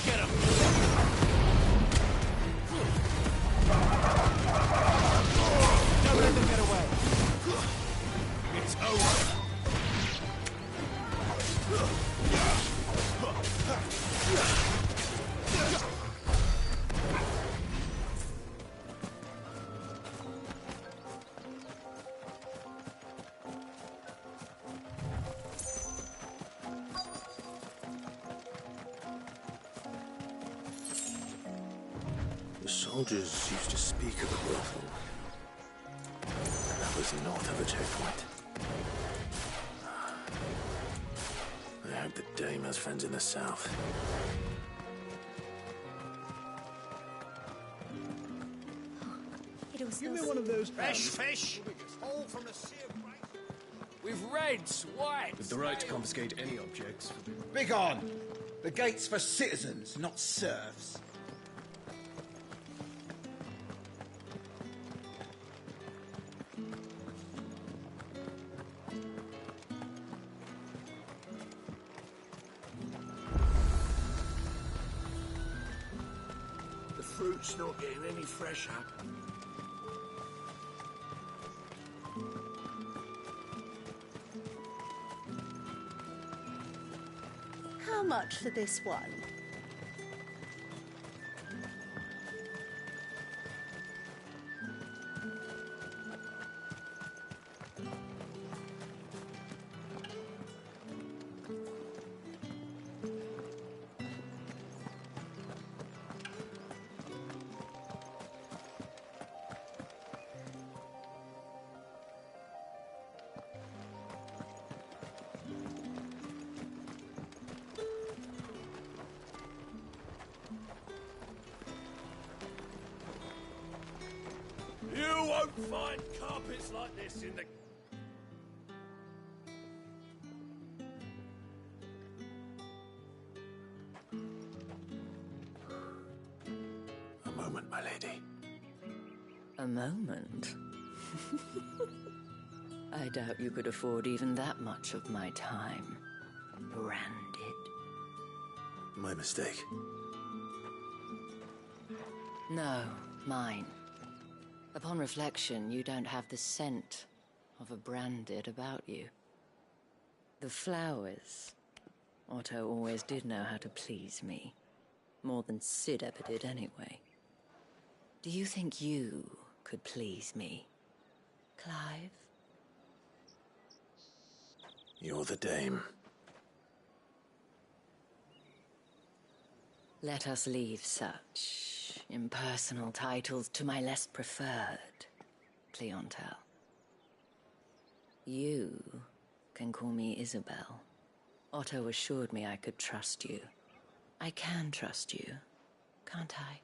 Get him! Don't let them get away. It's over. The soldiers used to speak of a brothel. That was north of the checkpoint. I hope the dame has friends in the south. Give me one of those fresh fish. All from the sea of grace. With reds, white. With the right to confiscate any objects. Begone! The gate's for citizens, not serfs. The fruit's not getting any fresher. How much for this one? You won't find carpets like this in the... A moment, my lady. A moment? I doubt you could afford even that much of my time. Branded. My mistake. No, mine. Upon reflection, you don't have the scent of a branded about you. The flowers. Otto always did know how to please me. More than Sid ever did anyway. Do you think you could please me, Clive? You're the dame. Let us leave such impersonal titles to my less preferred clientele. You can call me Isabel. Otto assured me I could trust you. I can trust you, can't I?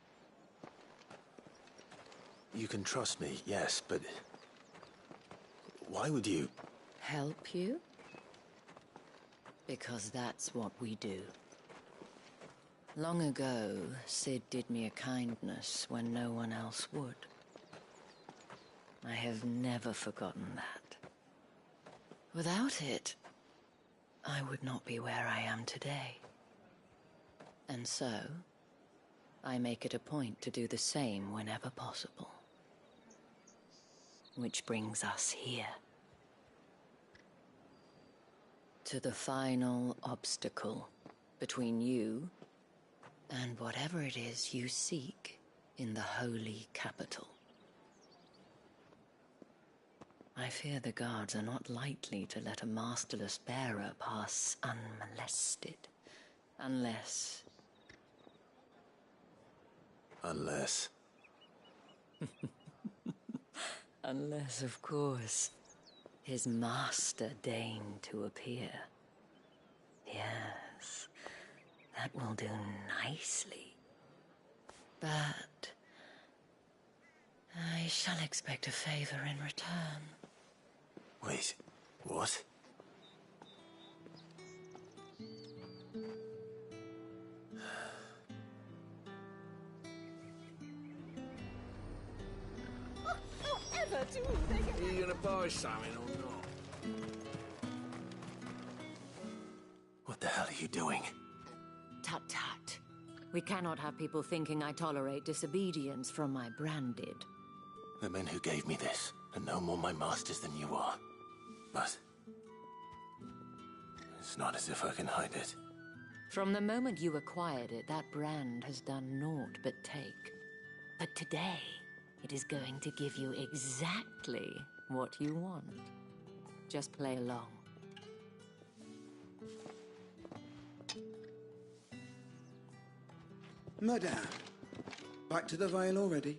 You can trust me, yes, but... why would you... Help you? Because that's what we do. Long ago, Sid did me a kindness when no one else would. I have never forgotten that. Without it, I would not be where I am today. And so, I make it a point to do the same whenever possible. Which brings us here. To the final obstacle between you and whatever it is you seek in the holy capital. I fear the guards are not likely to let a masterless bearer pass unmolested, unless... Unless... Unless, of course, his master deigned to appear. Yes, that will do nicely. But I shall expect a favor in return. Wait, what? Are you gonna buy something or not? What the hell are you doing? Tut tut. We cannot have people thinking I tolerate disobedience from my branded. The men who gave me this are no more my masters than you are. But it's not as if I can hide it. From the moment you acquired it, that brand has done naught but take. But today, it is going to give you exactly what you want. Just play along. Madame, back to the Vale already?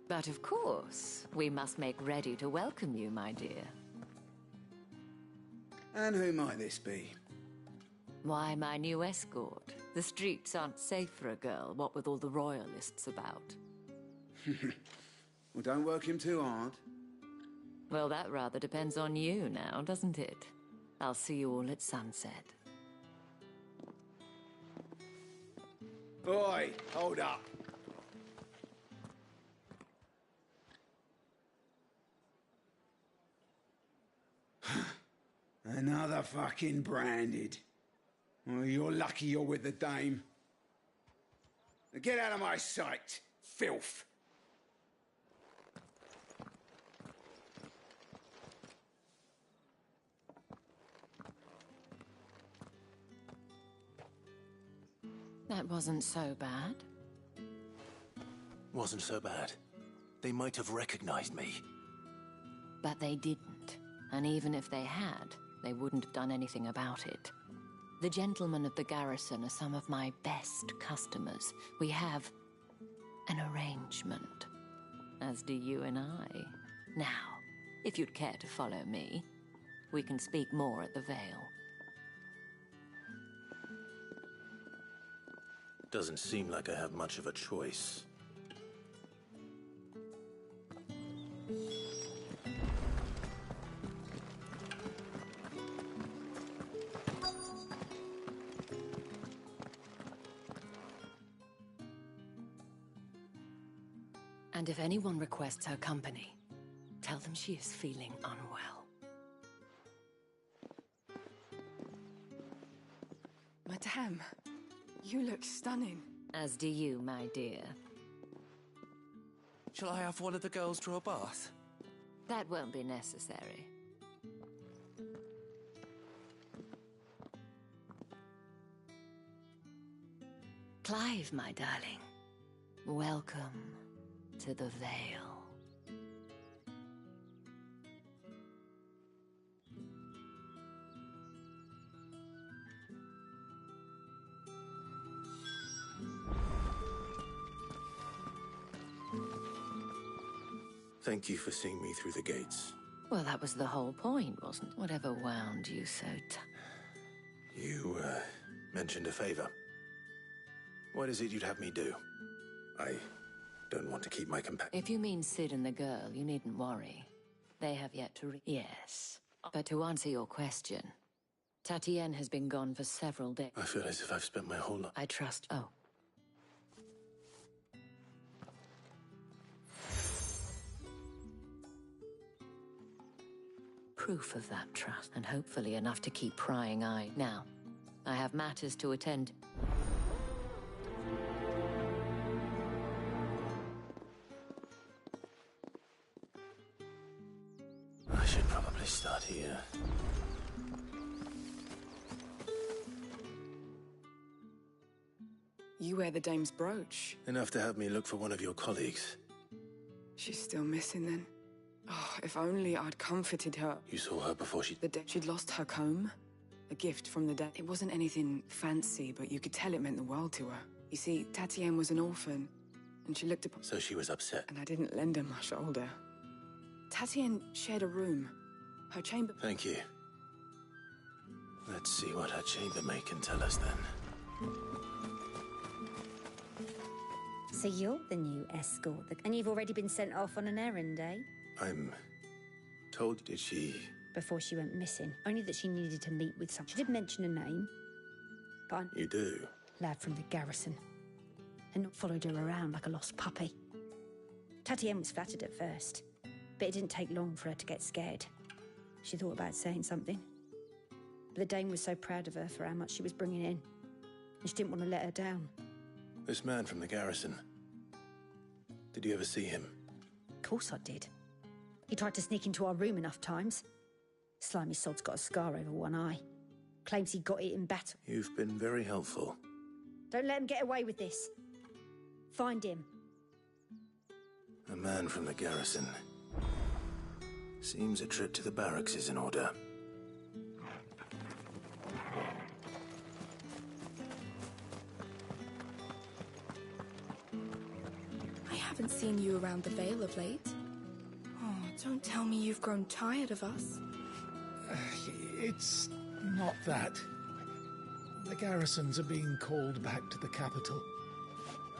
But of course, we must make ready to welcome you, my dear. And who might this be? Why, my new escort. The streets aren't safe for a girl, what with all the royalists about. Well, don't work him too hard. Well, that rather depends on you now, doesn't it? I'll see you all at sunset. Oi, hold up. Another fucking branded. Well, you're lucky you're with the dame. Now get out of my sight, filth. That wasn't so bad. Wasn't so bad. They might have recognized me. But they didn't. And even if they had, they wouldn't have done anything about it. The gentlemen of the garrison are some of my best customers. We have an arrangement, as do you and I. Now, if you'd care to follow me, we can speak more at the Vale. Doesn't seem like I have much of a choice. And if anyone requests her company, tell them she is feeling unwell. Madame, you look stunning. As do you, my dear. Shall I have one of the girls draw a bath? That won't be necessary. Clive, my darling. Welcome to the Vale. Thank you for seeing me through the gates. Well, that was the whole point, wasn't it? Whatever wound you so You, mentioned a favor. What is it you'd have me do? I don't want to keep my companion. If you mean Sid and the girl, you needn't worry. They have yet to Yes. But to answer your question, Tatienne has been gone for several days. I feel as if I've spent my whole life. I trust... Oh. Proof of that trust, and hopefully enough to keep prying eye. Now, I have matters to attend. I should probably start here. You wear the dame's brooch. Enough to have me look for one of your colleagues. She's still missing then. Oh, if only I'd comforted her. You saw her before she... She'd lost her comb. A gift from the dead. It wasn't anything fancy, but you could tell it meant the world to her. You see, Tatienne was an orphan, and she looked upon... So she was upset. And I didn't lend her my shoulder. Tatienne shared a room. Her chamber... Thank you. Let's see what her chambermaid can tell us then. So you're the new escort, and you've already been sent off on an errand, eh? I'm told, did she... Before she went missing. Only that she needed to meet with someone. She did mention a name. But You do? lad from the garrison. And not followed her around like a lost puppy. Tatienne was flattered at first, but it didn't take long for her to get scared. She thought about saying something. But the Dame was so proud of her for how much she was bringing in. And she didn't want to let her down. This man from the garrison. Did you ever see him? Of course I did. He tried to sneak into our room enough times. Slimy sod's got a scar over one eye. Claims he got it in battle. You've been very helpful. Don't let him get away with this. Find him. A man from the garrison. Seems a trip to the barracks is in order. I haven't seen you around the Vale of late. Oh, don't tell me you've grown tired of us. It's not that. The garrisons are being called back to the capital.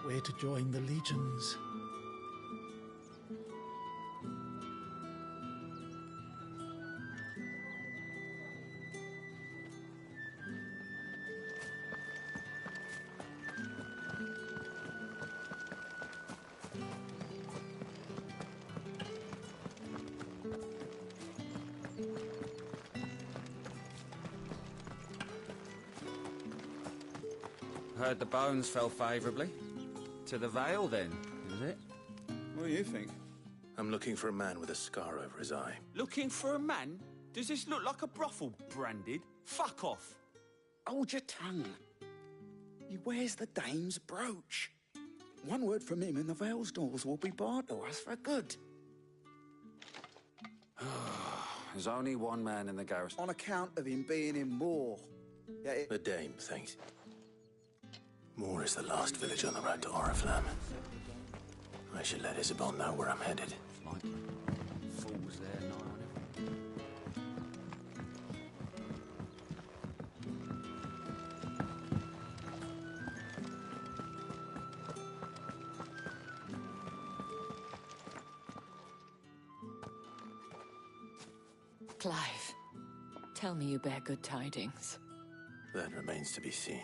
We're to join the legions. Heard the bones fell favourably. To the Vale, then, is it? What do you think? I'm looking for a man with a scar over his eye. Looking for a man? Does this look like a brothel, Branded? Fuck off! Hold your tongue. He wears the Dame's brooch. One word from him and the Vale's doors will be barred to us for good. There's only one man in the garrison. On account of him being in Moor. Yeah, The Dame, thanks. Moor is the last village on the road to Oriflamme. I should let Isabel know where I'm headed. Fools there, nigh on Clive, tell me you bear good tidings. That remains to be seen.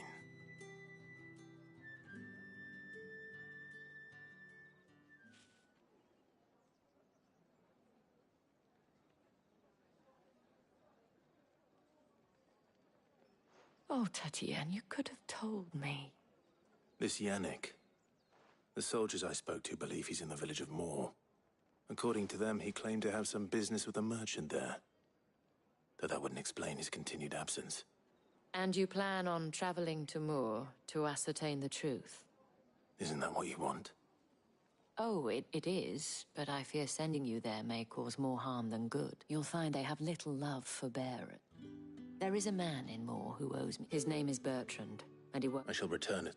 Oh, Tatienne, you could have told me. This Yannick. The soldiers I spoke to believe he's in the village of Moor. According to them, he claimed to have some business with a merchant there. Though that wouldn't explain his continued absence. And you plan on traveling to Moor to ascertain the truth? Isn't that what you want? Oh, it is, but I fear sending you there may cause more harm than good. You'll find they have little love for Barrett. There is a man in Moor who owes me. His name is Bertrand, and he won't... I shall return it.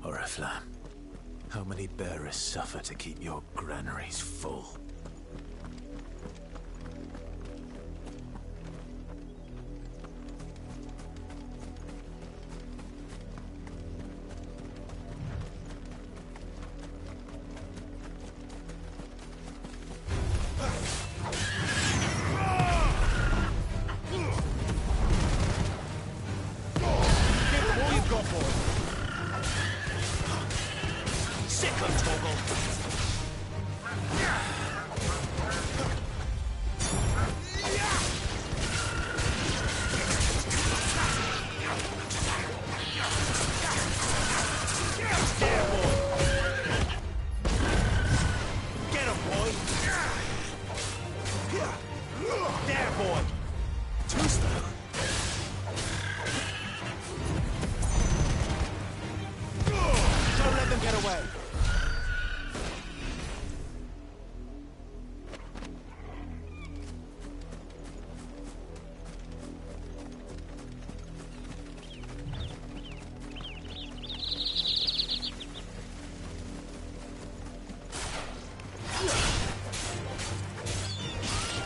Oriflamme. How many bearers suffer to keep your granaries full?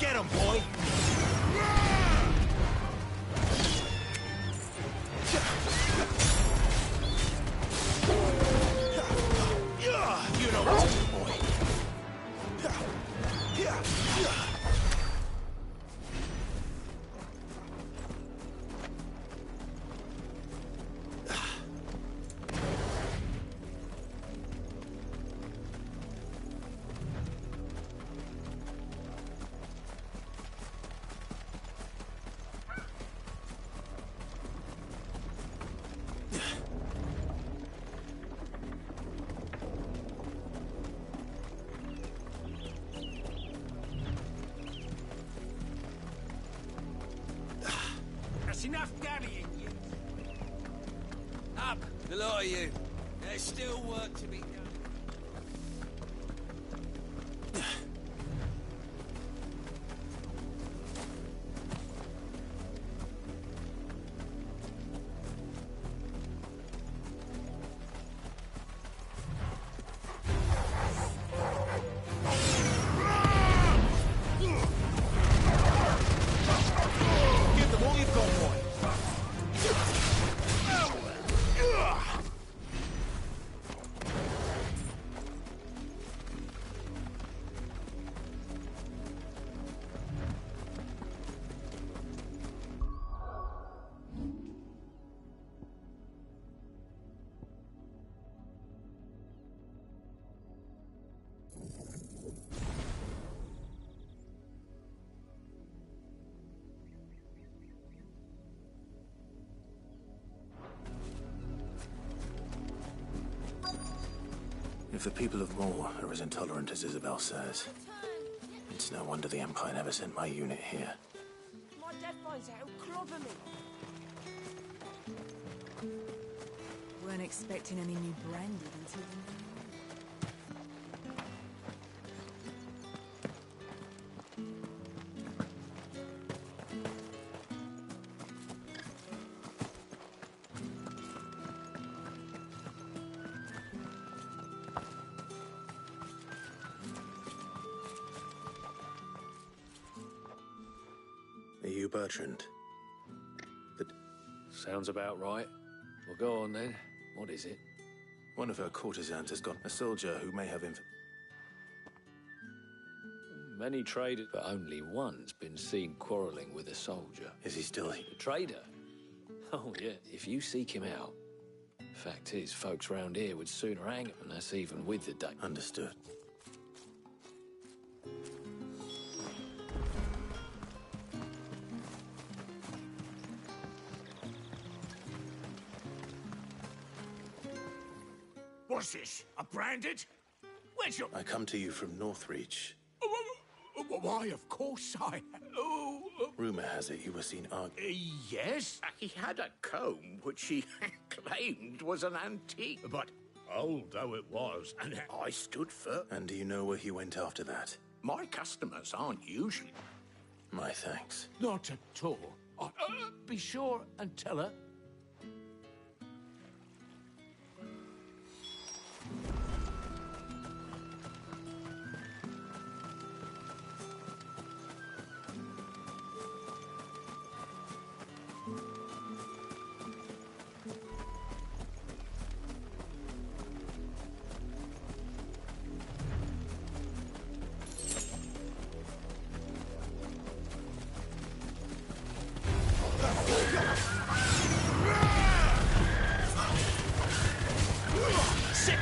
Get him, boy! You know what to do, boy. That's enough dallying, you. Up, the lot of you. There's still work to be done. If the people of Moor are as intolerant as Isabel says, it's no wonder the Empire never sent my unit here. My dad finds out, he'll clobber me. Weren't expecting any new brandy until the Are you Bertrand? Sounds about right. Well, go on then. What is it? One of her courtesans has got a soldier who may have Many traders, but only one's been seen quarrelling with a soldier. Is he still here? A trader? Oh, yeah. If you seek him out. Fact is, folks round here would sooner hang him, and that's even with the day. Understood. What's this? A branded? Where's your... I come to you from Northreach. Why, of course I... Rumour has it you were seen arguing. Yes? He had a comb which he claimed was an antique. But old though it was, and I stood firm. And do you know where he went after that? My customers aren't usually... My thanks. Not at all. Be sure and tell her.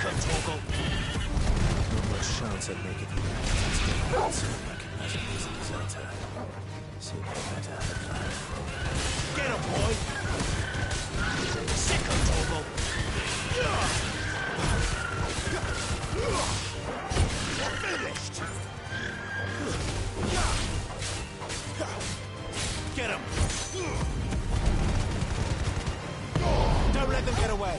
up, Torgal. Not much chance I'd make it through the rats. Recognizing he's a deserter. Seemed better have a plan. Get him, boy! Sick of Torgal! Finished! Get him! Don't let them get away!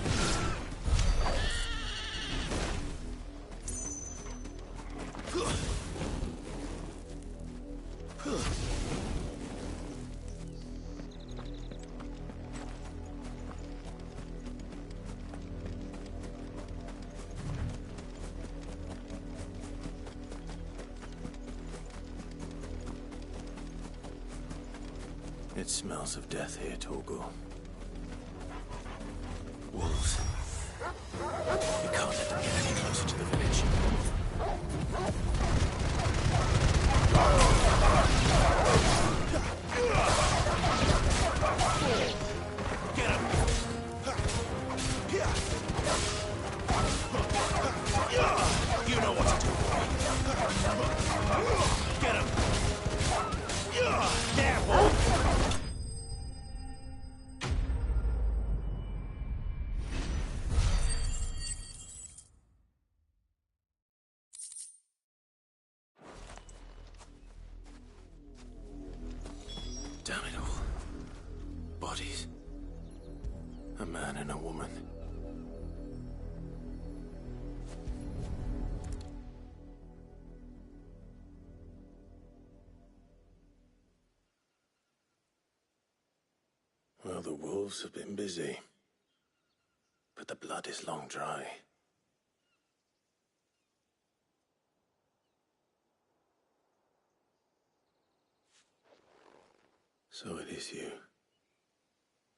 It smells of death here, Torgal. Wolves. We can't let them get any closer to the village. Get him! You know what to do. Get him! Careful! Damn it all. Bodies. A man and a woman. Well, the wolves have been busy. But the blood is long dry. So it is you,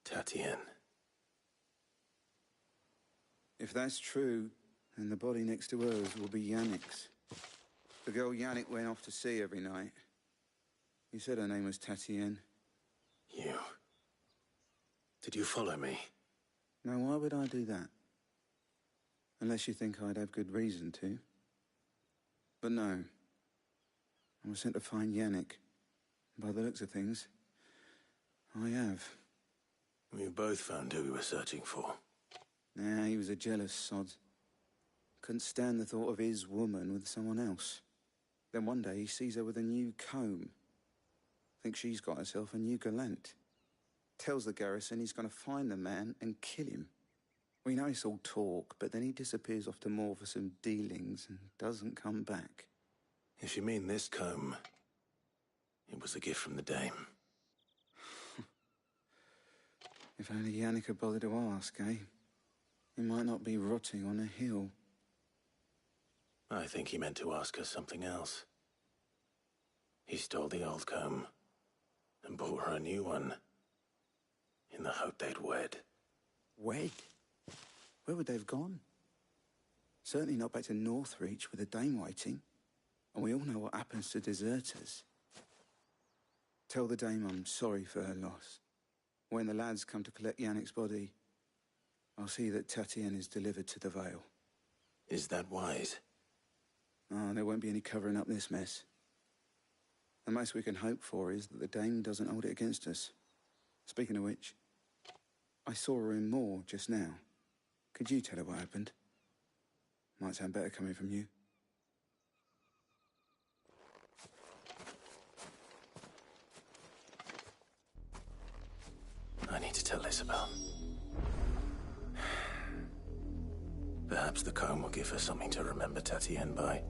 Tatienne. If that's true, then the body next to hers will be Yannick's. The girl Yannick went off to see every night. You said her name was Tatienne. You. Did you follow me? Now, why would I do that? Unless you think I'd have good reason to. But no. I was sent to find Yannick. By the looks of things, I have. We both found who we were searching for. Nah, he was a jealous sod. Couldn't stand the thought of his woman with someone else. Then one day he sees her with a new comb. Thinks she's got herself a new gallant. Tells the garrison he's going to find the man and kill him. We know it's all talk, but then he disappears off to Moor for some dealings and doesn't come back. If you mean this comb, it was a gift from the dame. If only Yannick had bothered to ask, eh? He might not be rotting on a hill. I think he meant to ask her something else. He stole the old comb and bought her a new one in the hope they'd wed. Wed? Where would they have gone? Certainly not back to Northreach with a dame waiting. And we all know what happens to deserters. Tell the dame I'm sorry for her loss. When the lads come to collect Yannick's body, I'll see that Tatienne is delivered to the Vale. Is that wise? Oh, there won't be any covering up this mess. The most we can hope for is that the dame doesn't hold it against us. Speaking of which, I saw her in Moor just now. Could you tell her what happened? Might sound better coming from you. I need to tell Isabel. Perhaps the comb will give her something to remember Tatienne by.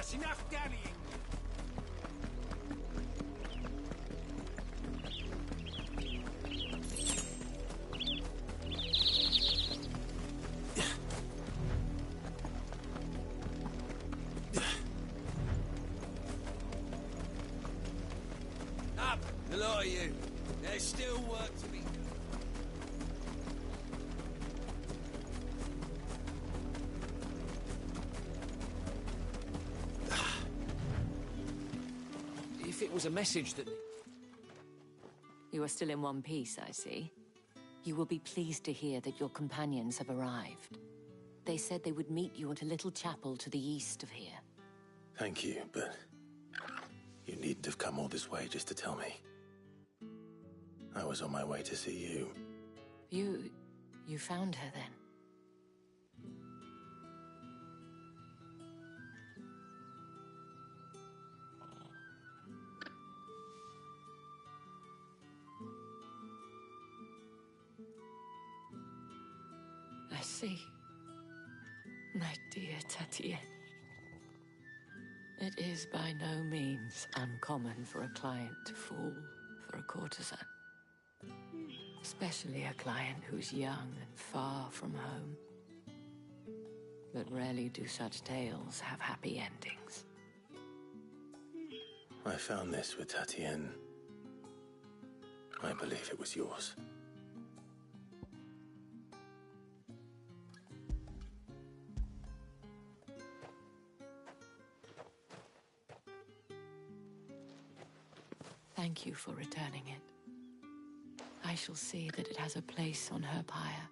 That's enough dallying. Up, the lot of you. There's still work to be done. If it was a message that... You are still in one piece, I see. You will be pleased to hear that your companions have arrived. They said they would meet you at a little chapel to the east of here. Thank you, but you needn't have come all this way just to tell me. I was on my way to see you. You found her then? I see. My dear Tatienne. It is by no means uncommon for a client to fall for a courtesan. Especially a client who's young and far from home. But rarely do such tales have happy endings. I found this with Tatienne. I believe it was yours. Thank you for returning it. I shall see that it has a place on her pyre.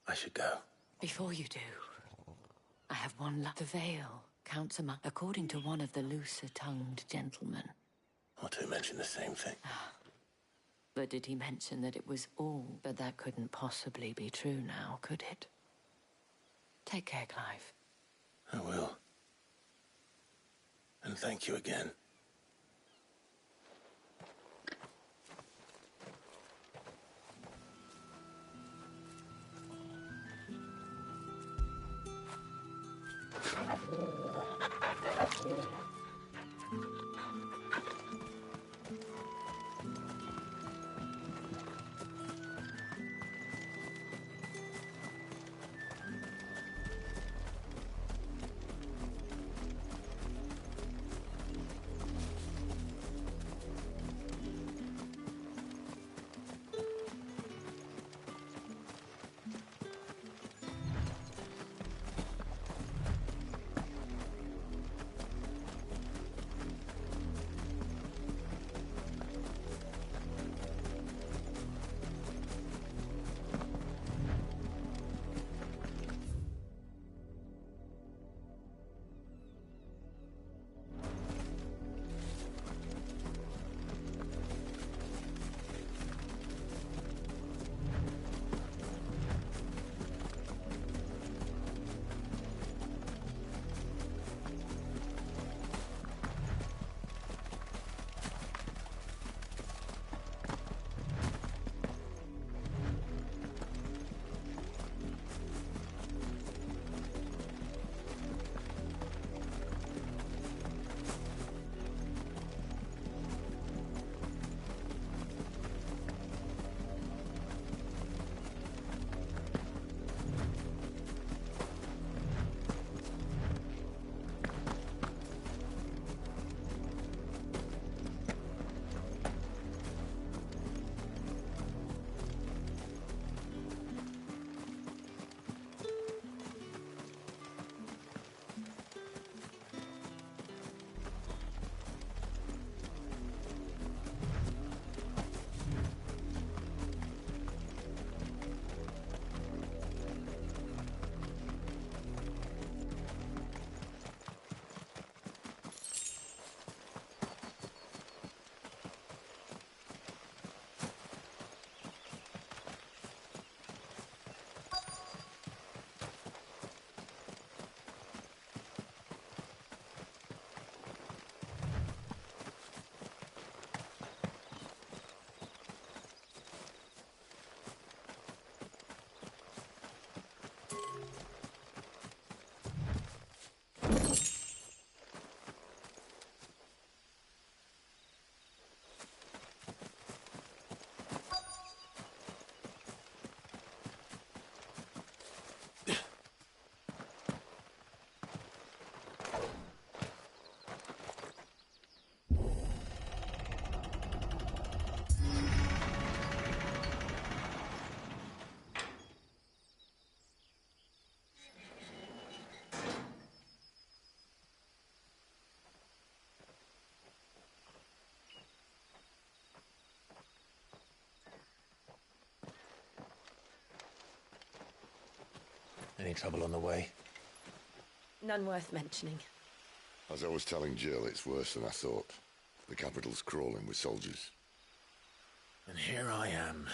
I should go. Before you do, I have one the veil counts among, according to one of the looser-tongued gentlemen. Or to mention the same thing. But did he mention that it was all? But that couldn't possibly be true now, could it? Take care, Clive. I will. And thank you again. Any trouble on the way? None worth mentioning. As I was telling Jill, it's worse than I thought. The capital's crawling with soldiers. And here I am,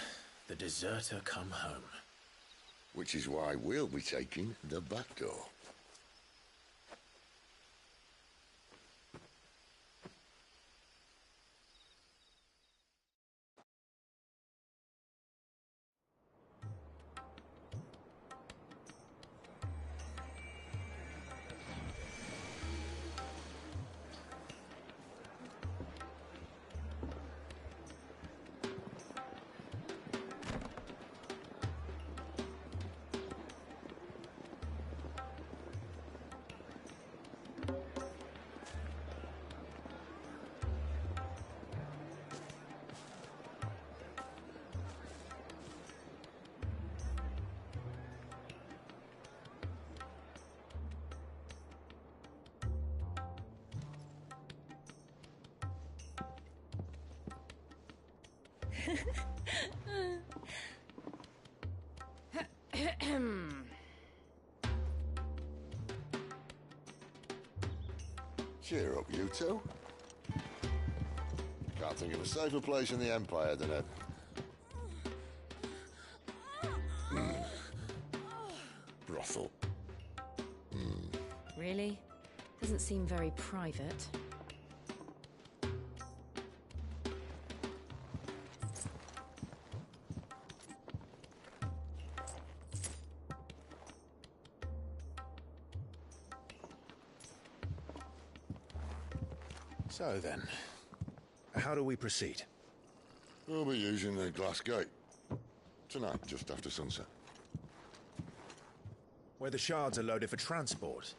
the deserter come home. Which is why we'll be taking the back door. Cheer up, you two. Can't think of a safer place in the Empire than it. Brothel. Really? Doesn't seem very private. So then, how do we proceed? We'll be using the glass gate. Tonight, just after sunset. Where the shards are loaded for transport.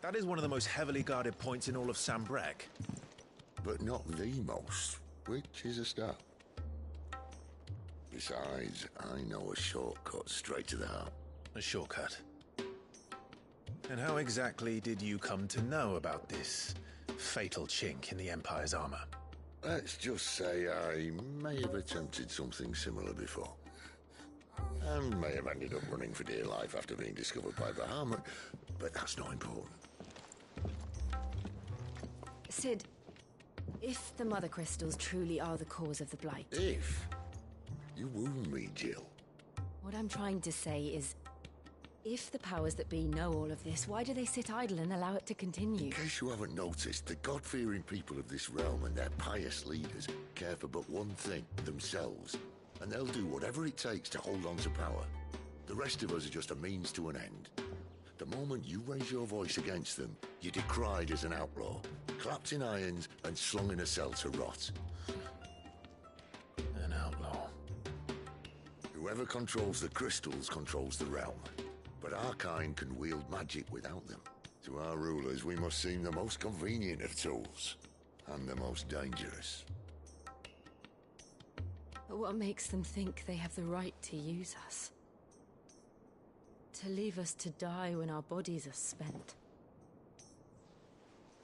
That is one of the most heavily guarded points in all of Sambrec. But not the most, which is a start. Besides, I know a shortcut straight to the heart. A shortcut? And how exactly did you come to know about this fatal chink in the Empire's armor? Let's just say I may have attempted something similar before. And may have ended up running for dear life after being discovered by Bahamut, but that's not important. Sid, if the Mother Crystals truly are the cause of the Blight... If? You wound me, Jill. What I'm trying to say is, if the powers that be know all of this, why do they sit idle and allow it to continue? In case you haven't noticed, the God-fearing people of this realm and their pious leaders care for but one thing, themselves. And they'll do whatever it takes to hold on to power. The rest of us are just a means to an end. The moment you raise your voice against them, you're decried as an outlaw, clapped in irons and slung in a cell to rot. An outlaw. Whoever controls the crystals controls the realm. But our kind can wield magic without them. To our rulers, we must seem the most convenient of tools. And the most dangerous. But what makes them think they have the right to use us? To leave us to die when our bodies are spent?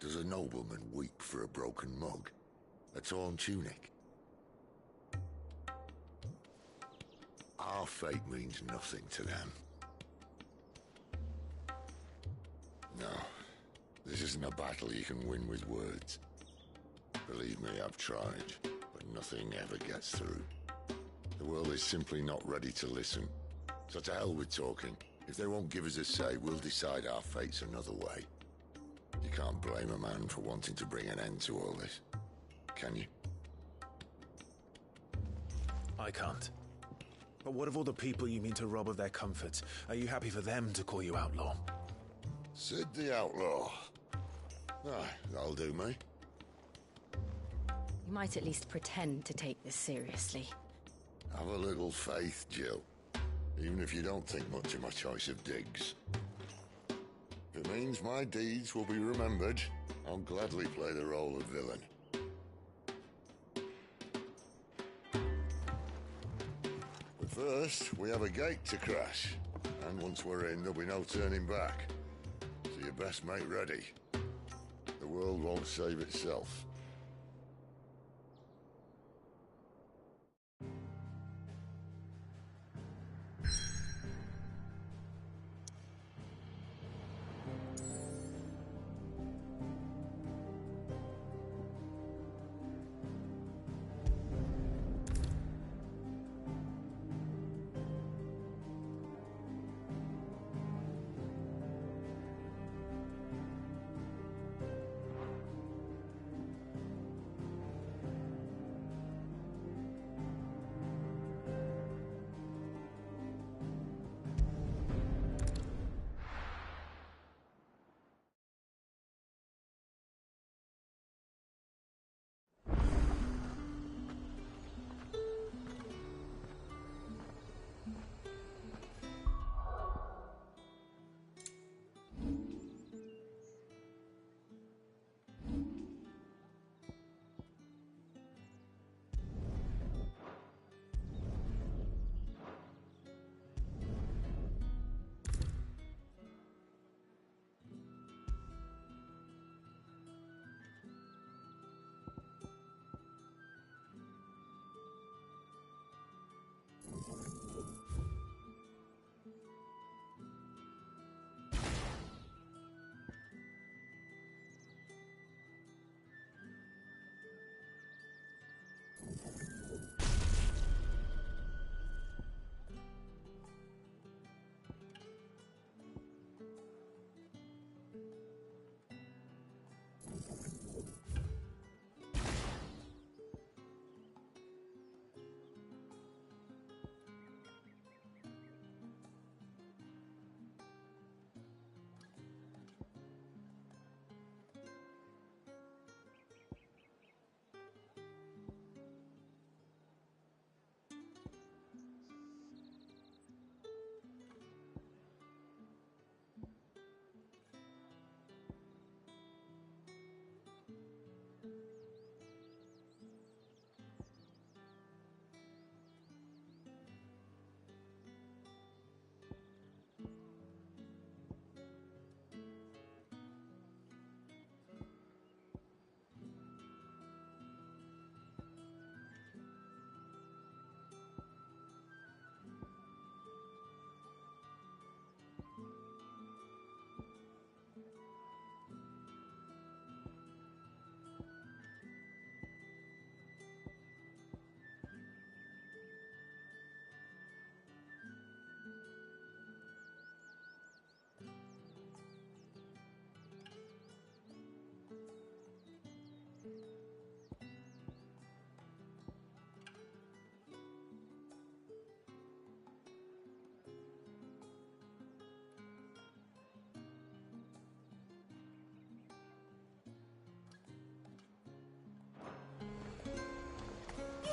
Does a nobleman weep for a broken mug? A torn tunic? Our fate means nothing to them. No, this isn't a battle you can win with words. Believe me, I've tried, but nothing ever gets through. The world is simply not ready to listen. So to hell with talking. If they won't give us a say, we'll decide our fates another way. You can't blame a man for wanting to bring an end to all this, can you? I can't. But what of all the people you mean to rob of their comforts? Are you happy for them to call you outlaw? Sid the Outlaw. Aye, that'll do me. You might at least pretend to take this seriously. Have a little faith, Jill. Even if you don't think much of my choice of digs. If it means my deeds will be remembered, I'll gladly play the role of villain. But first, we have a gate to crash. And once we're in, there'll be no turning back. So you best make ready. The world won't save itself.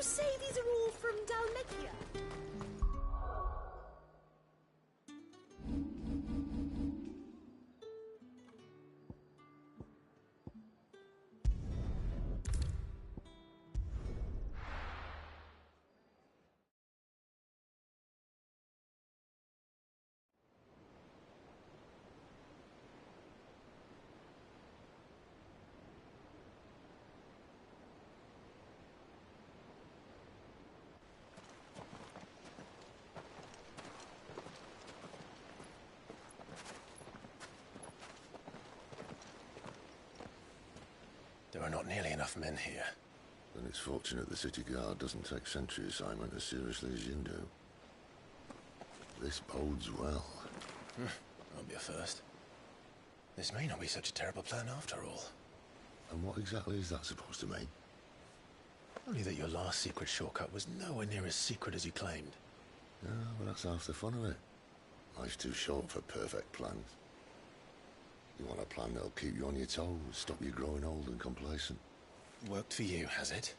say these are all from Dalmekia? There are not nearly enough men here. Then it's fortunate the city guard doesn't take sentry assignment as seriously as you do. This bodes well. Won't be a first. This may not be such a terrible plan after all. And what exactly is that supposed to mean? Only that your last secret shortcut was nowhere near as secret as you claimed. Yeah, but that's half the fun of it. Life's too short for perfect plans. You want a plan that'll keep you on your toes, stop you growing old and complacent. Worked for you, has it?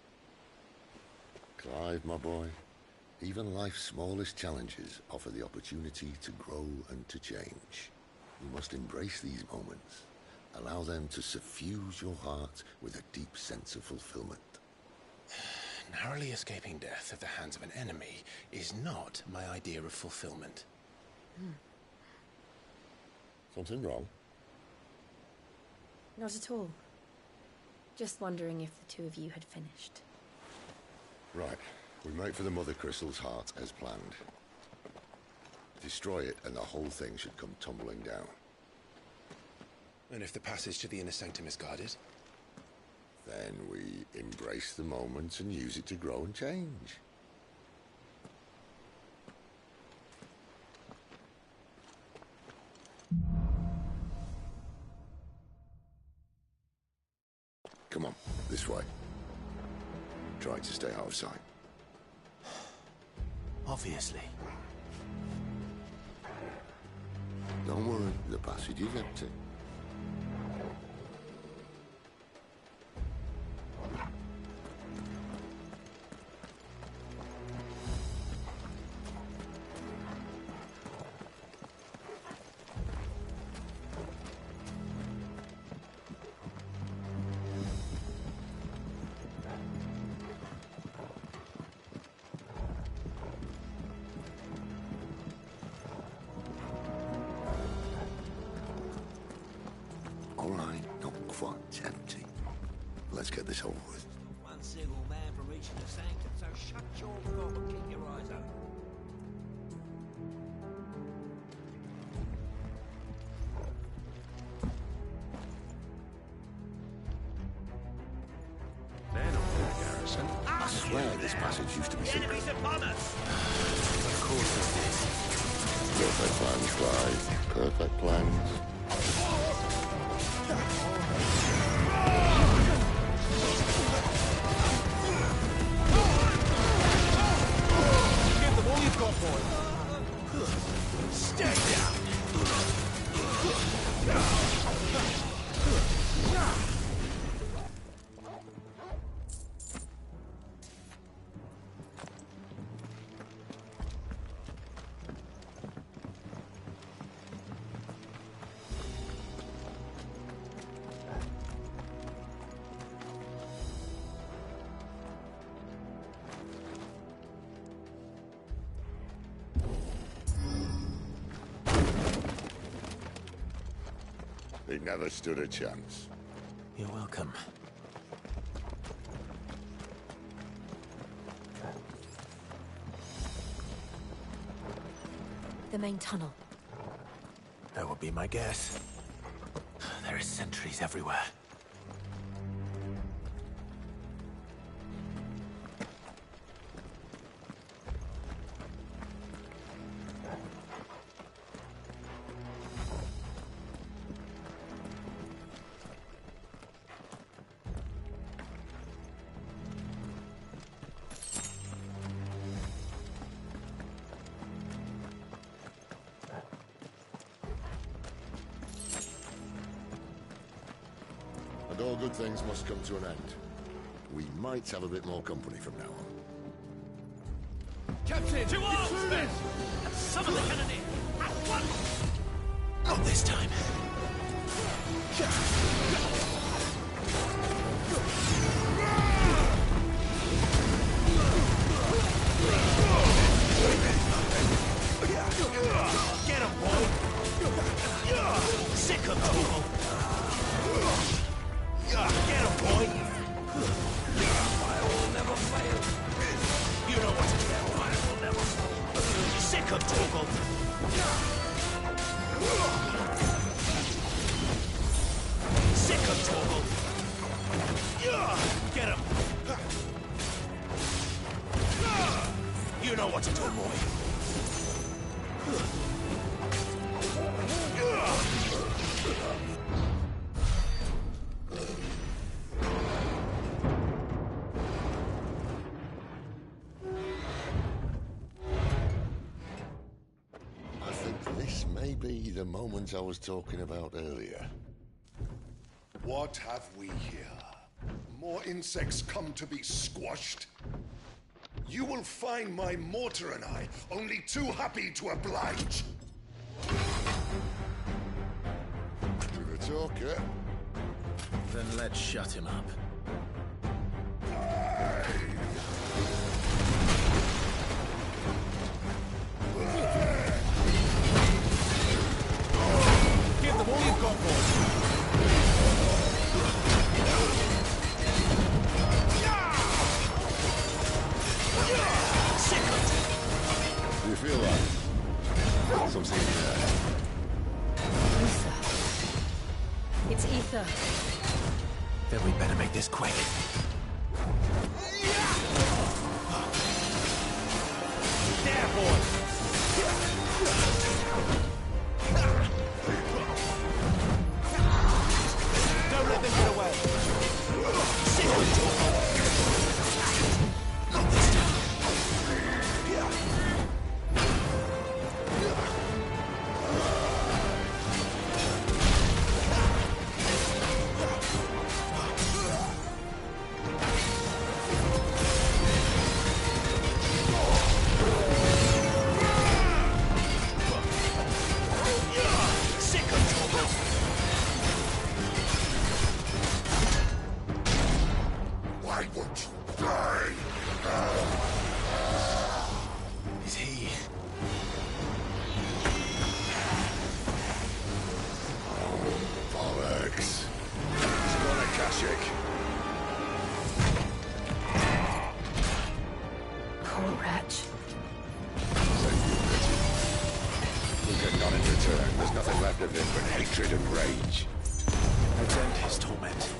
Clive, my boy, even life's smallest challenges offer the opportunity to grow and to change. You must embrace these moments. Allow them to suffuse your heart with a deep sense of fulfillment. Narrowly escaping death at the hands of an enemy is not my idea of fulfillment. Something wrong? Not at all. Just wondering if the two of you had finished. Right. We make for the Mother Crystal's heart as planned. Destroy it and the whole thing should come tumbling down. And if the passage to the inner sanctum is guarded? Then we embrace the moment and use it to grow and change. Come on, this way. Try to stay out of sight. Obviously. Don't worry, the passage is empty. All right, not quite empty. Let's get this over with. One single man from reaching the sanctum, so shut your gob and keep your eyes open. They're not in the garrison. I swear this passage used to be secret. Enemies upon us! Of course it is. Perfect plans, Clive. Perfect plans. Give them all you've got, boy. Stay down! He never stood a chance. You're welcome. The main tunnel. That would be my guess. There are sentries everywhere. And all good things must come to an end. We might have a bit more company from now on. Captain! To arms, men! And summon the cannoneer! At once! Not this time. Get him, boy! Sick of people! Get him, boy! I will never fail! You know what to do, I will never fail! Sick of Torgal! Sick of Torgal! Get him! You know what to do, boy! I think this may be the moment I was talking about earlier. What have we here? More insects come to be squashed? You will find my mortar and I only too happy to oblige. You're a talker. Then let's shut him up. Give them all you've got, boys! Do you feel that? Something Ether. It's Ether. Then we better make this quick. There, boy! Don't let them get away! Not this time. Why won't you die? Is he? Bollocks. He's gonna Kashyyyk. Poor wretch. We'll get none in return. There's nothing left of him but hatred and rage. Let's end his torment.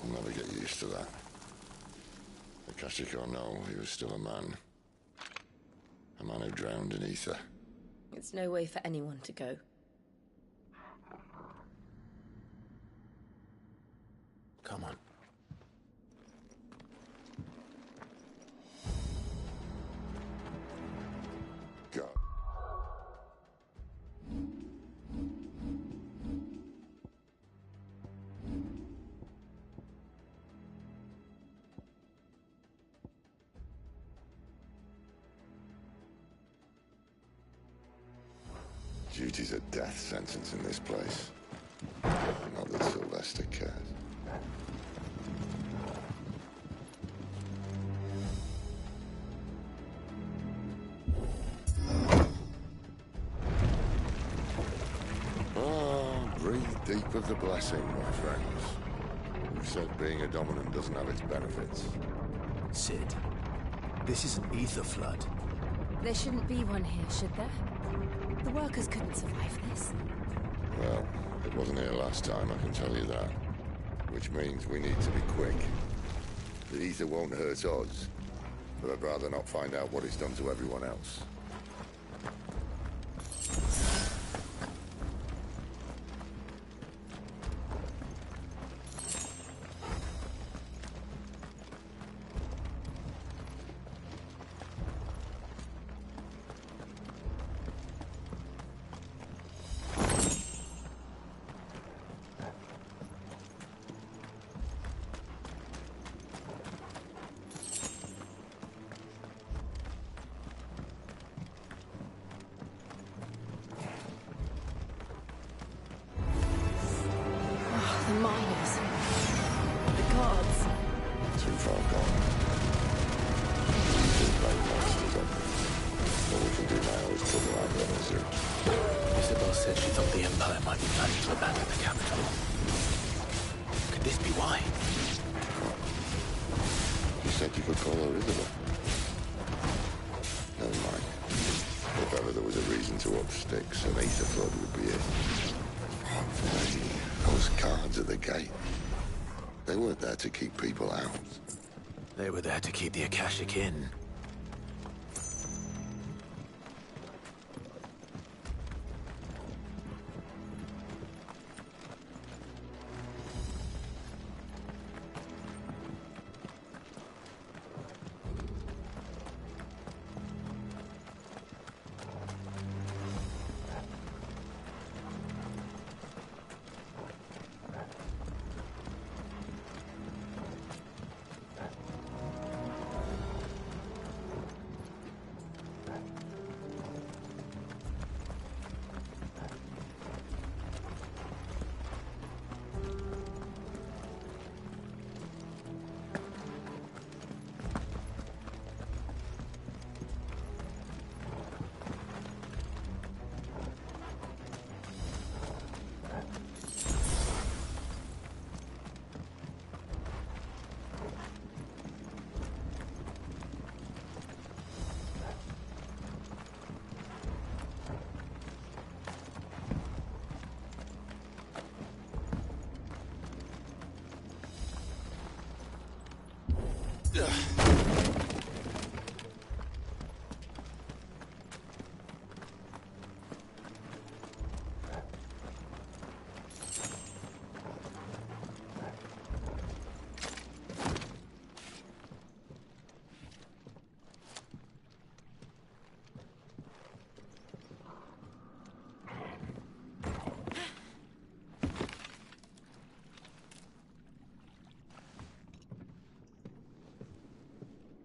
I'll never get used to that. The Kashyyyk or no, he was still a man. A man who drowned in ether. It's no way for anyone to go. Come on. Go. Duty's a death sentence in this place. Not that Sylvester cares. Breathe deep of the blessing, my friends. Who said being a dominant doesn't have its benefits? Sid, this is an ether flood. There shouldn't be one here, should there? The workers couldn't survive this. Well, it wasn't here last time, I can tell you that. Which means we need to be quick. The ether won't hurt us, but I'd rather not find out what it's done to everyone else. The miners. The guards. Too far gone. These black monsters up. All we can do now is put them out level 0. Isabel said she thought the Empire might be planning to abandon the capital. Could this be why? You said you could call her Isabel. Never mind. If ever there was a reason to up sticks, an ether flood would be it. Those guards at the gate. They weren't there to keep people out. They were there to keep the Akashic in.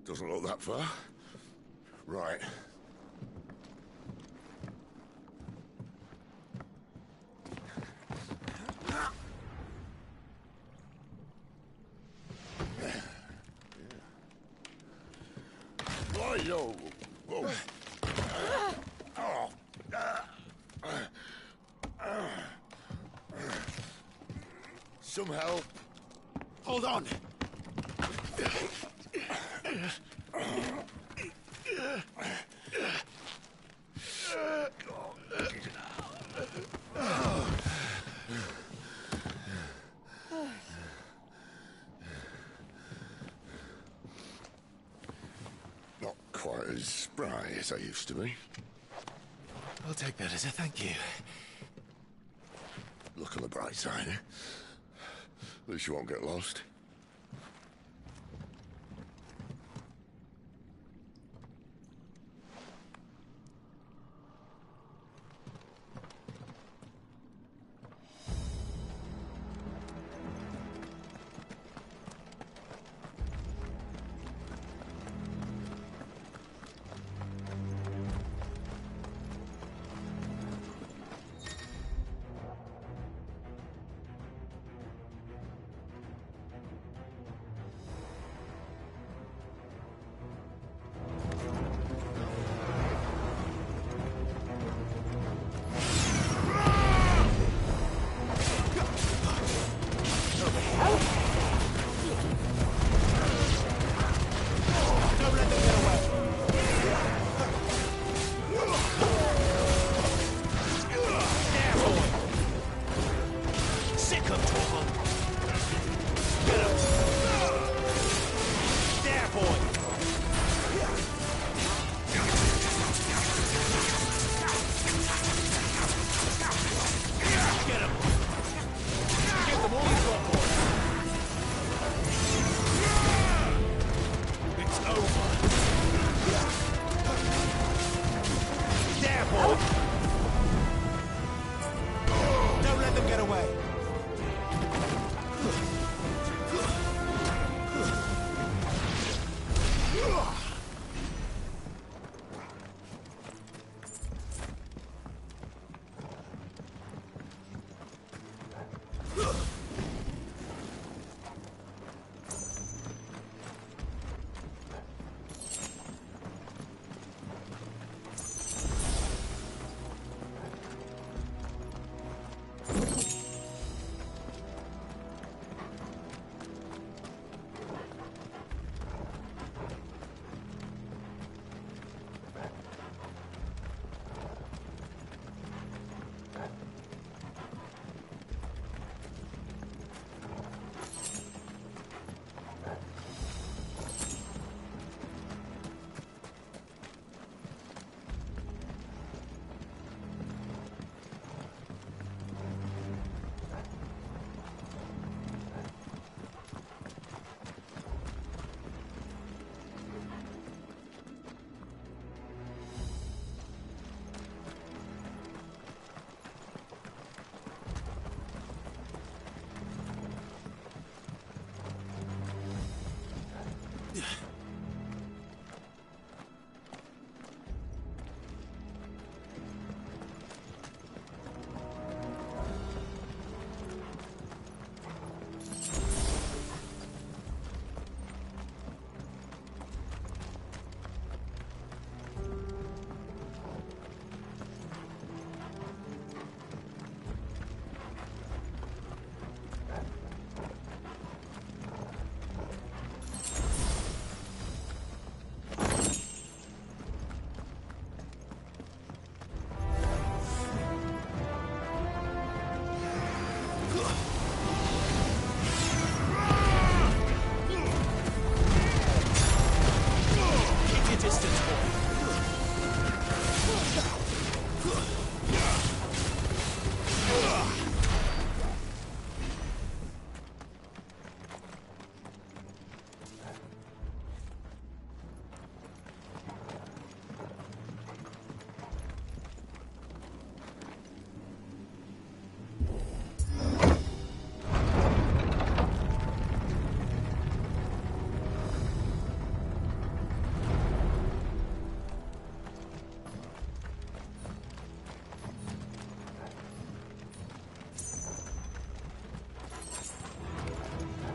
Doesn't look that far. Right. Yo. Whoa. Some help. Hold on. Not quite as spry as I used to be. I'll take that as a thank you. Look on the bright side, eh? At least you won't get lost.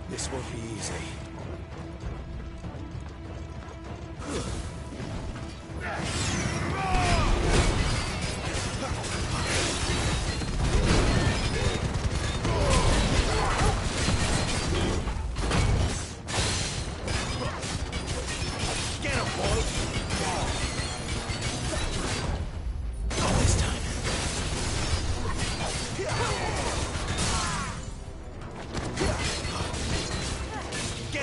This won't be easy. Get him, boy! Not this time. Get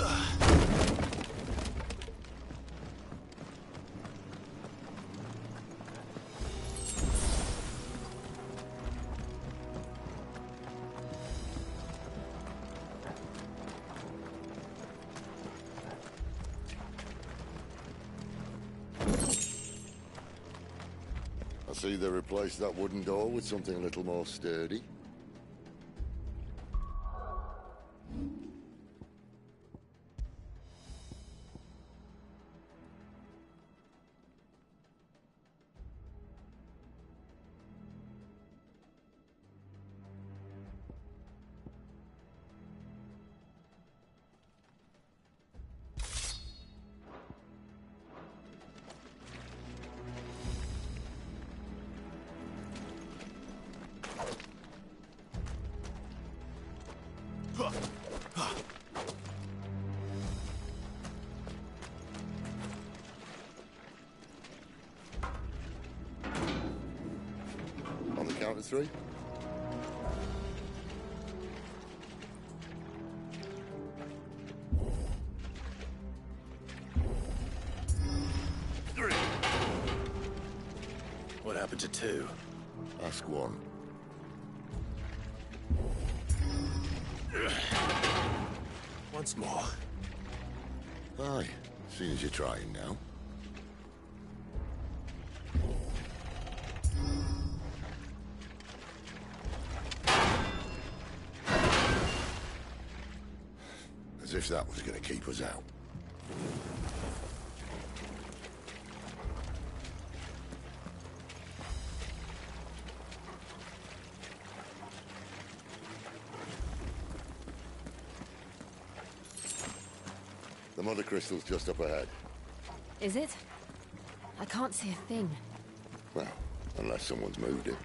I see they replaced that wooden door with something a little more sturdy. On the count of three. Three. What happened to two? Ask one. Once more. Aye, seeing as you're trying now. As if that was going to keep us out. The mother crystal's just up ahead. Is it? I can't see a thing. Well, unless someone's moved it.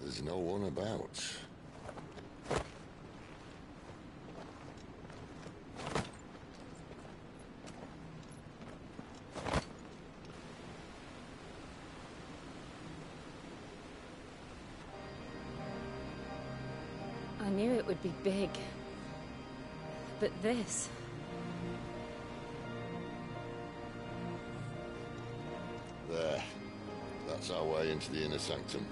There's no one about. I knew it would be big. But this... There. That's our way into the inner sanctum.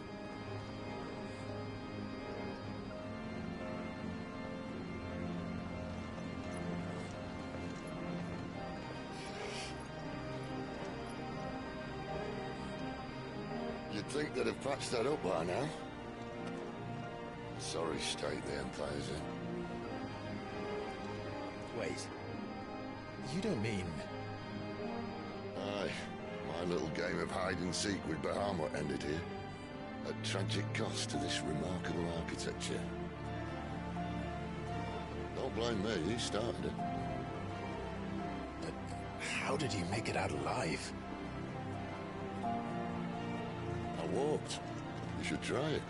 You'd think they'd have patched that up by now. Sorry state the Empire's in. Wait. You don't mean... Aye. My little game of hide-and-seek with Bahamut ended here. At tragic cost to this remarkable architecture. Don't blame me, he started it. But how did you make it out alive? I walked. You should try it.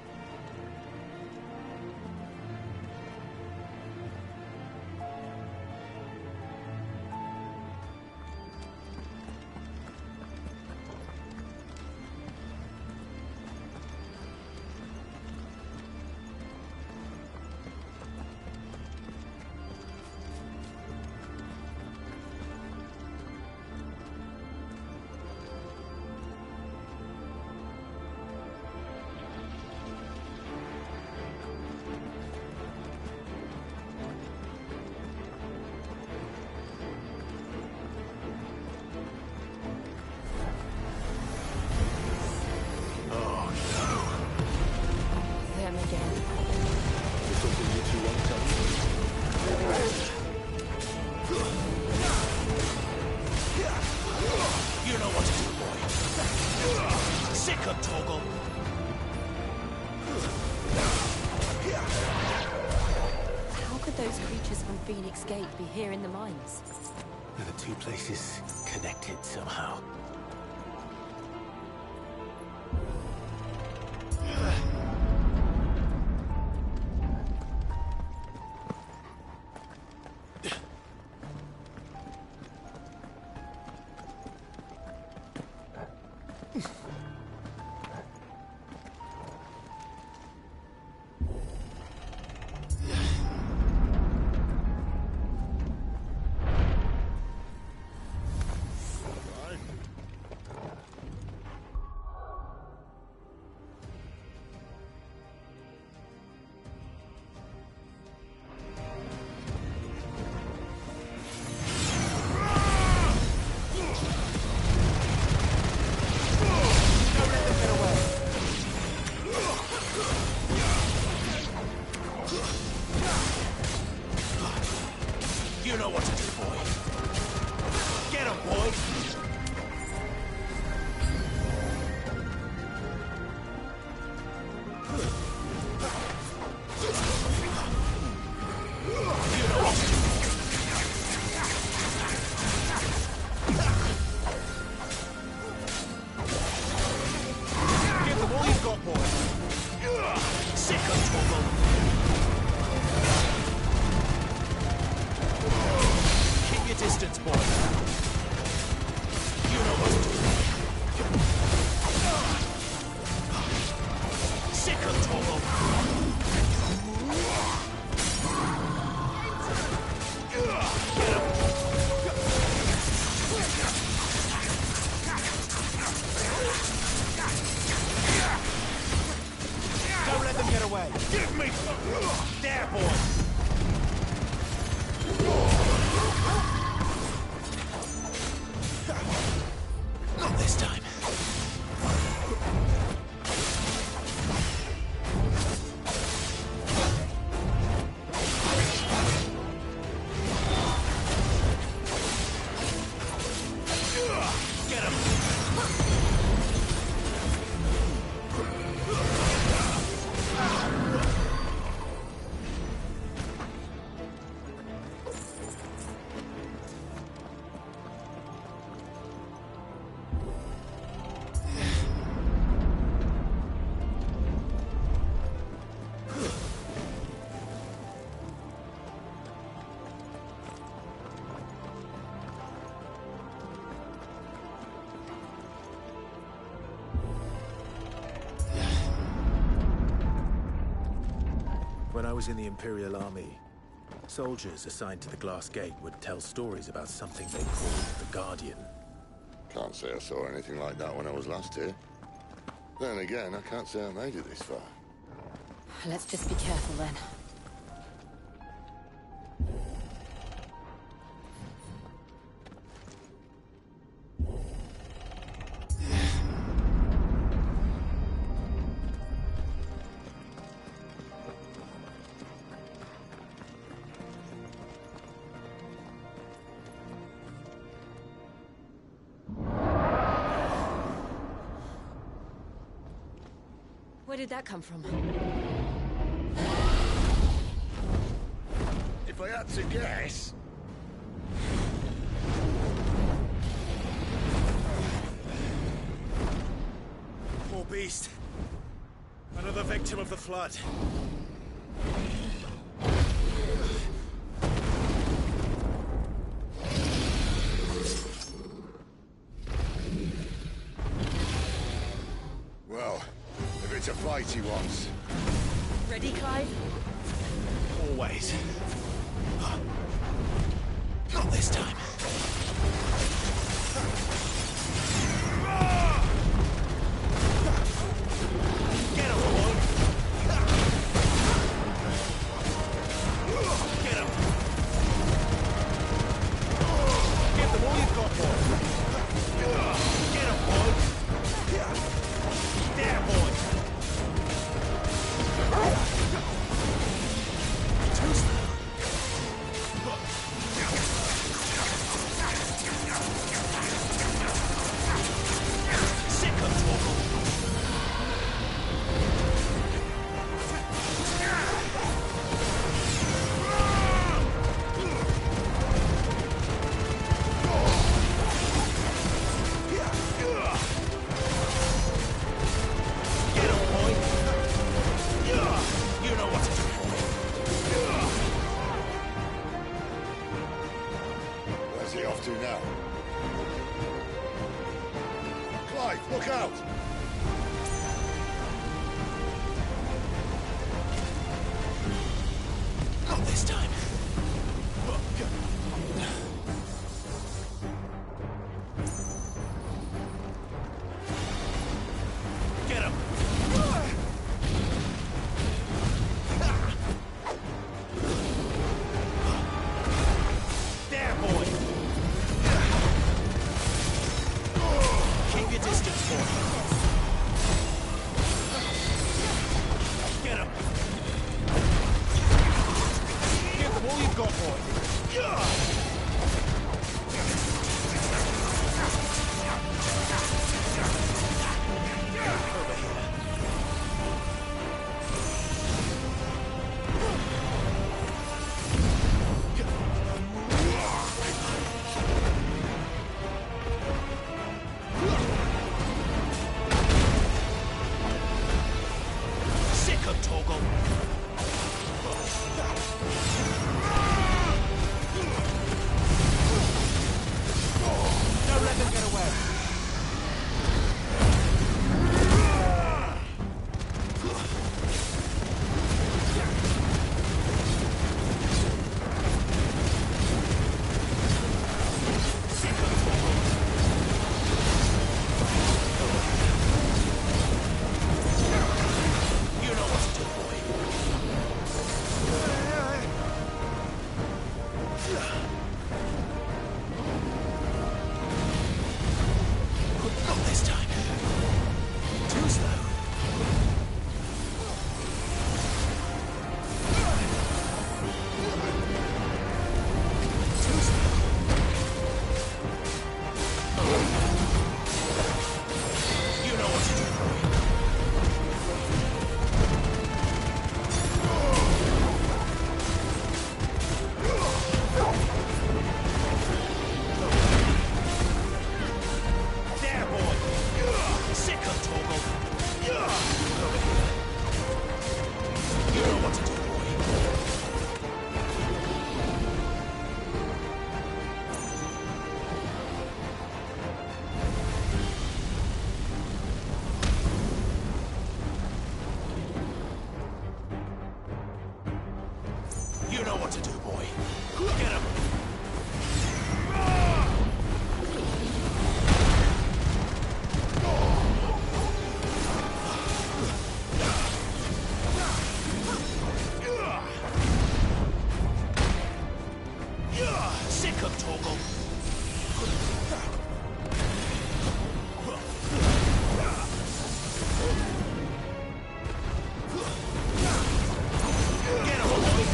those creatures from Phoenix Gate be here in the mines? Are the two places connected somehow? You know what to do, boy. Get him, boy! You know what to do. Give them all you've got, boy. Sick of trouble. Keep your distance, boy. You know what to do. Sick of trouble. Don't let them get away. Give me some. There, boy. Not this time. Get him. When I was in the Imperial Army, soldiers assigned to the Glass Gate would tell stories about something they called the Guardian. Can't say I saw anything like that when I was last here. Then again, I can't say I made it this far. Let's just be careful then. Where did that come from? If I had to guess... Poor beast. Another victim of the flood. Well, if it's a fight he wants. Ready, Clive? Always. Not this time. Get him, boy! Get him! Give them all you've got, boy! Get him, boy! There, boy! Too slow. to now. Clive, look out! Not this time. Get him! There, boy! Keep your distance, boy. Get him! Give them all you've got, boy. Sick of Toggle. Don't let them get away. You know what to do, boy. Not this time. Too slow. Too slow. You know what to do, boy. There, boy! Sick of Toggle! You know what to do, boy. You know what to do, boy. Get him! Sick of Toggle. Get him, boy.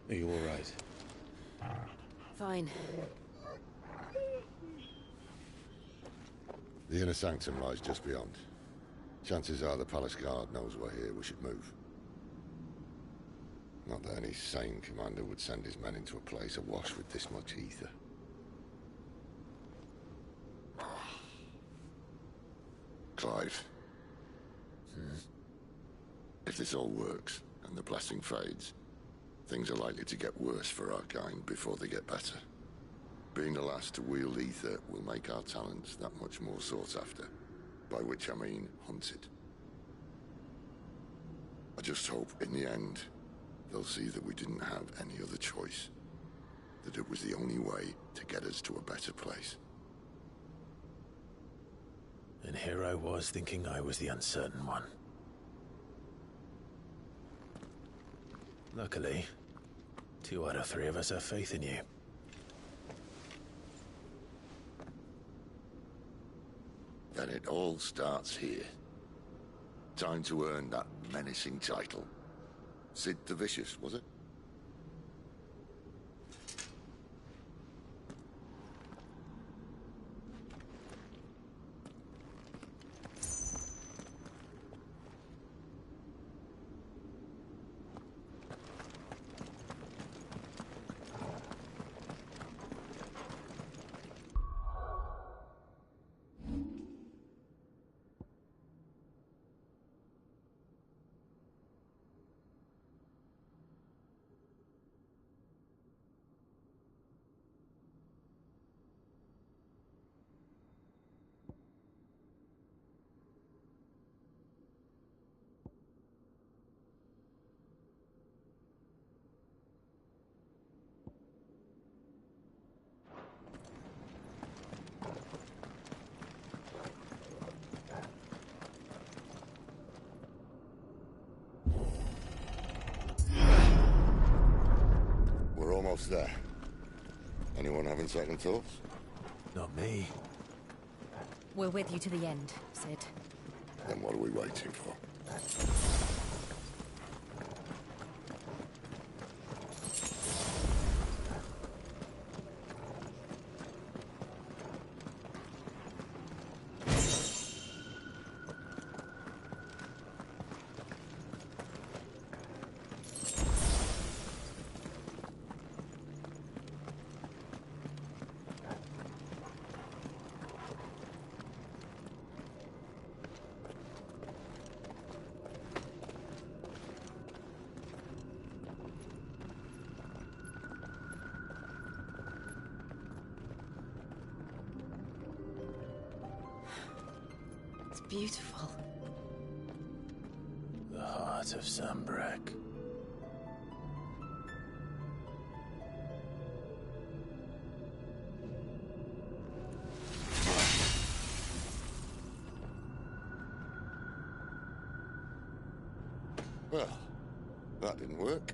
Are you all right? Fine. The inner sanctum lies just beyond. Chances are the palace guard knows we're here. We should move. Not that any sane commander would send his men into a place awash with this much ether. Clive. If this all works, and the blessing fades, things are likely to get worse for our kind before they get better. Being the last to wield ether will make our talents that much more sought after, by which I mean hunted. I just hope, in the end, they'll see that we didn't have any other choice, that it was the only way to get us to a better place. And here I was thinking I was the uncertain one. Luckily, 2 out of 3 of us have faith in you. Then it all starts here. Time to earn that menacing title. Sid the Vicious, was it? We're almost there. Anyone having second thoughts? Not me. We're with you to the end, Sid. Then what are we waiting for? Beautiful. The heart of Sambrek. Well, that didn't work.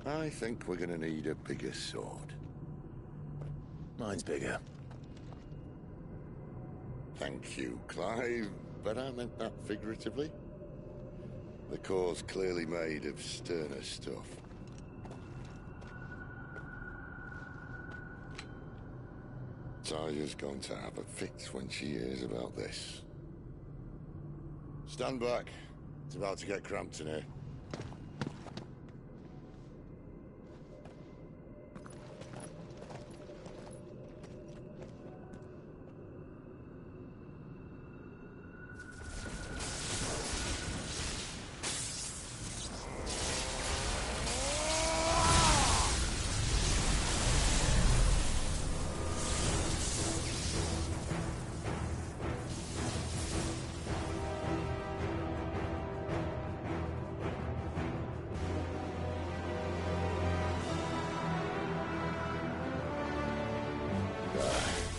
I think we're gonna need a bigger sword. Mine's bigger. Thank you, Clive, but I meant that figuratively. The core's clearly made of sterner stuff. Taya's going to have a fit when she hears about this. Stand back. It's about to get cramped in here.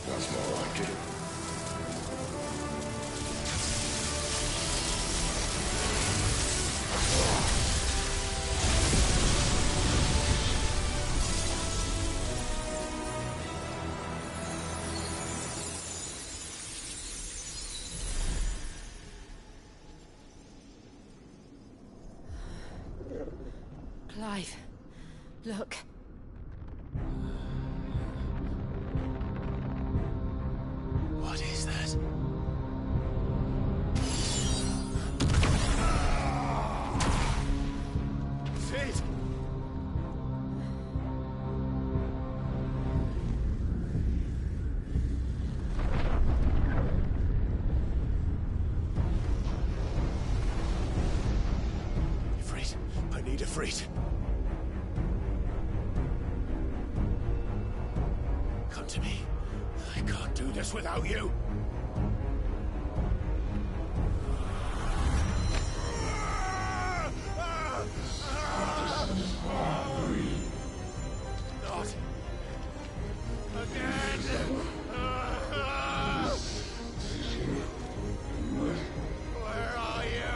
That's more like it. Clive, look. What is that? Sid! Ifrit, I need Ifrit. Come to me. I can't do this without you. Not again. Where are you?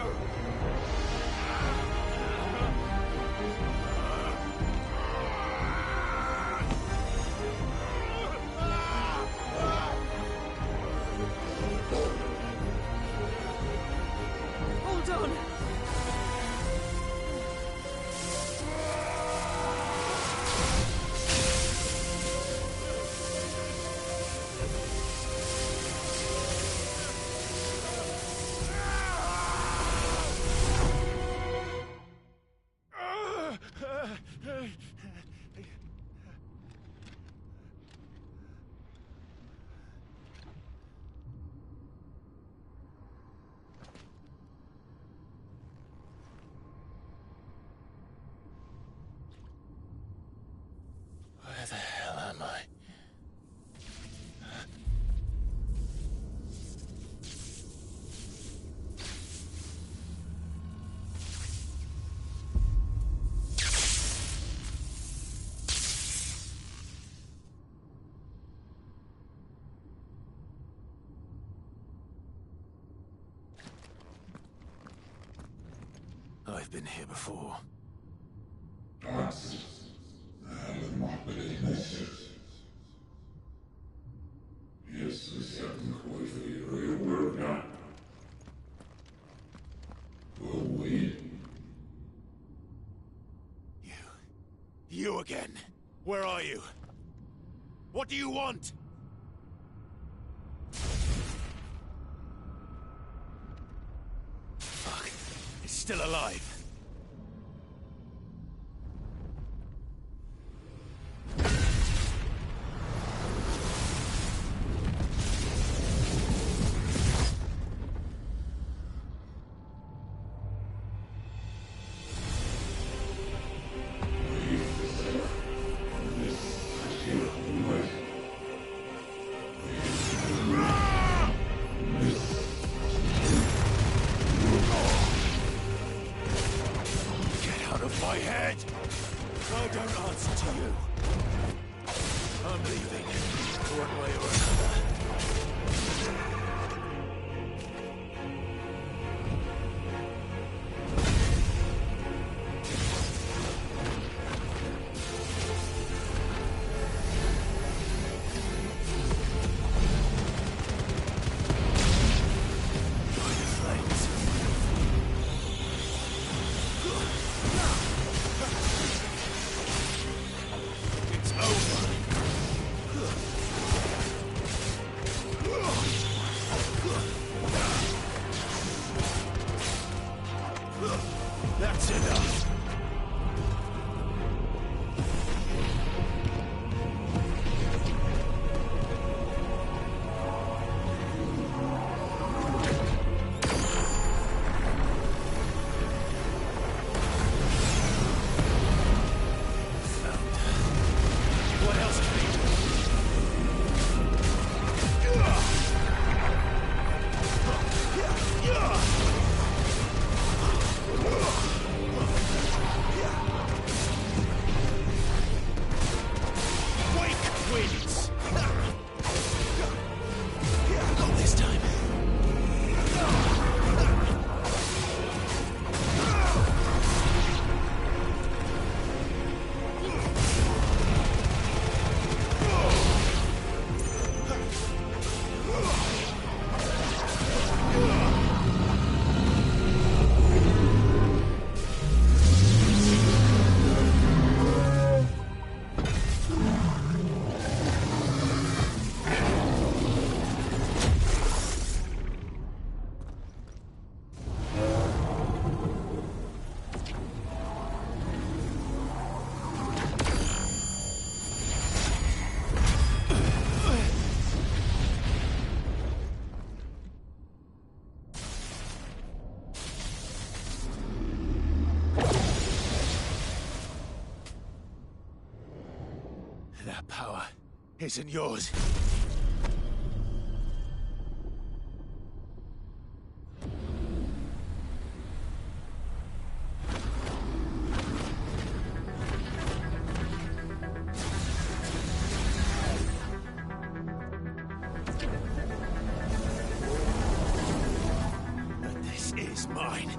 I've been here before. You again? Where are you? What do you want? Fuck. It's still alive. That's enough. That power isn't yours. But this is mine.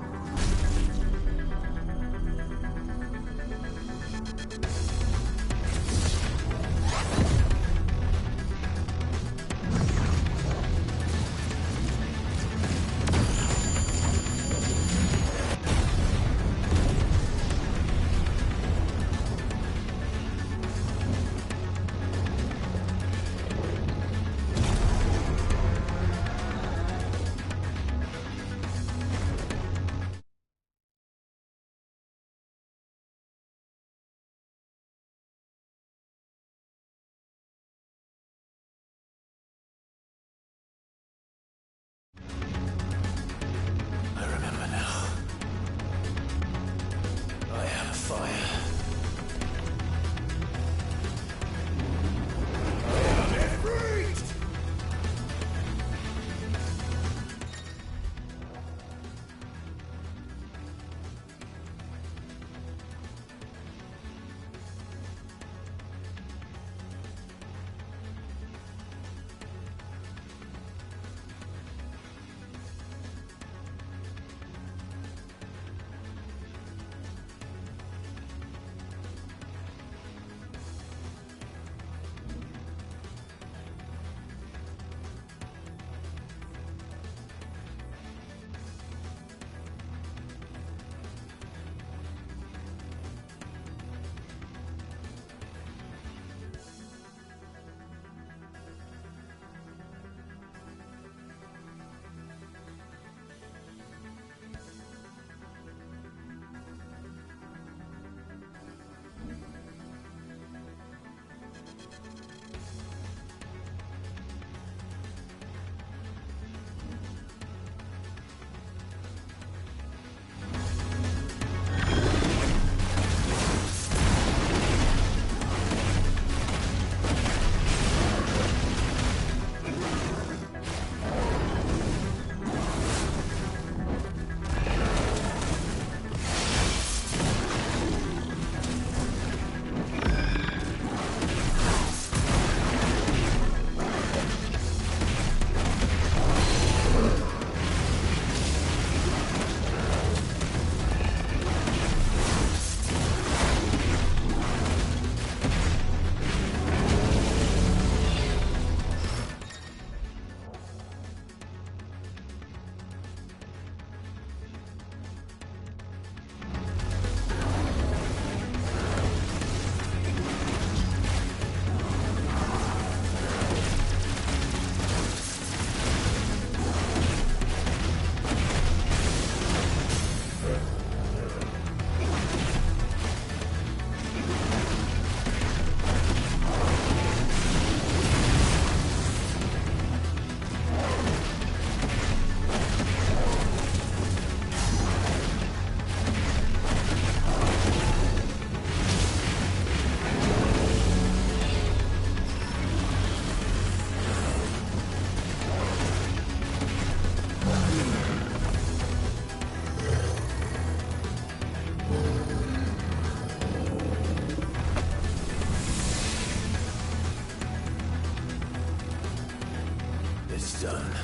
is done.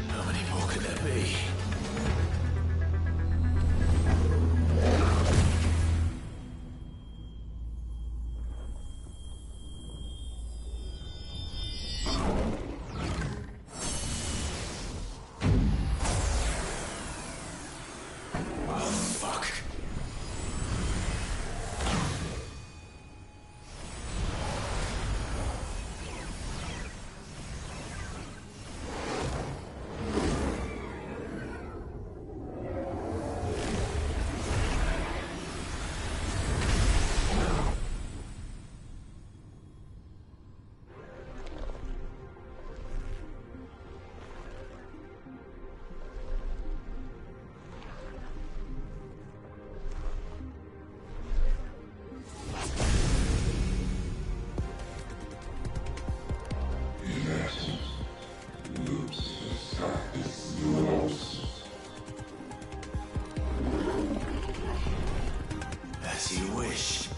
How many more could there be? As you wish.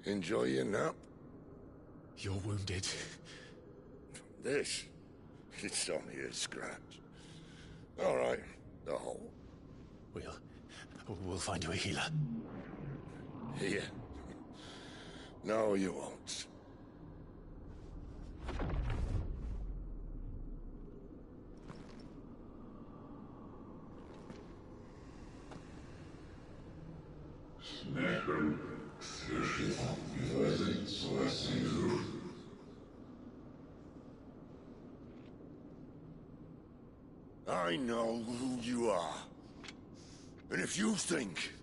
Enjoy your nap? You're wounded. This? It's only a scratch. All right, the hole. We'll find you a healer. Here? No, you won't. I know who you are. And if you think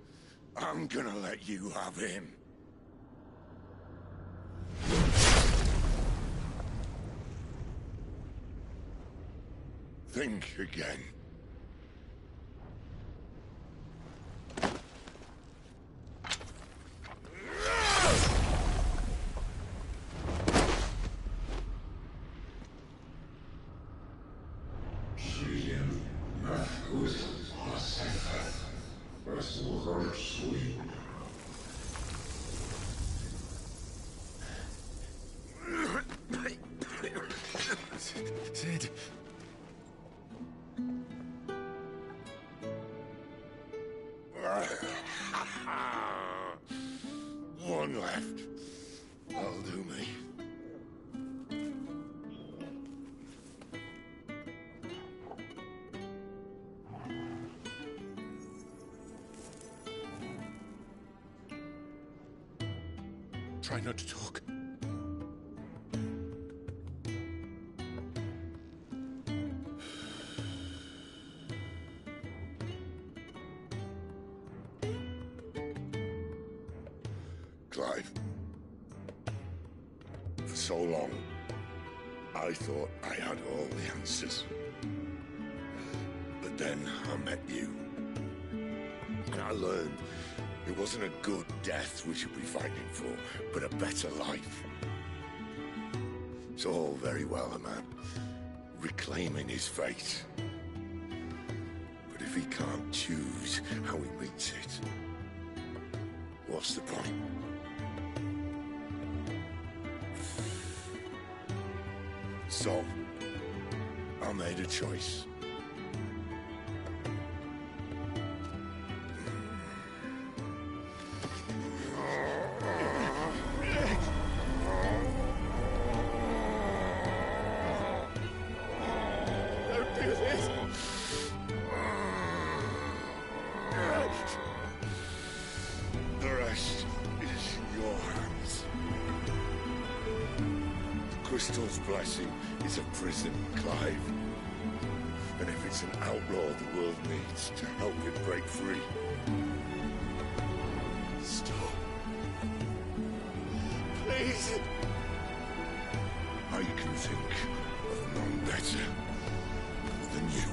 I'm gonna let you have him... think again. Sid. One left. That'll do me. Try not to talk. Clive. For so long, I thought I had all the answers. But then I met you. And I learned it wasn't a good death we should be fighting for, but a better life. It's all very well, a man reclaiming his fate. But if he can't choose how he meets it, what's the point? So, I made a choice. Don't do this! The rest is in your hands. The Crystal's blessing is a prison, Clive. And if it's an outlaw the world needs to help it break free... Stop. Please. I can think of none better than you.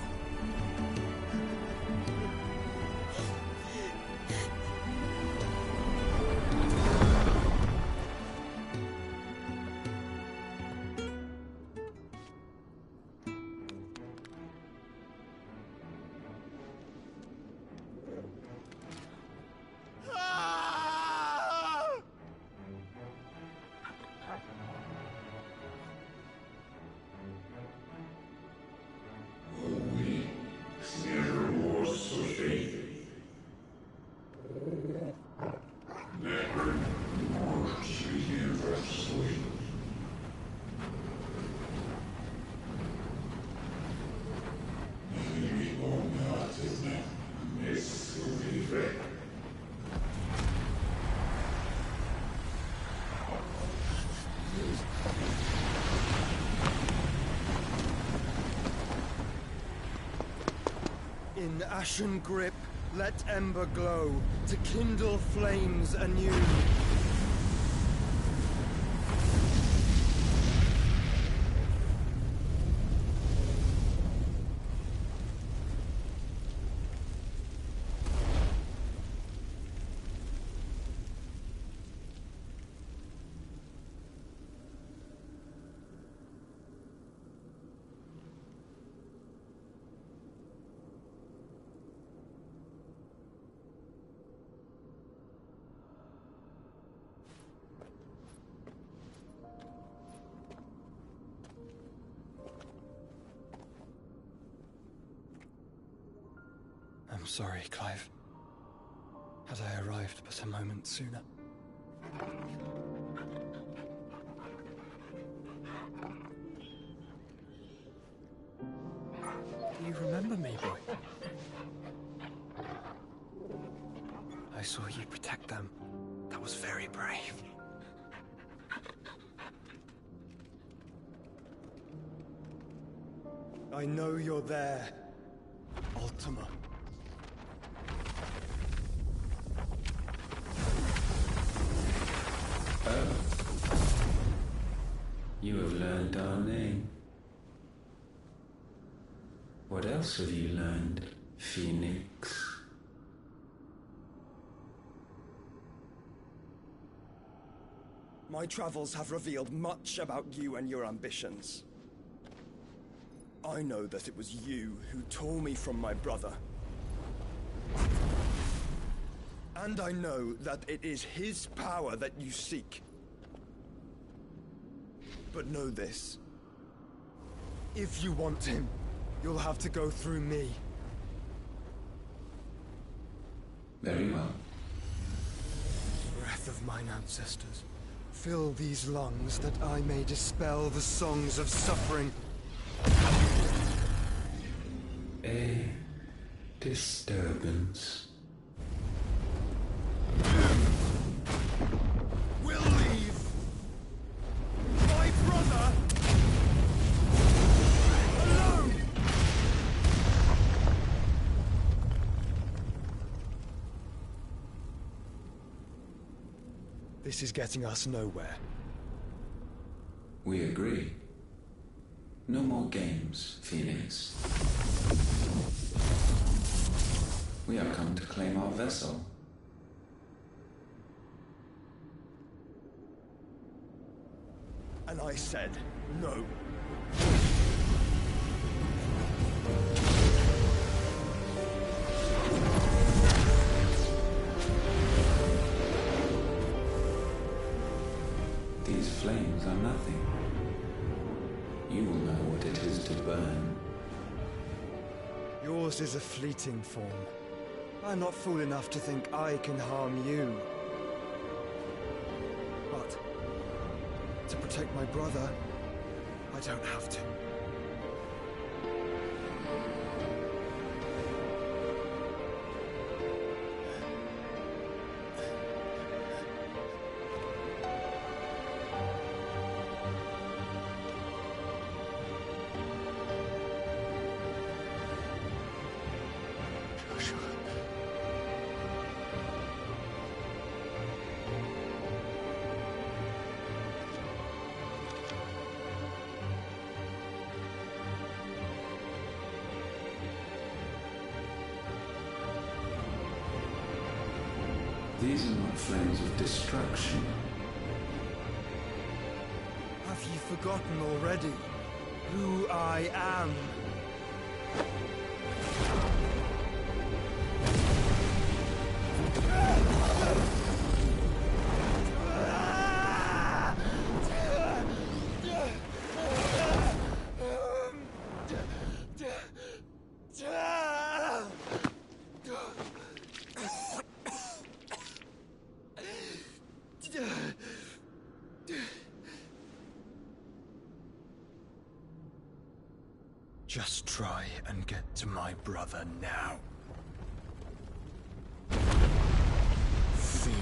In ashen grip, let ember glow, to kindle flames anew. I'm sorry, Clive. Had I arrived but a moment sooner. Do you remember me, boy? I saw you protect them. That was very brave. I know you're there, Ultima. Oh. You have learned our name. What else have you learned, Phoenix? My travels have revealed much about you and your ambitions. I know that it was you who tore me from my brother. And I know that it is his power that you seek. But know this. If you want him, you'll have to go through me. Very well. Breath of mine ancestors, fill these lungs that I may dispel the songs of suffering. A disturbance. We'll leave my brother alone. This is getting us nowhere. We agree. No more games, Phoenix. We have come to claim our vessel. And I said no. These flames are nothing. You will know what it is to burn. Yours is a fleeting form. I'm not fool enough to think I can harm you. But to protect my brother, I don't have to. These are not flames of destruction. Have you forgotten already who I am? Just try and get to my brother now. Fiend.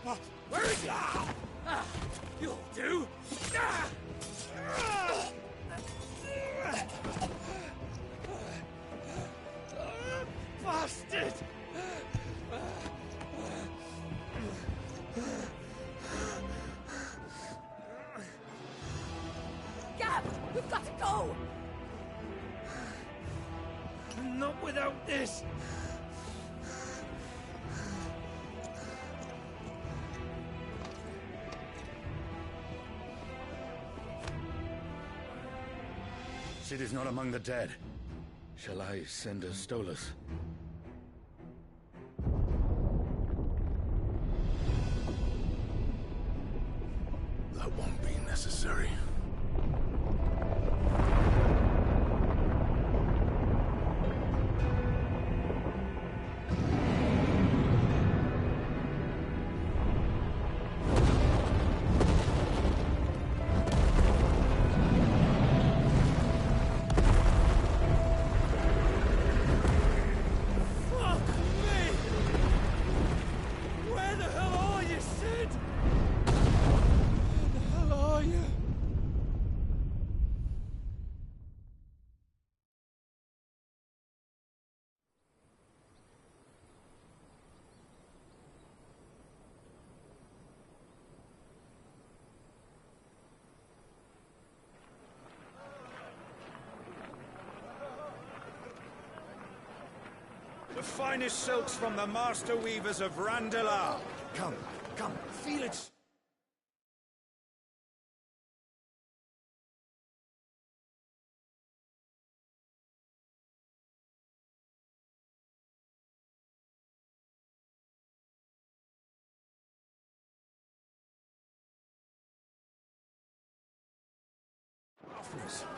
Where is he? You'll do. Bastard! Gab, we've got to go! Not without this! Sid is not among the dead. Shall I send a Stolas? That won't be necessary. The finest silks from the master weavers of Randalar. Come, feel it.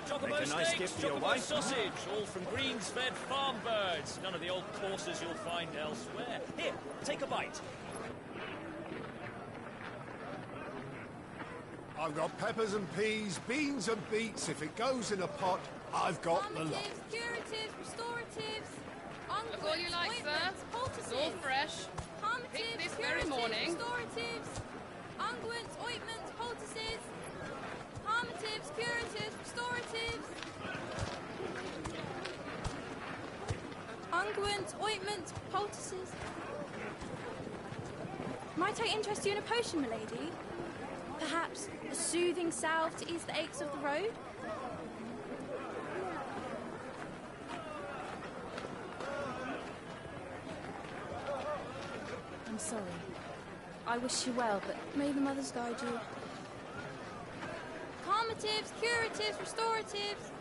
Chocobo Make a nice steaks, gift for your chocobo wife. sausage, all from greens-fed farm birds. None of the old courses you'll find elsewhere. Here, take a bite. I've got peppers and peas, beans and beets. If it goes in a pot, I've got the lot. Curatives, restoratives, Look all you like, sir. It's all fresh. Picked this very morning. Restoratives, unguents, ointments, poultices, harmatives, curatives, restoratives, unguents, ointments, poultices. Might I interest you in a potion, milady? Perhaps a soothing salve to ease the aches of the road? I'm sorry. I wish you well, but may the mothers guide you. Calmatives, curatives, restoratives,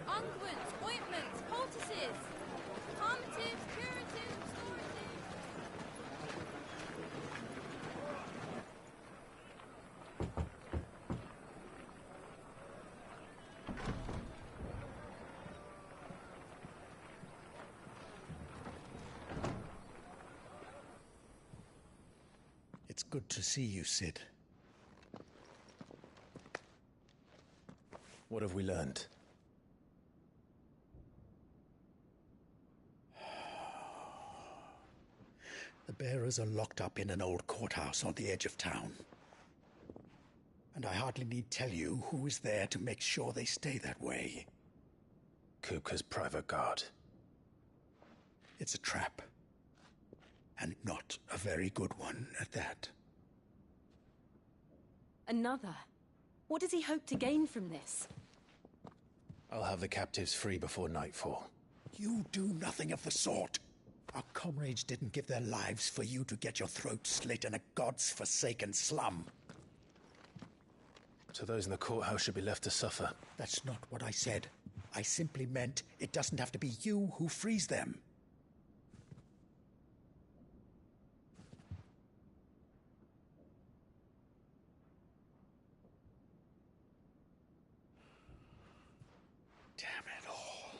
unguents, ointments, poultices, calmatives, curatives, restoratives. It's good to see you, Sid. What have we learned? The bearers are locked up in an old courthouse on the edge of town. And I hardly need tell you who is there to make sure they stay that way. Kupka's private guard. It's a trap. And not a very good one at that. Another? What does he hope to gain from this? I'll have the captives free before nightfall. You do nothing of the sort. Our comrades didn't give their lives for you to get your throat slit in a god's-forsaken slum. So those in the courthouse should be left to suffer. That's not what I said. I simply meant it doesn't have to be you who frees them. Damn it all.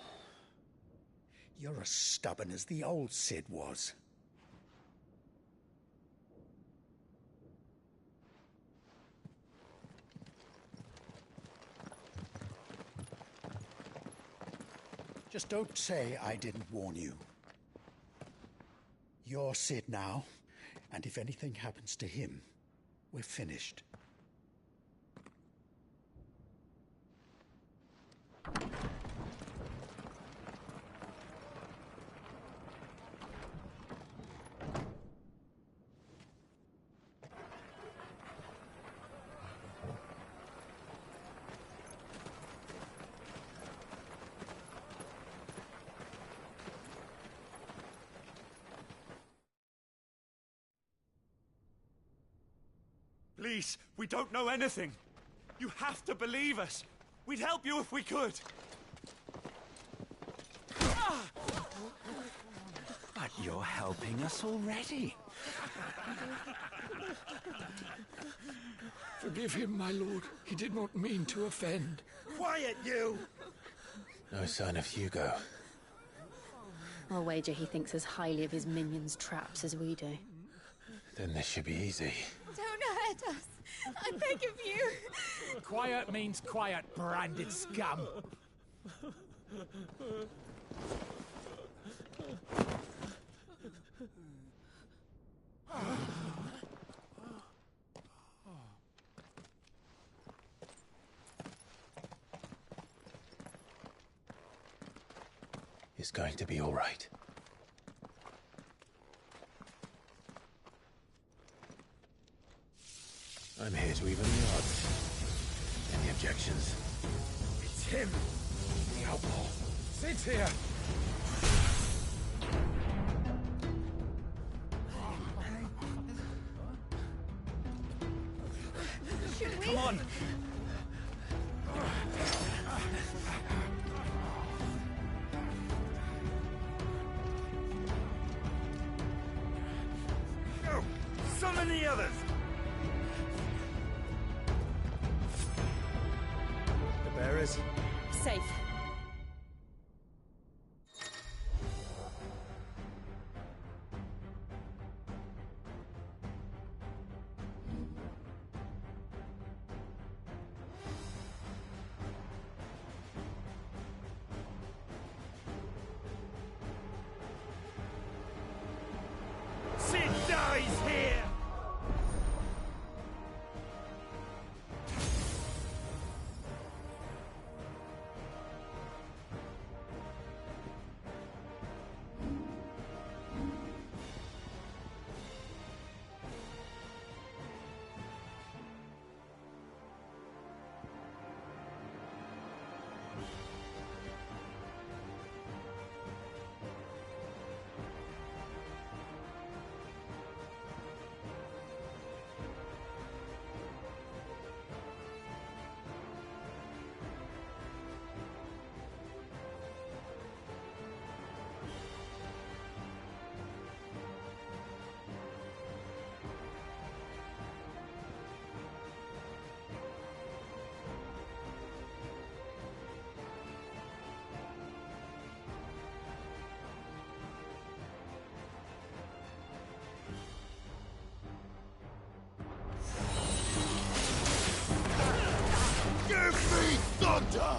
You're as stubborn as the old Sid was. Just don't say I didn't warn you. You're Sid now, And if anything happens to him, we're finished. Please, we don't know anything. You have to believe us. We'd help you if we could. But you're helping us already. Forgive him, my lord. He did not mean to offend. Quiet, you! No sign of Hugo. I'll wager he thinks as highly of his minions' traps as we do. Then this should be easy. Don't hurt us. I beg of you. Quiet means quiet, branded scum. It's going to be all right. I'm here to even the odds. Any objections? It's him, the outlaw. Sit here. Should we? Come on! Go! Summon the others! The bearers? Safe. Sid dies here! Give me thunder!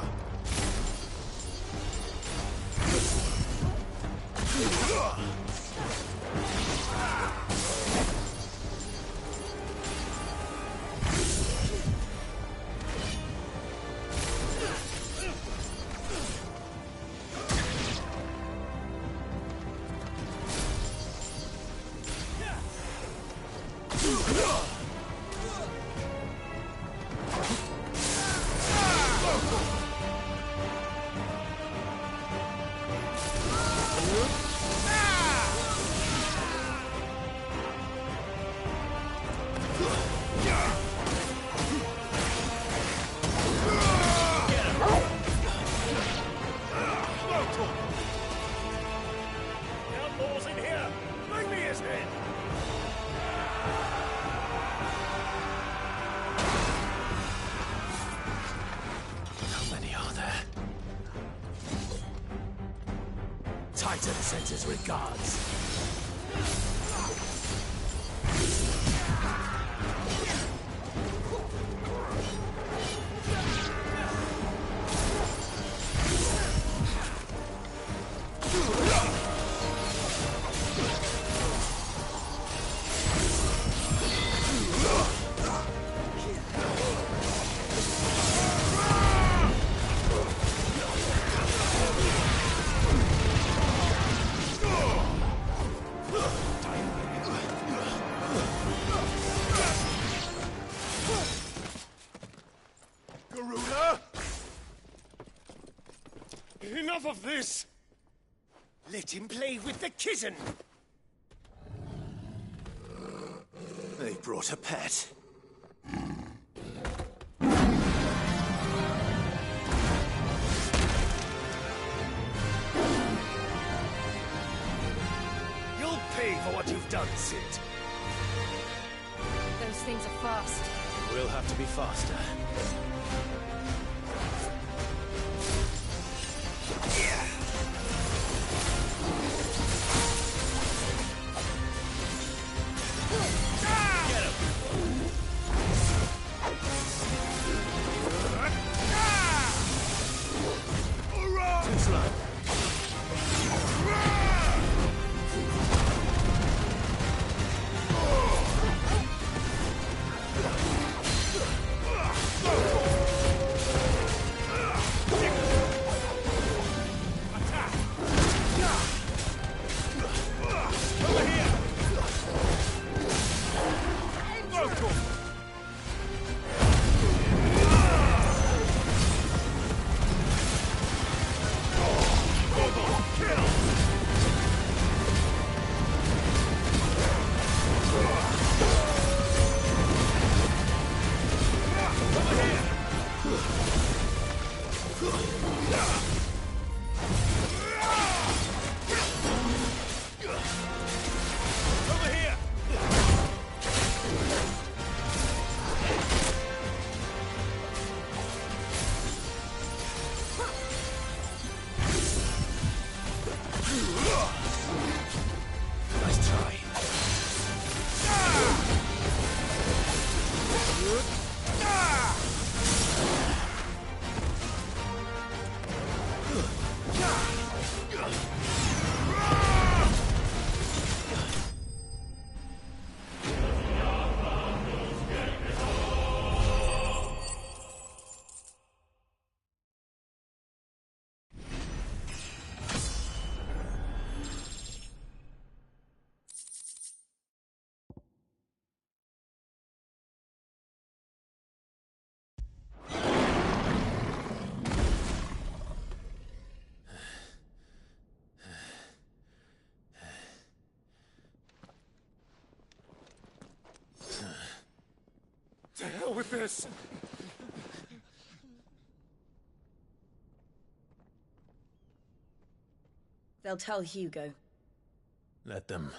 Outlaws in here! Bring me his head! How many are there? Titan sends his regards. enough of this! Let him play with the kitten! They brought a pet. You'll pay for what you've done, Sid. Those things are fast. We'll have to be faster. To hell with this! They'll tell Hugo. Let them.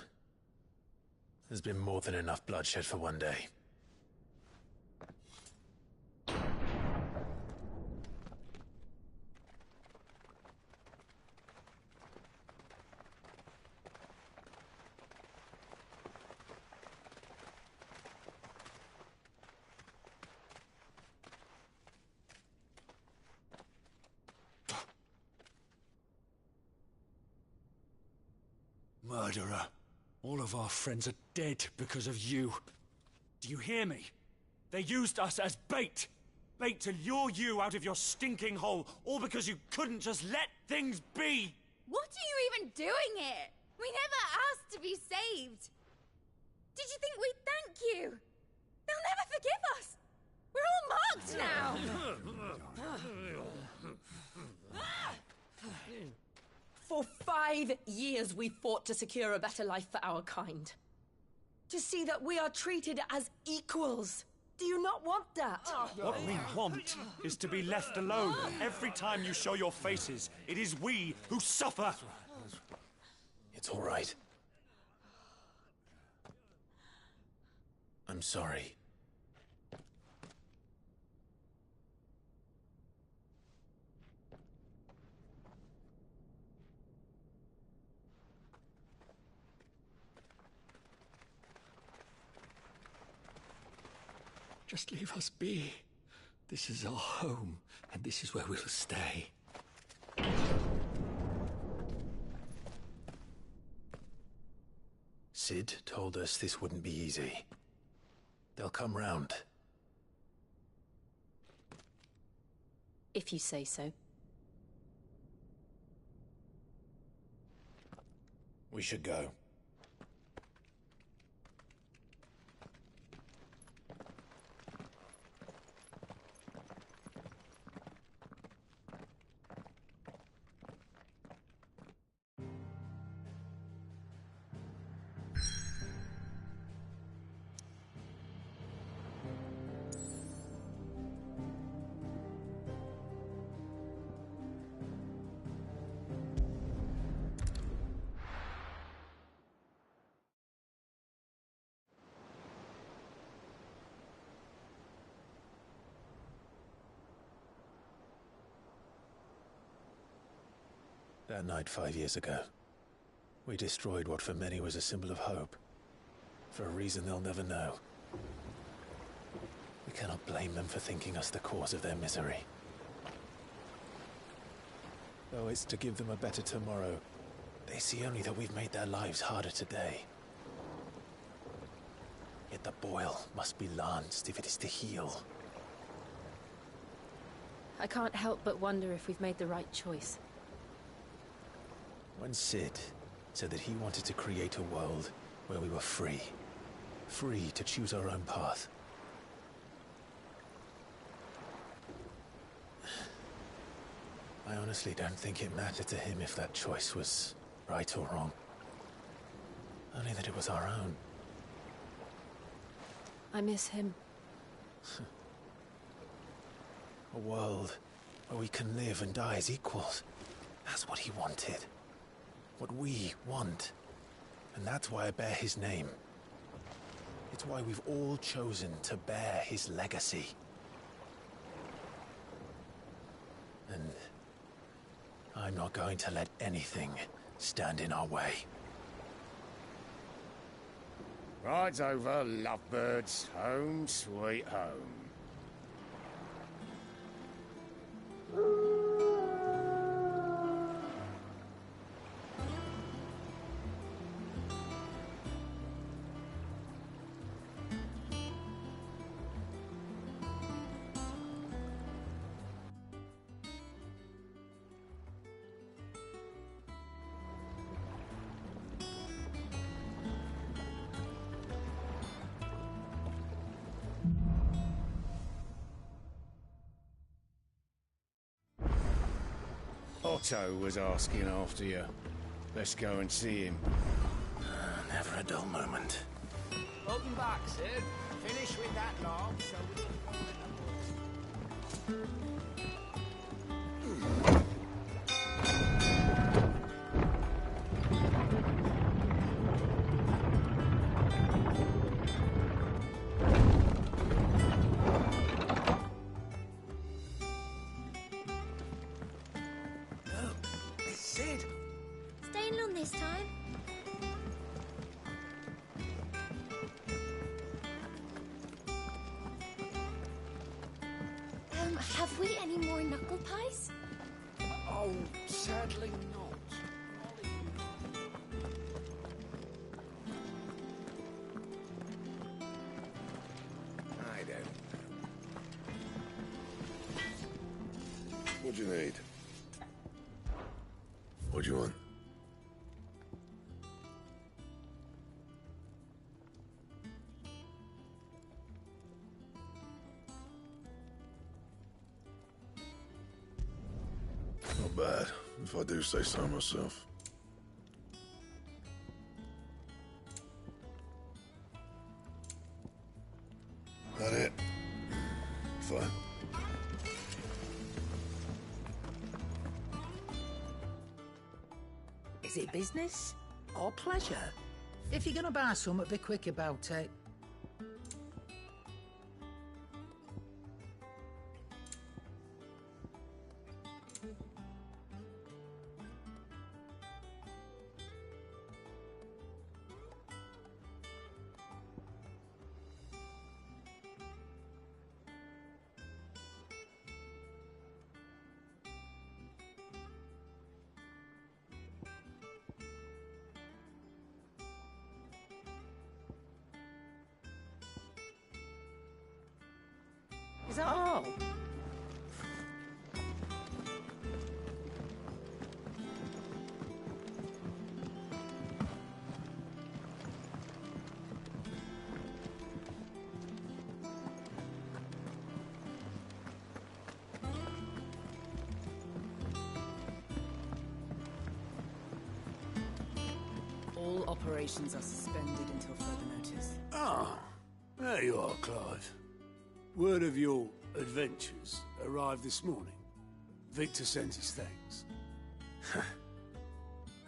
There's been more than enough bloodshed for one day. Murderer. All of our friends are dead because of you. Do you hear me? They used us as bait. Bait to lure you out of your stinking hole, all because you couldn't just let things be. What are you even doing here? We never asked to be saved. Did you think we'd thank you? They'll never forgive us. We're all marked now. For 5 years we fought to secure a better life for our kind. To see that we are treated as equals. Do you not want that? What we want is to be left alone. Every time you show your faces, it is we who suffer. It's all right. I'm sorry. Just leave us be. This is our home, and this is where we'll stay. Sid told us this wouldn't be easy. They'll come round. If you say so. We should go. That night 5 years ago, we destroyed what for many was a symbol of hope. For a reason they'll never know. We cannot blame them for thinking us the cause of their misery. Though it's to give them a better tomorrow, they see only that we've made their lives harder today. Yet the boil must be lanced if it is to heal. I can't help but wonder if we've made the right choice. When Sid said that he wanted to create a world where we were free. Free to choose our own path. I honestly don't think it mattered to him if that choice was right or wrong. Only that it was our own. I miss him. A world where we can live and die as equals. That's what he wanted. What we want. And that's why I bear his name. It's why we've all chosen to bear his legacy. And I'm not going to let anything stand in our way. Rides over, lovebirds. Home, sweet home. Otto was asking after you. Let's go and see him. Never a dull moment. Welcome back, Sid. Finish with that log so we can find the Staying long this time? Have we any more knuckle pies? Oh, sadly not. I don't know. What do you need? What do you want? Not bad, if I do say so myself. That it? Fine. Is it business or pleasure? If you're gonna buy something, be quick about it. Is that all? All operations are suspended until further notice. Ah, there you are, Clive. Word of your adventures arrived this morning. Victor sent his thanks.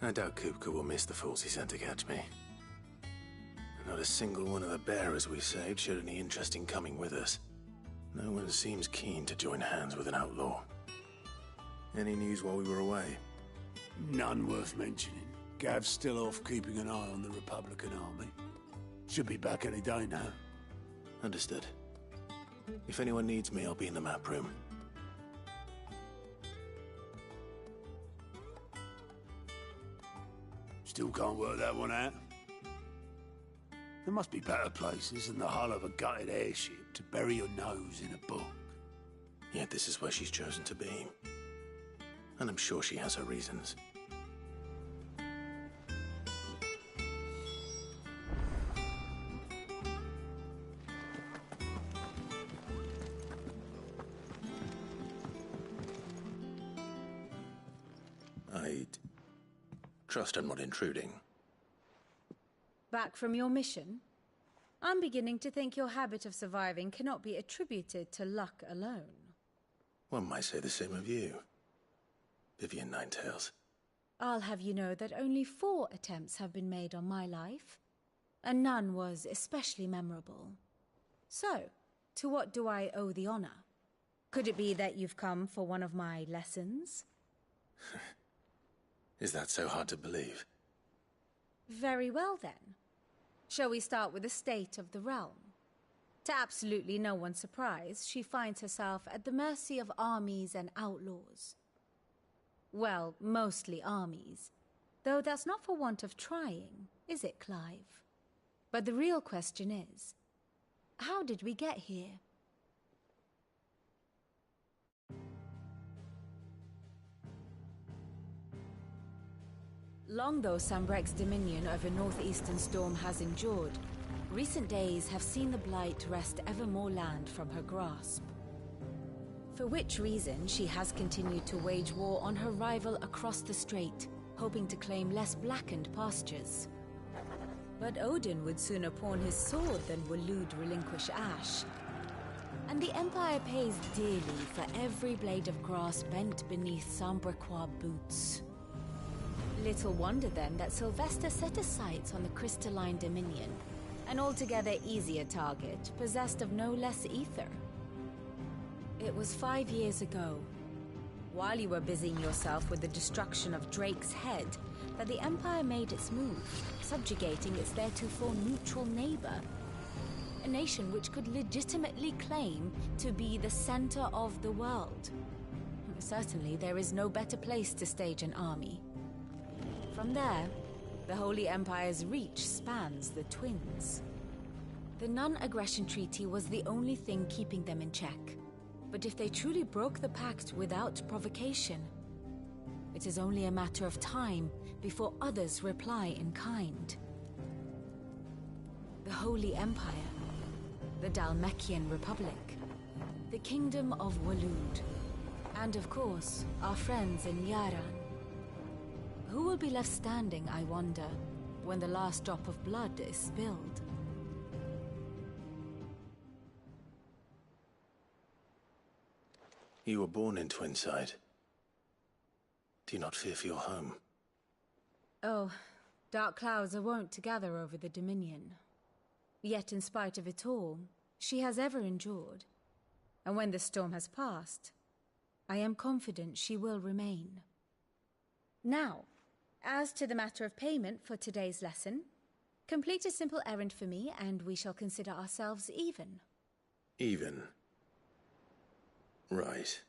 I doubt Kupka will miss the fools he sent to catch me. Not a single one of the bearers we saved showed any interest in coming with us. No one seems keen to join hands with an outlaw. Any news while we were away? None worth mentioning. Gav's still off keeping an eye on the Republican army. Should be back any day now. Understood. If anyone needs me, I'll be in the map room. Still can't work that one out. There must be better places than the hull of a gutted airship to bury your nose in a book. Yet this is where she's chosen to be. And I'm sure she has her reasons. I'd trust I'm not intruding. Back from your mission? I'm beginning to think your habit of surviving cannot be attributed to luck alone. One might say the same of you, Vivian Ninetails. I'll have you know that only 4 attempts have been made on my life, and none was especially memorable. So, to what do I owe the honor? Could it be that you've come for one of my lessons? Is that so hard to believe? Very well then. Shall we start with the state of the realm? To absolutely no one's surprise, she finds herself at the mercy of armies and outlaws. Well, mostly armies. Though that's not for want of trying, is it, Clive? But the real question is, how did we get here? Long though Sambrek's dominion over northeastern Storm has endured, recent days have seen the Blight wrest ever more land from her grasp. For which reason she has continued to wage war on her rival across the strait, hoping to claim less blackened pastures. But Odin would sooner pawn his sword than Waloed relinquish Ash. And the Empire pays dearly for every blade of grass bent beneath Sambrequois boots. Little wonder then that Sylvester set his sights on the crystalline dominion, an altogether easier target, possessed of no less ether. It was 5 years ago, while you were busying yourself with the destruction of Drake's head, that the Empire made its move, subjugating its theretofore neutral neighbor. A nation which could legitimately claim to be the center of the world. Certainly, there is no better place to stage an army. From there, the Holy Empire's reach spans the Twins. The non-aggression treaty was the only thing keeping them in check. But if they truly broke the pact without provocation, it is only a matter of time before others reply in kind. The Holy Empire, the Dhalmekian Republic, the Kingdom of Waloed, and of course, our friends in Yaran. Who will be left standing, I wonder, when the last drop of blood is spilled? You were born in Twinside. Do you not fear for your home? Oh, dark clouds are wont to gather over the Dominion. Yet in spite of it all, she has ever endured. And when the storm has passed, I am confident she will remain. Now, as to the matter of payment for today's lesson, complete a simple errand for me and we shall consider ourselves even. Even? Right.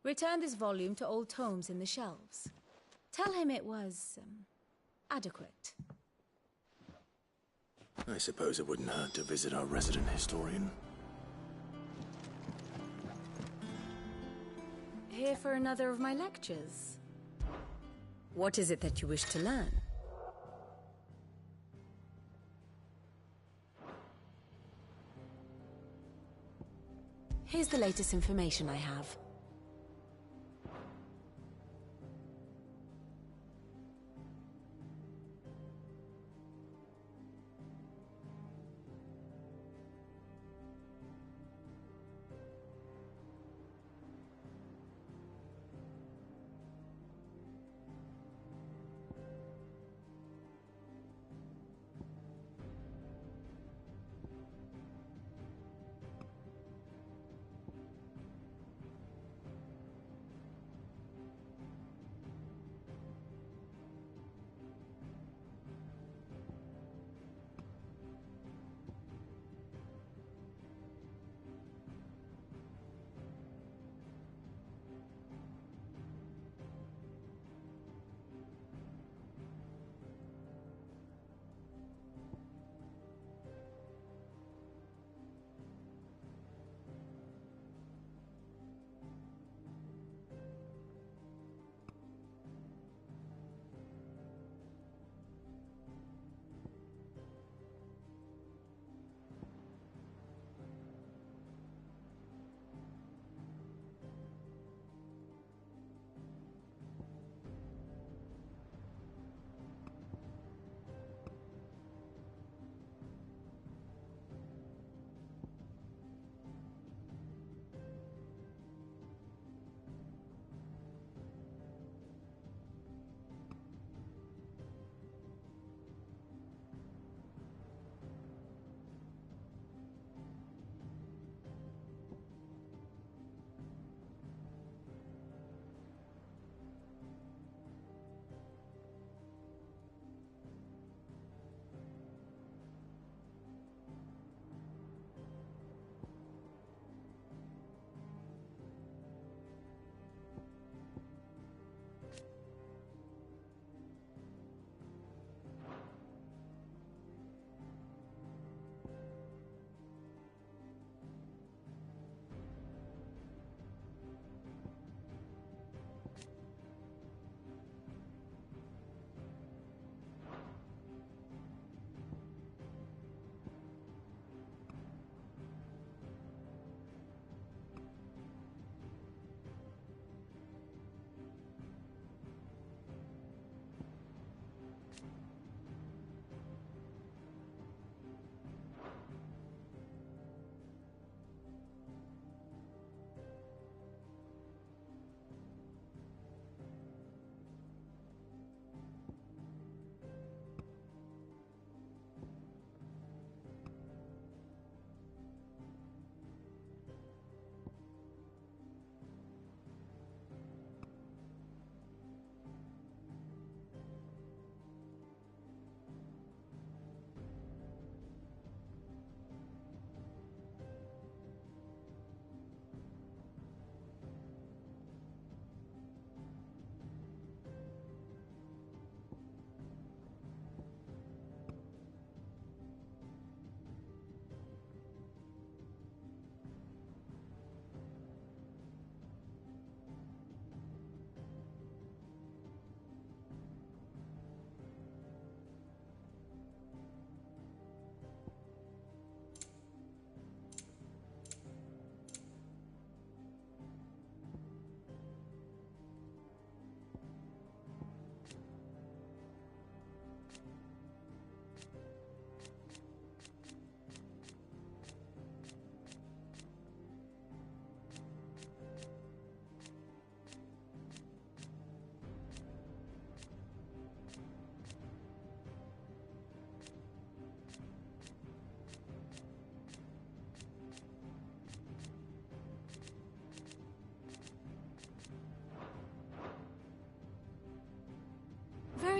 Return this volume to old tomes in the shelves. Tell him it was, adequate. I suppose it wouldn't hurt to visit our resident historian. Here for another of my lectures. What is it that you wish to learn? Here's the latest information I have.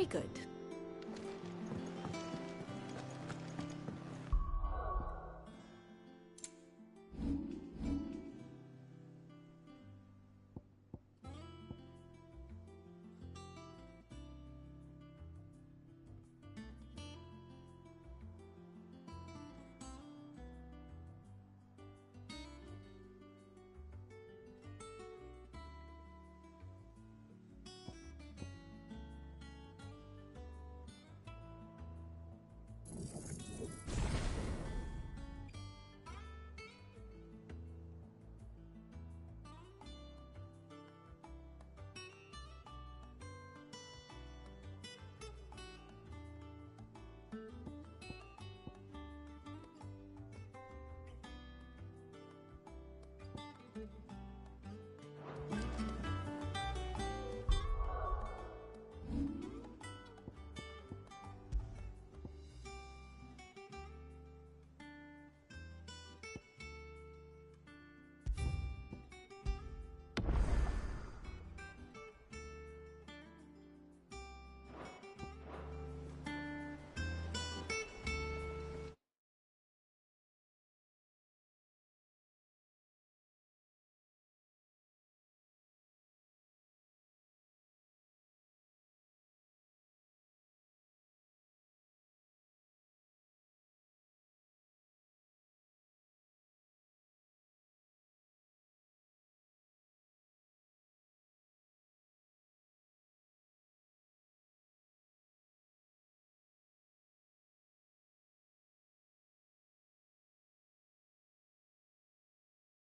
Very good.